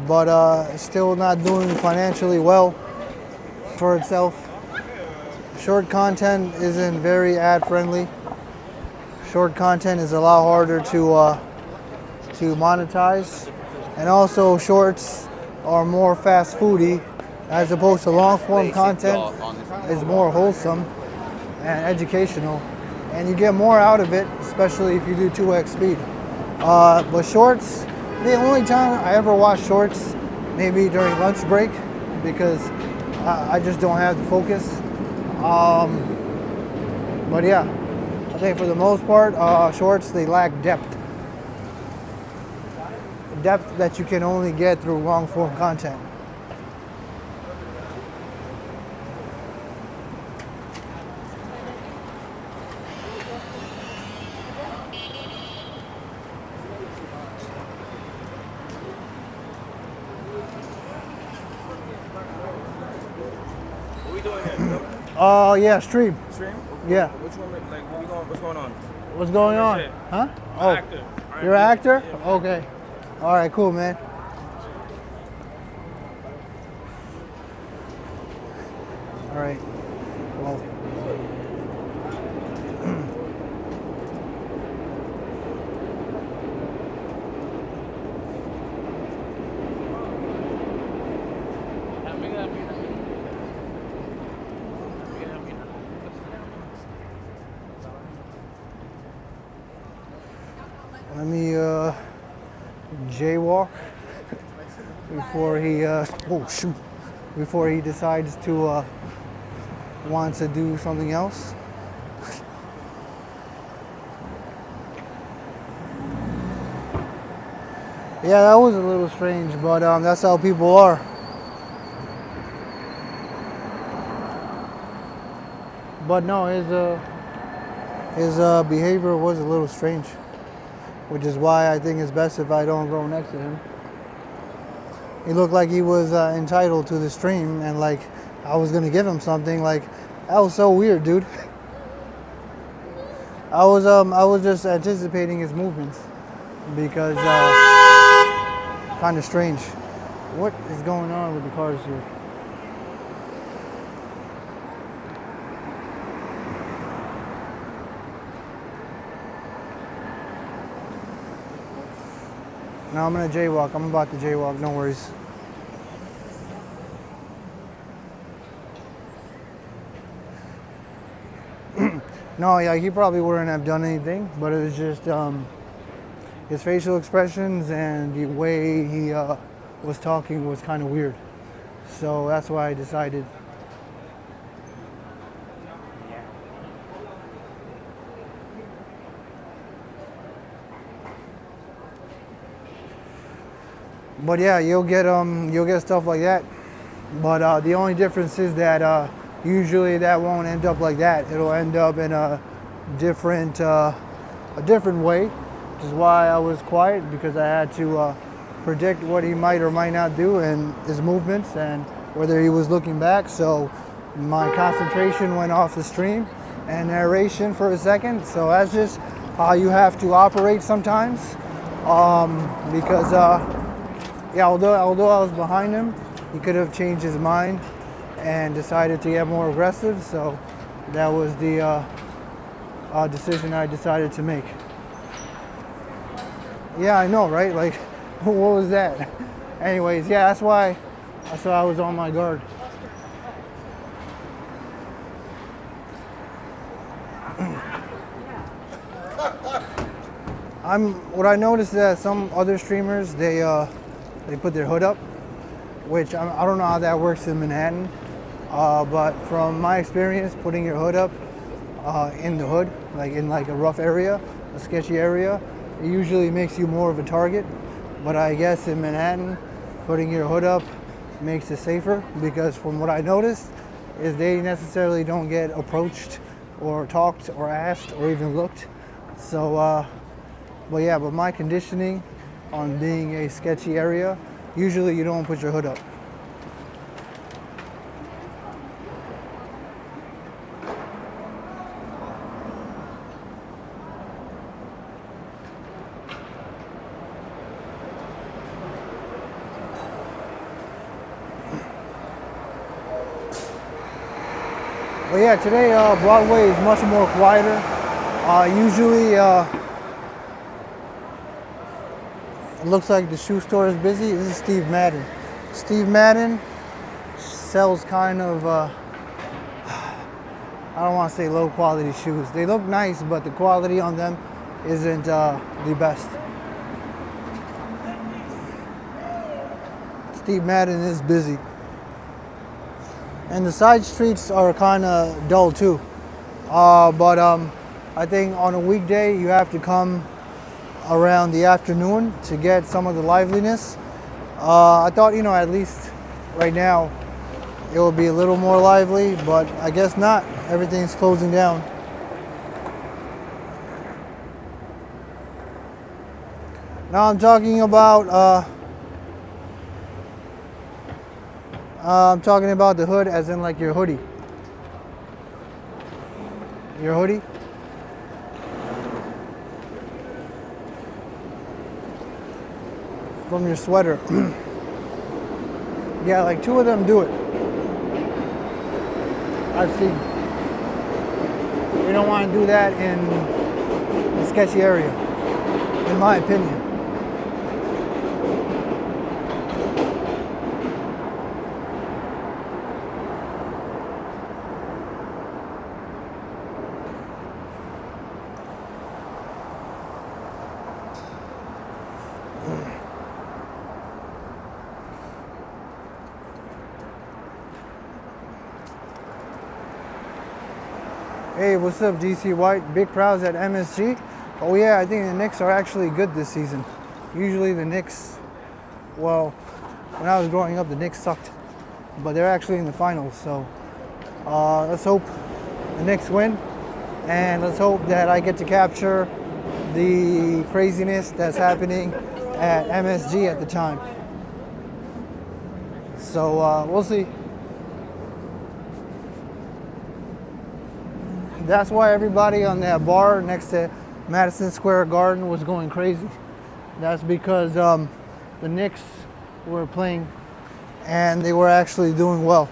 but it's still not doing financially well for itself. Short content isn't very ad friendly. Short content is a lot harder to monetize, and also shorts are more fast foody as opposed to long form content is more wholesome and educational, and you get more out of it, especially if you do 2x speed. But shorts, the only time I ever wash shorts, maybe during lunch break, because I just don't have the focus. But yeah, I think for the most part, shorts, they lack depth. Depth that you can only get through long form content. What we doing here? Yeah, stream. Stream? Yeah. Which one? Like, what's going on? What's going on? Shit. Huh? I'm an actor. You're an actor? Okay. All right, cool, man. All right. Well. Let me jaywalk before he before he decides to want to do something else. Yeah, that was a little strange, but that's how people are. But no, his behavior was a little strange, which is why I think it's best if I don't go next to him. He looked like he was entitled to the stream, and like I was gonna give him something. Like that was so weird, dude. I was just anticipating his movements because kind of strange. What is going on with the cars here? No, I'm gonna jaywalk. I'm about to jaywalk, no worries. No, yeah, he probably wouldn't have done anything, but it was just his facial expressions and the way he was talking was kind of weird. So that's why I decided. But yeah, you'll get stuff like that. But the only difference is that usually that won't end up like that. It'll end up in a different way, which is why I was quiet, because I had to predict what he might or might not do and his movements and whether he was looking back. So my concentration went off the stream and narration for a second. So that's just how you have to operate sometimes, because yeah, although I was behind him, he could have changed his mind and decided to get more aggressive. So that was the decision I decided to make. Yeah, I know, right? Like, what was that? Anyways, yeah, that's why I was on my guard. What I noticed is that some other streamers, they put their hood up, which I don't know how that works in Manhattan, but from my experience, putting your hood up in the hood, like in like a rough area, a sketchy area, it usually makes you more of a target. But I guess in Manhattan, putting your hood up makes it safer, because from what I noticed is they necessarily don't get approached or talked or asked or even looked. So, but yeah, but my conditioning on being a sketchy area, usually you don't put your hood up. But yeah, today Broadway is much more quieter. Usually it looks like the shoe store is busy. This is Steve Madden. Steve Madden sells kind of, I don't want to say low quality shoes. They look nice, but the quality on them isn't the best. Steve Madden is busy. And the side streets are kind of dull too. But I think on a weekday you have to come around the afternoon to get some of the liveliness. I thought, you know, at least right now it will be a little more lively, but I guess not. Everything's closing down. Now I'm talking about the hood, as in like your hoodie. Your hoodie. From your sweater. Yeah, like 2 of them do it. I've seen. You don't want to do that in a sketchy area, in my opinion. Hey, what's up, DC White? Big crowds at MSG. Oh yeah, I think the Knicks are actually good this season. Usually the Knicks, well, when I was growing up, the Knicks sucked. But they're actually in the finals, so let's hope the Knicks win. And let's hope that I get to capture the craziness that's happening at MSG at the time. So we'll see. That's why everybody on that bar next to Madison Square Garden was going crazy. That's because the Knicks were playing and they were actually doing well.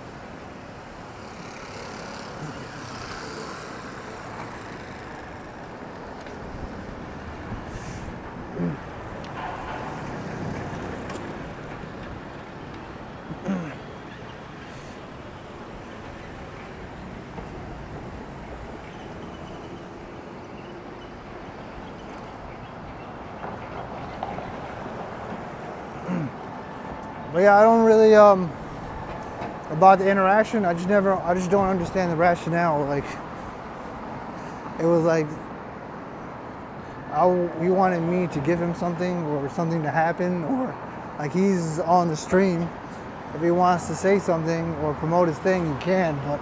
But yeah, I don't really about the interaction. I just don't understand the rationale. Like, it was like, you wanted me to give him something or something to happen, or like he's on the stream. If he wants to say something or promote his thing, he can. But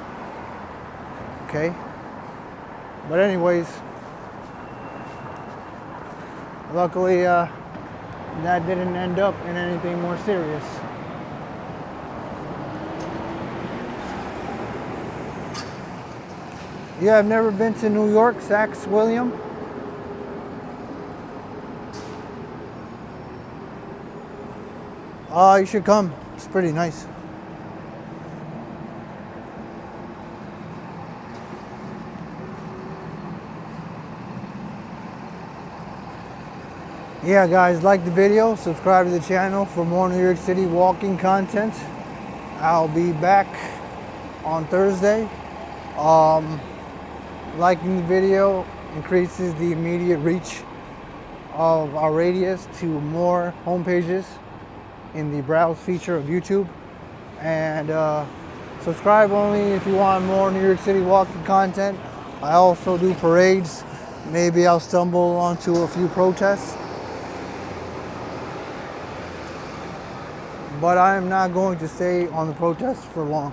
okay. But anyways, luckily that didn't end up in anything more serious. You have never been to New York, Saks William? You should come. It's pretty nice. Yeah, guys, like the video, subscribe to the channel for more New York City walking content. I'll be back on Thursday. Liking the video increases the immediate reach of our radius to more home pages in the browse feature of YouTube. And subscribe only if you want more New York City walking content. I also do parades. Maybe I'll stumble onto a few protests. But I am not going to stay on the protest for long.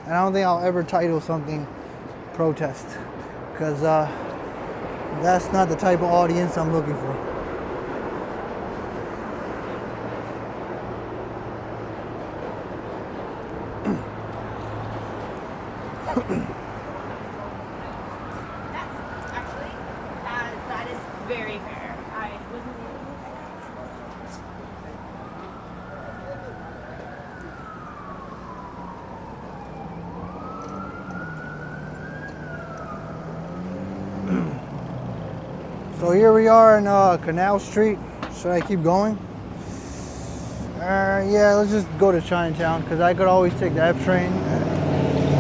And I don't think I'll ever title something protest, because that's not the type of audience I'm looking for. That's actually, that is very fair. I wouldn't. So here we are in Canal Street. Should I keep going? Yeah, let's just go to Chinatown, because I could always take the F train.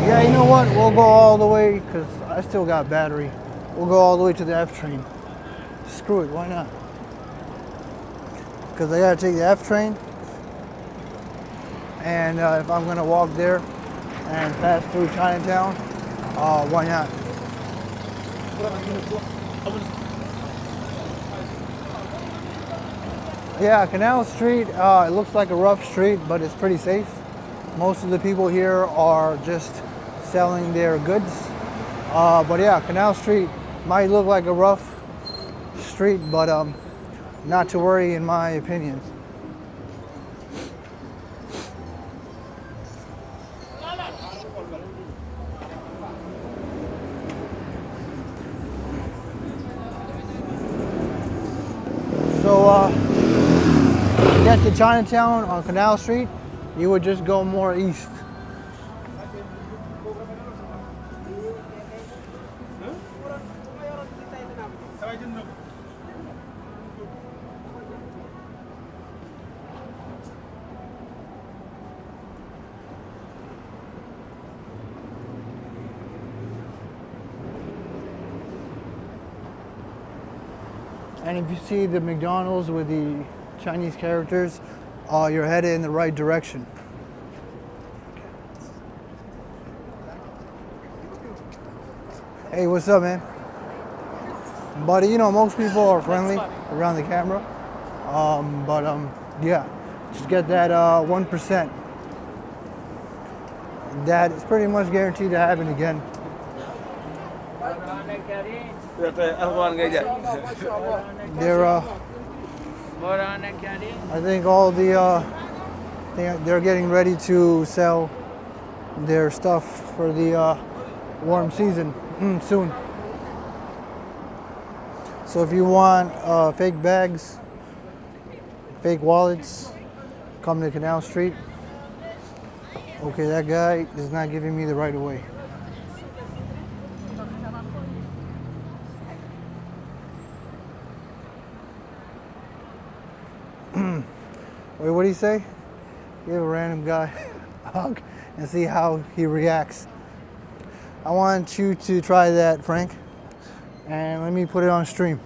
Yeah, you know what? We'll go all the way, because I still got battery. We'll go all the way to the F train. Screw it, why not? Because I gotta take the F train. And if I'm gonna walk there and pass through Chinatown, why not? Yeah, Canal Street, it looks like a rough street, but it's pretty safe. Most of the people here are just selling their goods. But yeah, Canal Street might look like a rough street, but not to worry in my opinion. So to get to Chinatown on Canal Street, you would just go more east. And if you see the McDonald's with the Chinese characters, you're headed in the right direction. Hey, what's up, man? But you know, most people are friendly around the camera. Yeah, just get that 1%. That is pretty much guaranteed to happen again. They're, I think all the, they're getting ready to sell their stuff for the warm season soon. So if you want fake bags, fake wallets, come to Canal Street. Okay, that guy is not giving me the right of way. Wait, what did he say? Give a random guy a hug and see how he reacts. I want you to try that, Frank. And let me put it on stream.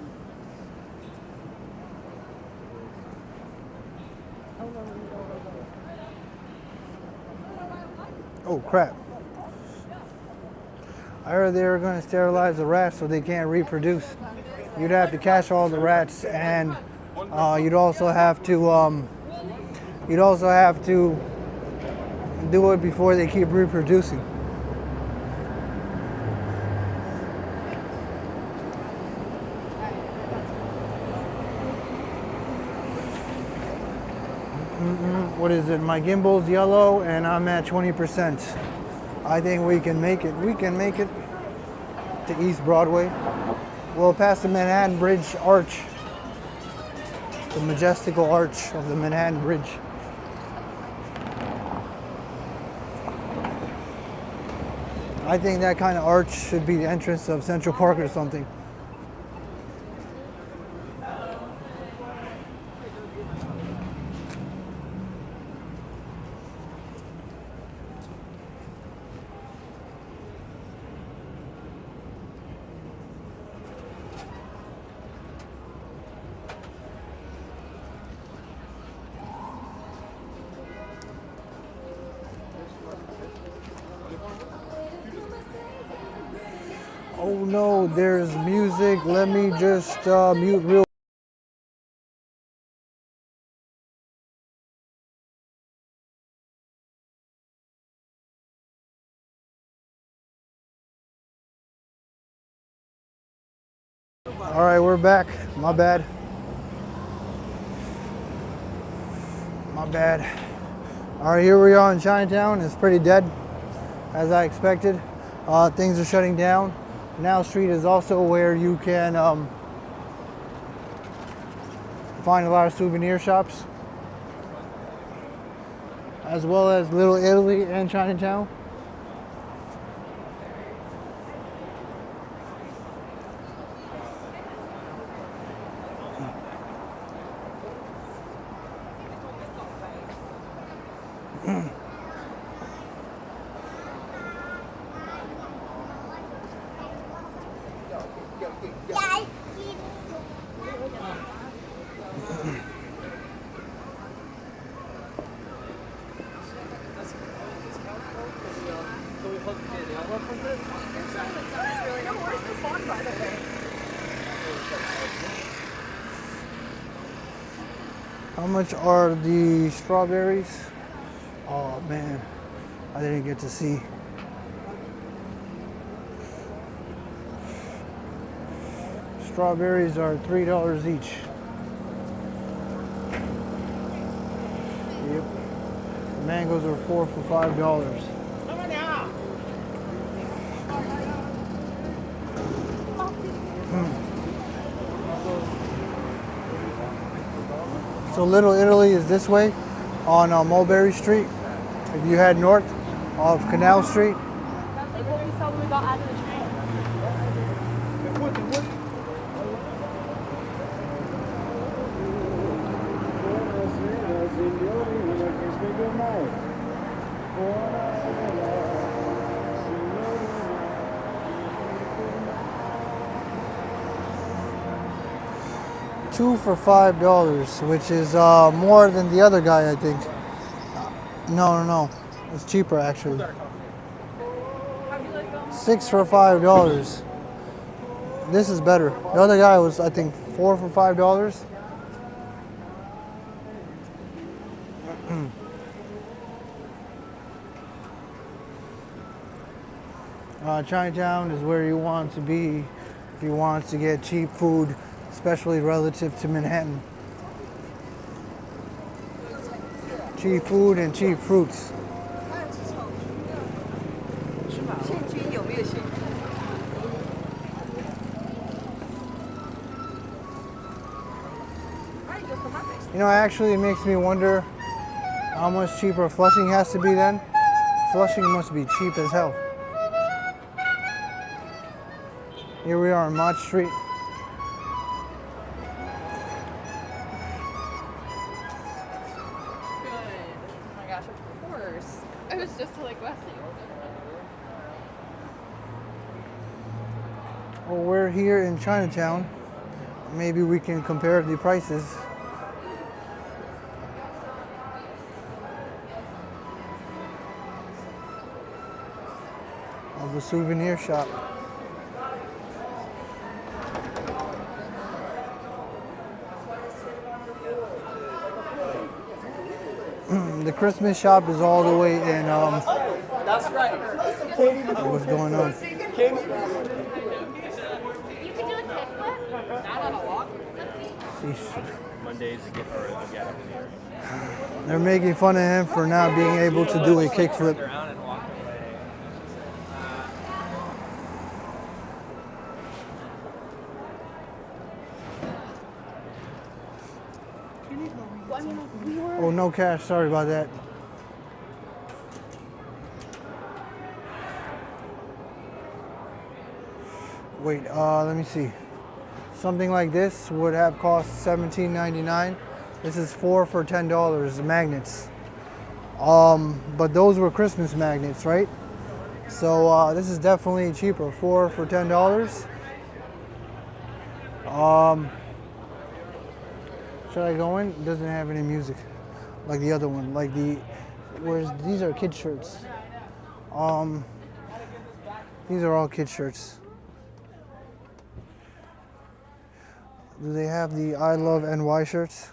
Oh, crap. I heard they were going to sterilize the rats so they can't reproduce. You'd have to catch all the rats, and you'd also have to do it before they keep reproducing. What is it? My gimbal's yellow and I'm at 20%. I think we can make it. We can make it to East Broadway. We'll pass the Manhattan Bridge Arch. The majestical arch of the Manhattan Bridge. I think that kind of arch should be the entrance of Central Park or something. Oh no, there's music. Let me just mute real. All right, we're back. My bad. My bad. All right, here we are in Chinatown. It's pretty dead, as I expected. Things are shutting down. Canal Street is also where you can find a lot of souvenir shops, as well as Little Italy and Chinatown. How much are the strawberries? Oh man, I didn't get to see. Strawberries are $3 each. Yep. Mangoes are 4 for $5. So Little Italy is this way on Mulberry Street. If you head north of Canal Street. That's like what we saw when we got out of the train. Two for $5, which is more than the other guy, I think. No. It's cheaper actually. 6 for $5. This is better. The other guy was, I think, 4 for $5. Chinatown is where you want to be if you want to get cheap food, especially relative to Manhattan. Cheap food and cheap fruits. You know, actually it makes me wonder how much cheaper Flushing has to be then. Flushing must be cheap as hell. Here we are on Mott Street. Good. Oh my gosh, of course. I was just like Wesley. Well, we're here in Chinatown. Maybe we can compare the prices. Of the souvenir shop. The Christmas shop is all the way in. That's right. What's going on? You could do a kickflip. Not on a walk. Mondays to get up in here. They're making fun of him for not being able to do a kickflip. Oh, no cash. Sorry about that. Wait, let me see. Something like this would have cost $17.99. This is 4 for $10, magnets. But those were Christmas magnets, right? So this is definitely cheaper. 4 for $10. Should I go in? It doesn't have any music like the other one. Like whereas these are kid shirts. These are all kid shirts. Do they have the I Love NY shirts?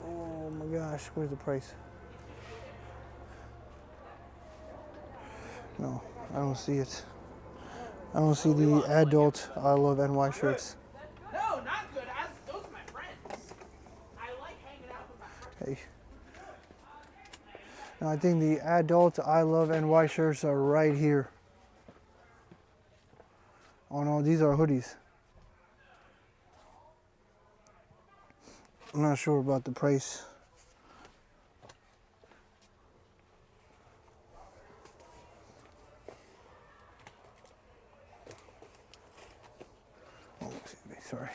Oh my gosh, where's the price? No, I don't see it. I don't see the adult I Love NY shirts. No, not good. Those are my friends. I like hanging out with my friends. Hey. No, I think the adult I Love NY shirts are right here. Oh no, these are hoodies. I'm not sure about the price. Oh, excuse me, sorry.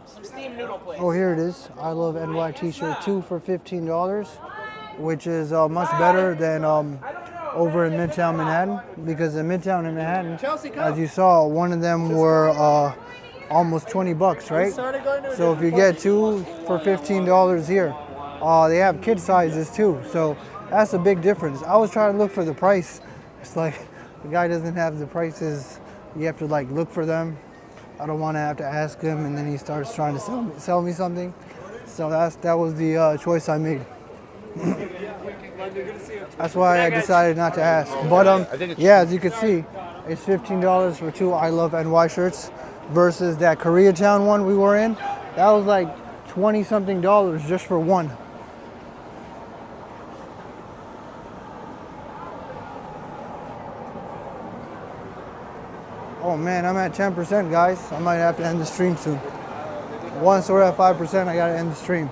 Some steamed noodle place. Oh, here it is. I Love NY t-shirt, 2 for $15, which is much better than over in Midtown Manhattan, because in Midtown and Manhattan, as you saw, one of them were almost 20 bucks, right? started going to a So if you get two for $15 here, they have kid sizes too. So that's a big difference. I was trying to look for the price. It's like the guy doesn't have the prices. You have to like look for them. I don't want to have to ask him, and then he starts trying to sell me something. So that was the choice I made. That's why I decided not to ask. But yeah, as you can see, it's $15 for two I Love NY shirts versus that Koreatown one we were in. That was like 20 something dollars just for one. Oh man, I'm at 10%, guys. I might have to end the stream soon. Once we're at 5%, I gotta end the stream.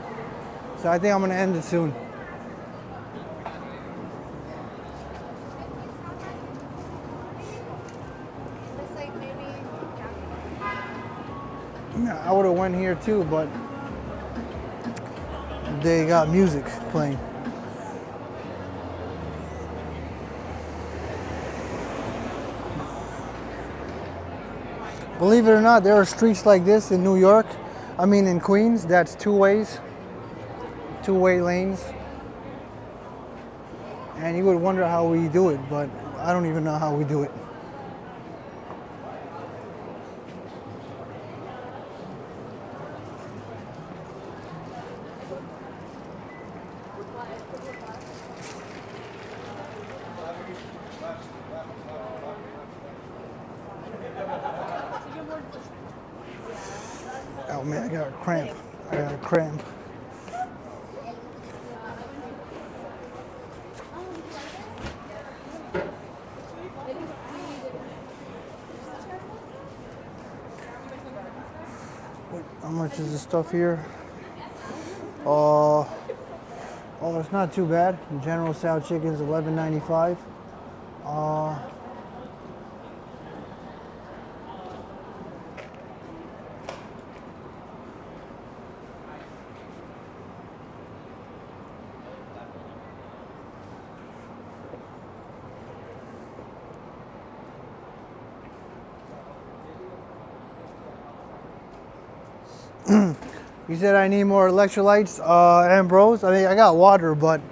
So I think I'm gonna end it soon. Yeah, I would have went here too, but they got music playing. Believe it or not, there are streets like this in New York. I mean, in Queens, that's two-way lanes. And you would wonder how we do it, but I don't even know how we do it. Oh man, I got a cramp. How much is the stuff here? Oh, it's not too bad. General Tso chicken's $11.95. You said I need more electrolytes, Ambrose. I mean, I got water, but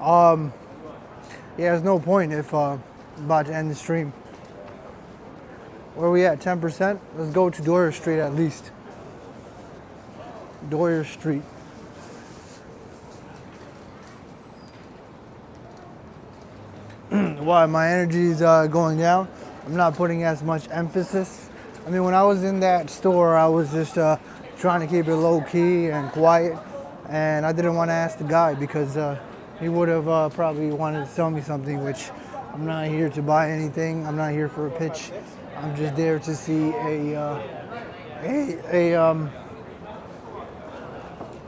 yeah, there's no point if I'm about to end the stream. Where are we at? 10%? Let's go to Doyers Street at least. Doyers Street. Why? My energy's going down. I'm not putting as much emphasis. I mean, when I was in that store, I was just trying to keep it low key and quiet, and I didn't want to ask the guy because he would have probably wanted to sell me something, which I'm not here to buy anything. I'm not here for a pitch. I'm just there to see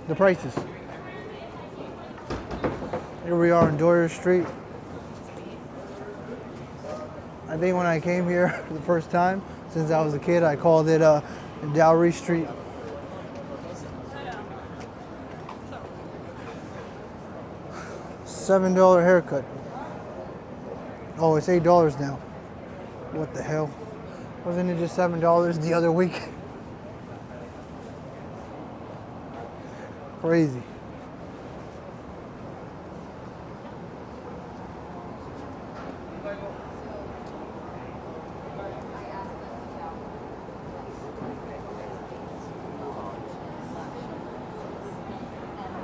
the prices. Here we are on Doyers Street. I think when I came here the first time, since I was a kid, I called it Dowry Street. $7 haircut. Oh, it's $8 now. What the hell? Wasn't it just $7 the other week? Crazy.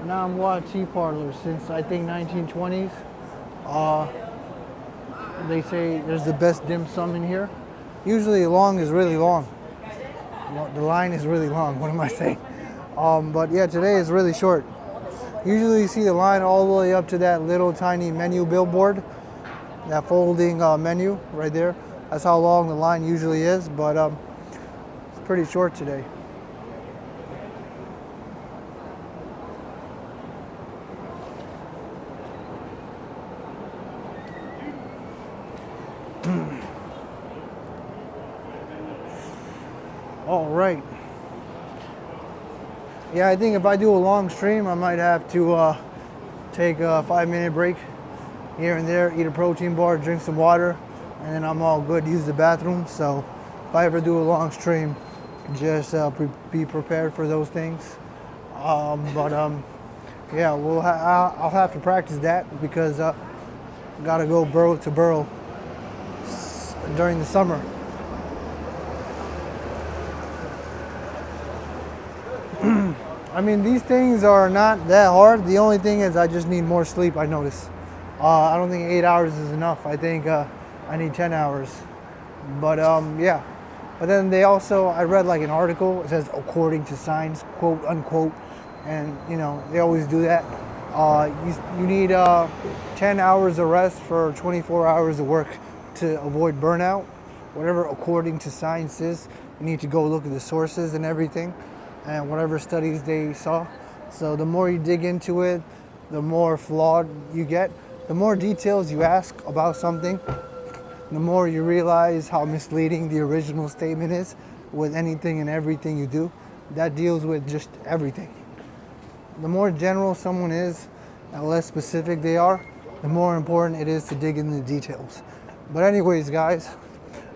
Nam Hua Tea Parlor since I think 1920s. They say there's the best dim sum in here. Usually long is really long. The line is really long, what am I saying? But yeah, today is really short. Usually you see the line all the way up to that little tiny menu billboard, that folding menu right there. That's how long the line usually is, but it's pretty short today. All right. Yeah, I think if I do a long stream, I might have to take a 5-minute break here and there, eat a protein bar, drink some water, and then I'm all good to use the bathroom. So if I ever do a long stream, Just be prepared for those things. Yeah, I'll have to practice that because gotta go borough to borough during the summer. I mean, these things are not that hard. The only thing is I just need more sleep, I notice. I don't think 8 hours is enough. I think I need 10 hours. But yeah. But then I read like an article, it says according to science, quote unquote. And you know, they always do that. You need 10 hours of rest for 24 hours of work to avoid burnout. Whatever according to science is, you need to go look at the sources and everything and whatever studies they saw. So the more you dig into it, the more flawed you get. The more details you ask about something, the more you realize how misleading the original statement is with anything and everything you do. That deals with just everything. The more general someone is and less specific they are, the more important it is to dig into the details. But anyways, guys,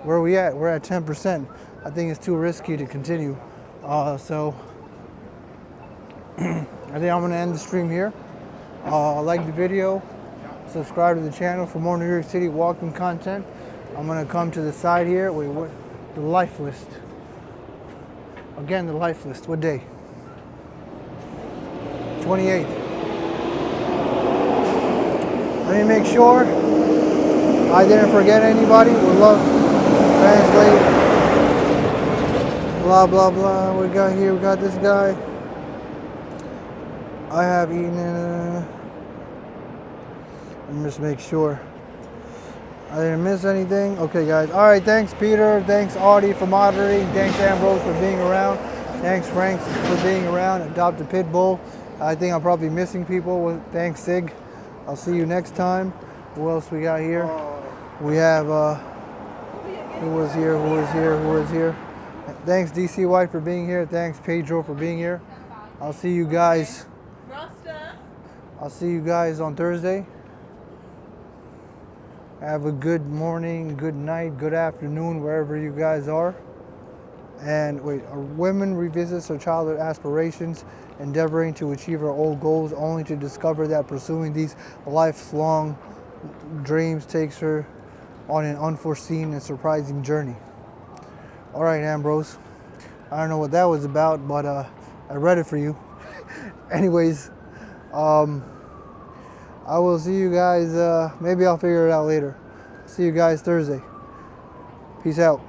where are we at? We're at 10%. I think it's too risky to continue. So I think I'm gonna end the stream here. Like the video, subscribe to the channel for more New York City walking content. I'm gonna come to the side here. Wait, what? The life list. Again, the life list. What day? 28th. Let me make sure I didn't forget anybody. Would love translate. Blah blah blah. We got here. We got this guy. I have eaten. Let me just make sure I didn't miss anything. Okay, guys. All right. Thanks, Peter. Thanks, Audie, for moderating. Thanks, Ambrose, for being around. Thanks, Frank, for being around. Adopt a pit bull. I think I'm probably missing people. Thanks, Sig. I'll see you next time. Who else we got here? We have, who was here? Who was here? Who was here? Thanks, DC White, for being here. Thanks, Pedro, for being here. I'll see you guys. I'll see you guys on Thursday. Have a good morning, good night, good afternoon, wherever you guys are. And wait, a woman revisits her childhood aspirations, endeavoring to achieve her old goals, only to discover that pursuing these lifelong dreams takes her on an unforeseen and surprising journey. All right, Ambrose. I don't know what that was about, but I read it for you. Anyways, I will see you guys. Maybe I'll figure it out later. See you guys Thursday. Peace out.